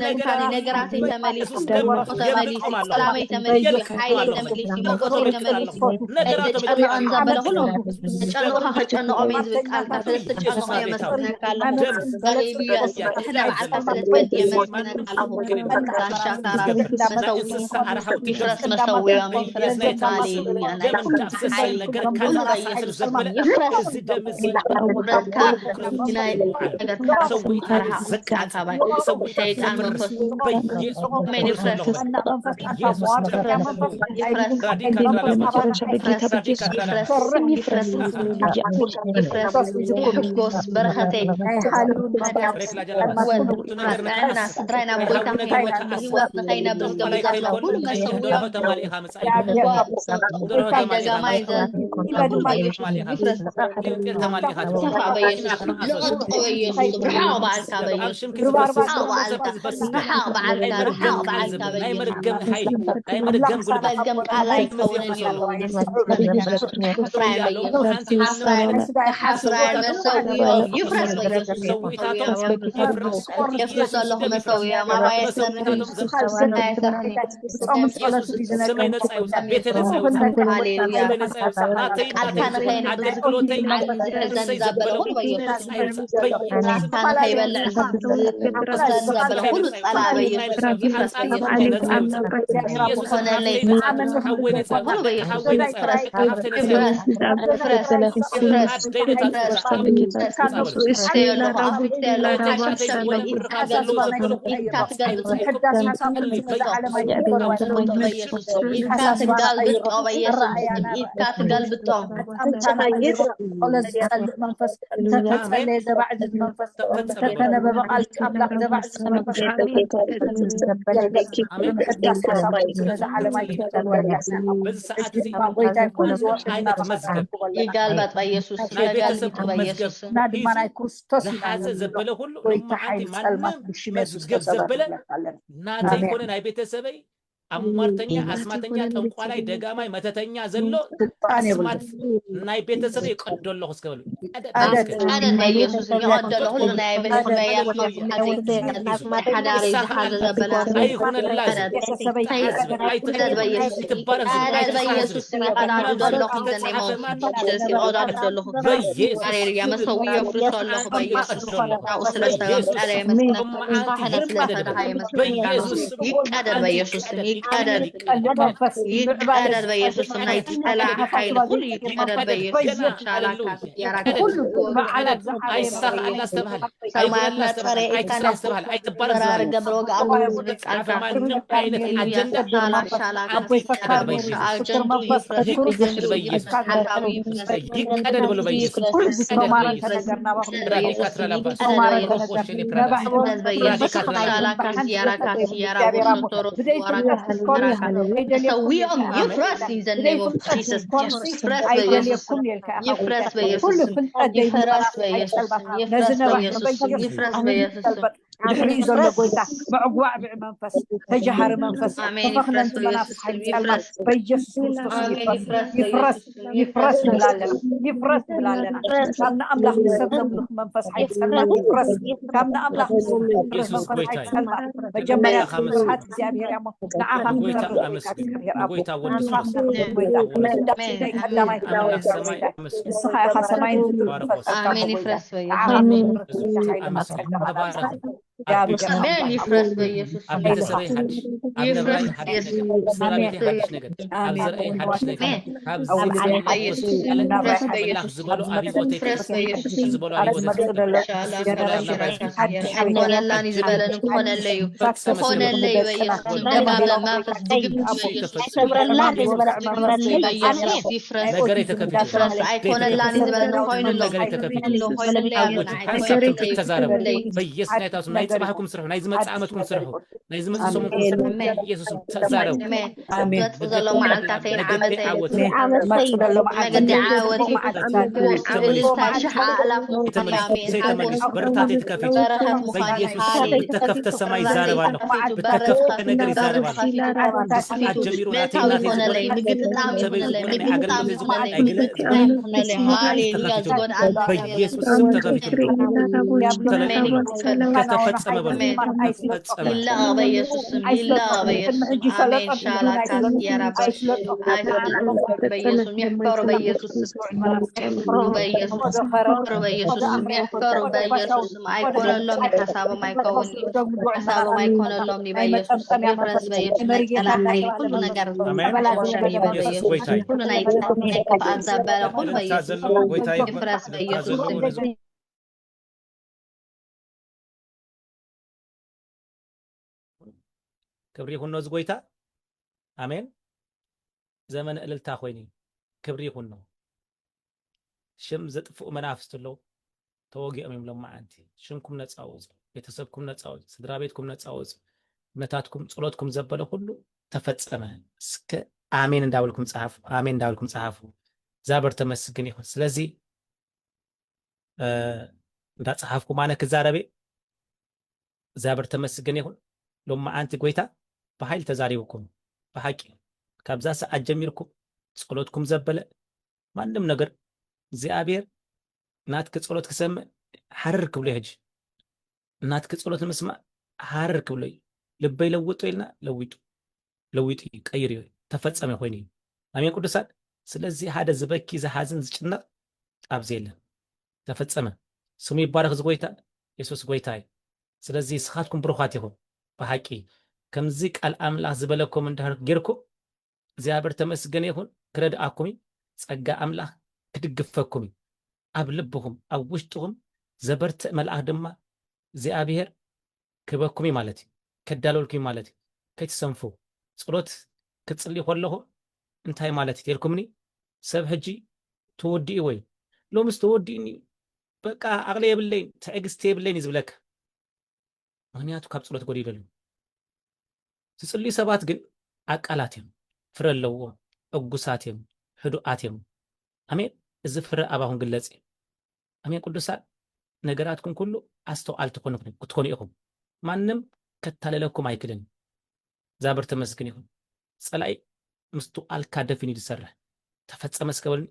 الحاني نجراتي تملي وتملي سلامي تملي حيلي تملي موقتي تملي أنا أنزل بلهم أنا هجأنا أميز بك أنا فلست أنا يا مسكنا كلام غريبي إحنا على فلست بدي مسكنا كلام كاشكارا مسوي فرس مسوي من فرس بالي أنا يفرس زدمز بركة جناي أجر سوي زكاة سوي شيطان منفس من يفرس يفرس برختي أنا سدرنا بقولتها هيوات نخينا برزق بزاف كل ما سويه دجاما إذا يفرس يقال بيسوس نادمنا كريستوس لحاجة زبلة كله لما عندي معلم مزجب زبلة ناتي يكون ناي بيت سبي أمورتني أسمعتني تنقلي دجامي متتني زلوا أسمعت ناي بيت سبي يقدر الله خسكبلو أنا بيسوس يقدر الله ناي بيت سبي حدا هذا زبلة أي هنا لازم أي تبارك بيسوس أنا أقدر الله خدني ما أقدر الله خدني يا مسوي فرص الله بيسوس أوصل على بيسوس يقدر بيسوس يقدر بيسوس ما يتسأل حيل كل يقدر بيسوس شالك يراك أي سر الله استبهل سلمان نصري كان أي تبارك قبروق الله عارفة ما نم عينك الأجندة شالك يقدر بيسوس أجندة يفرس بيسوس يقدر بلو بيسوس سويهم يفرس in the name of Jesus يفرس دحري زلو قويتا معقوع بمنفس تجهر منفس تفخنا انت منافس حيث بيجس يفرس بلالنا كامنا أملاح نسبنا ملوك منفس حيث يفرس كامنا أملاح نسبنا منفس حيث بجمع يا خمسات زيابير يا مخ نعاها قويتا آمين يفرس بيسوس أبي تسري حدش أبي نبري حدش نجد سلامي حدش نجد أبزري حدش نجد أبزري بيسوس يفرس بيسوس زبالو أبي بوتي يفرس بيسوس زبالو أبي بوتي حنا لا نزبالن كون الليو كون الليو بيسوس دبابة ما فس دقب بيسوس يفرس نجري تكفي يفرس أي كون لا نزبالن كون الليو بيس نيتاس نايت صباحكم سرحوا نايز متصعمتكم سرحوا نايز متصومكم سرحوا يسوس تزاروا آمين تظلوا مع التعطين عمتين قد عاوتي برتاتي تكفي بيسوس تكفت السماء زاروا له بتكفت نجري زاروا له الجميل ناتينا بيسوس تكفي ተፈጸመ በሉ ተፈጸመ ይላቀ በኢየሱስም ይላቀ በኢየሱስም አሜን ሻላካስ የረባ በኢየሱስም ይፈሩ በኢየሱስም በኢየሱስም በኢየሱስም አይኮነሎም ሐሳብም አይኮን ሐሳብም አይኮነሎም በኢየሱስ ይፍረስ በኢየሱስ ላይ ሁሉ ነገር በኢየሱስ ሁሉ ላይ ተባዛበለ ሁሉ በኢየሱስ ይፍረስ በኢየሱስ ክብሪ ይሁን ነው ዝጎይታ አሜን ዘመን እልልታ ኮይኒ ክብሪ ይሁን ነው ሽም ዘጥፉ መናፍስትሎ ተወጊኦም ይምሎም ማዓንቲ ሽንኩም ነጻውጽ ቤተሰብኩም ነጻውጽ ስድራ ቤትኩም ነጻውጽ እምነታትኩም ጸሎትኩም ዘበለ ሁሉ ተፈጸመ እስከ አሜን እንዳብልኩም ጻፉ አሜን እንዳብልኩም ጻፉ ዛበር ተመስግን ይሁን ስለዚህ እንዳጻፍኩ ማነ ከዛረቤ ዛበር ተመስግን ይሁን ሎማ አንቲ ጎይታ በኃይል ተዛሪውኩም በሐቂ ካብዛ ሰዓት ጀሚርኩም ጸሎትኩም ዘበለ ማንም ነገር እግዚአብሔር ናትክ ጸሎት ከሰም ሐርር ክብሎ ይሄጅ ናትክ ጸሎት መስማ ሐርር ክብሎ ልበይ ለውጡ ይልና ለውጡ ቀይር ተፈጸመ ሆይኒ አሜን ቅዱሳን ስለዚህ ሀደ ዝበኪ ዘሐዝን ዝጭነቅ አብዘየለን ተፈጸመ ስሙ ይባረክ ዝጎይታ ኢየሱስ ጎይታዬ ስለዚህ ስኻትኩም ብሩኻት ይሁን በሐቂ ከምዚ ቃል አምላክ ዝበለኩም እንዳር ጌርኩ እግዚአብሔር ተመስገነ ይሁን ክረዳአኩም ጸጋ አምላክ ክድግፈኩም አብ ልብኩም አብ ውሽጥኩም ዘበርተ መልአክ ድማ እግዚአብሔር ክበኩም ማለት ከዳለልኩም ማለት ከትሰንፉ ጸሎት ክጽልይ ሆለሁ እንታይ ማለት ይልኩምኒ ሰብ ህጂ ተወዲ ወይ ሎምስ ተወዲኒ በቃ አቅለ የብለኝ ተዕግስት የብለኝ ዝብለክ ምክንያቱ ካብ ጸሎት ጎዲደሉ ዝጽልይ ሰባት ግን አቃላትም ፍረለው እጉሳትም ህዱአትም አሜን እዚ ፍረ አባሁን ግለጽ አሜን ቅዱሳን ነገራትኩም ሁሉ አስተዋል ትኮኑ ኢኹም ማንም ከተላለለኩም አይክልን ዛብር ተመስግን ይሁን ጸላይ ምስቱ አልካ ደፊኒ ይሰርሕ ተፈጸመ እስከበልኒ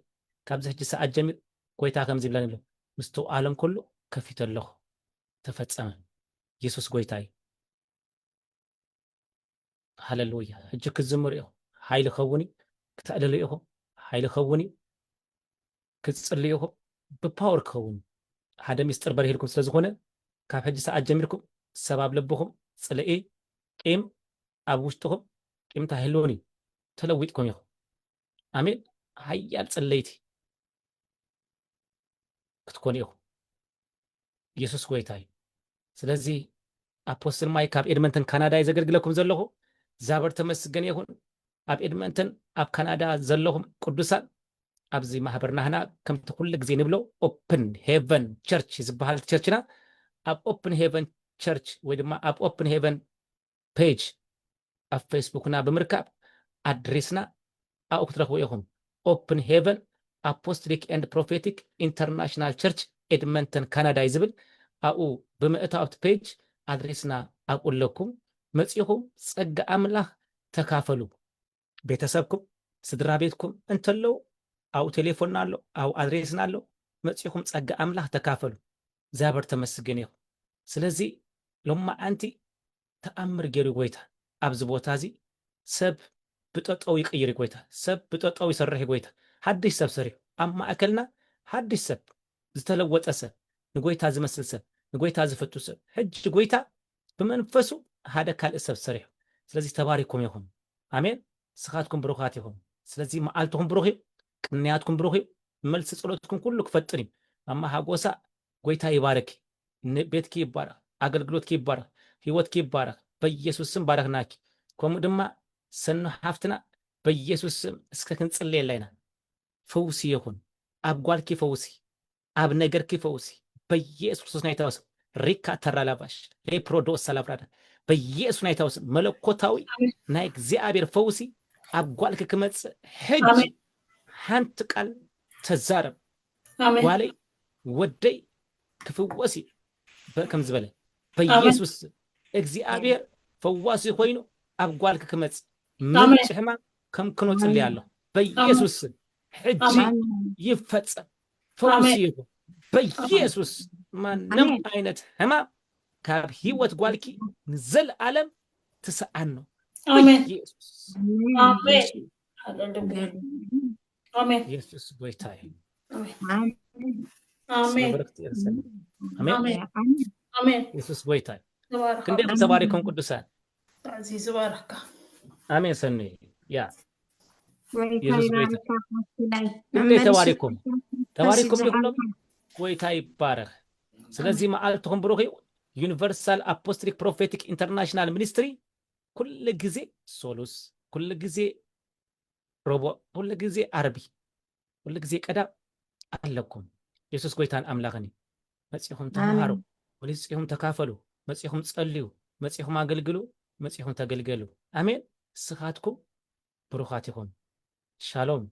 ካብዚ ሕጂ ሰዓት ጀሚር ጎይታ ከምዚ ብለን ብሎ ምስቱ ዓለም ኩሉ ከፊተለኹ ተፈጸመ ኢየሱስ ጎይታይ ሃሌሉያ ሕጂ ክዝምር ኢኹ ኃይል ኸውኒ ክተዕልሉ ኢኹ ኃይል ኸውኒ ክትጽልዩ ኢኹ ብፓወር ክኸውን ሓደ ሚስጥር በርሂልኩም ስለዝኾነ ካብ ሕጂ ሰዓት ጀሚርኩም ሰባብ ልብኹም ጽልኢ ቂም ኣብ ውሽጥኹም ቂምታ ህልውኒ ተለዊጥኩም ኢኹ አሜን ሃያል ጽለይቲ ክትኮኑ ኢኹ ኢየሱስ ጎይታይ ስለዚህ አፖስትል ማይ ካብ ኤድመንተን ካናዳ ይዘገልግለኩም ዘለኹ ዛበር ተመስገን ይሁን ኣብ ኤድመንተን ኣብ ካናዳ ዘለኹም ቅዱሳን ኣብዚ ማህበርና ህና ከምቲ ኩሉ ግዜ ንብሎ ኦፕን ሄቨን ቸርች ዝበሃል ቸርችና ኣብ ኦፕን ሄቨን ቸርች ወይ ድማ ኣብ ኦፕን ሄቨን ፔጅ ኣብ ፌስቡክና ብምርካብ አድሬስና ኣብኡ ክትረኽቡ ኢኹም ኦፕን ሄቨን አፖስቶሊክ ኤንድ ፕሮፌቲክ ኢንተርናሽናል ቸርች ኤድመንተን ካናዳ ይዝብል ኣብኡ ብምእታው ፔጅ አድሬስና ኣብኡለኩም መጽኢኹም ጸጋ አምላክ ተካፈሉ ቤተሰብኩም ስድራ ቤትኩም እንተለው አው ቴሌፎንና አለው አው አድሬስና አለው መጽኢኹም ጸጋ አምላክ ተካፈሉ ዛበር ተመስገን ይሁን ስለዚህ ሎማ አንቲ ተአምር ገሪ ጎይታ ኣብዚ ቦታ እዚ ሰብ ብጠጠው ይቀይር ጎይታ ሰብ ብጠጠው ይሰርሕ ጎይታ ሓድሽ ሰብ ሰሪሑ ኣብ ማእከልና ሓድሽ ሰብ ዝተለወጠ ሰብ ንጎይታ ዝመስል ሰብ ንጎይታ ዝፈቱ ሰብ ሕጂ ጎይታ ብመንፈሱ ሓደ ካልእ ሰብ ሰሪሑ ስለዚህ ተባሪኩም ይኹን አሜን ስኻትኩም ብሩኻት ይኹን ስለዚህ መዓልትኩም ብሩኽ ቅንያትኩም ብሩኽ መልስ ጸሎትኩም ኩሉ ክፈጥን ማማ ሃጎሳ ጎይታ ይባረክ ቤትኪ ይባረክ አገልግሎትኪ ይባረክ ህይወትኪ ይባረክ በኢየሱስ ስም ባረክናኪ ኮሙ ድማ ሰኑ ሓፍትና በኢየሱስ ስም እስከ ክንጽልይ የለይና ፈውሲ ይኹን ኣብ ጓልኪ ፈውሲ ኣብ ነገርኪ ፈውሲ በኢየሱስ ክርስቶስ ናይታውስ ሪካ ተራላባሽ ሌፕሮዶስ ሰላብራዳ በኢየሱስ ናይታውስ መለኮታዊ ናይ እግዚአብሔር ፈውሲ ኣብ ጓልኪ ክመጽእ ሕጂ ሓንቲ ቃል ተዛረብ ጓለይ ወደይ ክፍወሲ በከም ዝበለ በኢየሱስ እግዚአብሔር ፈዋሲ ኮይኑ ኣብ ጓልኪ ክመጽእ ምንጭ ሕማም ከም ክንጽልይ ኣሎ በኢየሱስ ሕጂ ይፈጸም ፈውሲ ይሁን በኢየሱስ ማንም አይነት ሕማም ካብ ህይወት ጓልኪ ንዘለዓለም ትስዓኖ አሜን ኢየሱስ አሜን ሃሌሉያ አሜን ኢየሱስ ጎይታ እዩ አሜን ስለበረክት ይርሰን አሜን አሜን ኢየሱስ ጎይታ እዩ ተባረክ ክንደይ ተባሪኩም ቅዱሳን አዚዝ ባረካ አሜን ሰኒ ያ ኢየሱስ ጎይታ ክንደይ ተባሪኩም ይሁንም ጎይታ ይባረክ ስለዚህ መዓልትኩም ብሩክ እዩ ዩኒቨርሳል አፖስቶሊክ ፕሮፌቲክ ኢንተርናሽናል ሚኒስትሪ كل جزء سولوس كل جزء ربع كل جزء عربي كل جزء كذا علىكم يسوع قويتان أملاغني مسيحهم تهارو ولسيهم تكافلوا مسيحهم تصليوا مسيحهم أقلقلوا مسيحهم تقلقلوا آمين صحاتكم بروخاتكم شالوم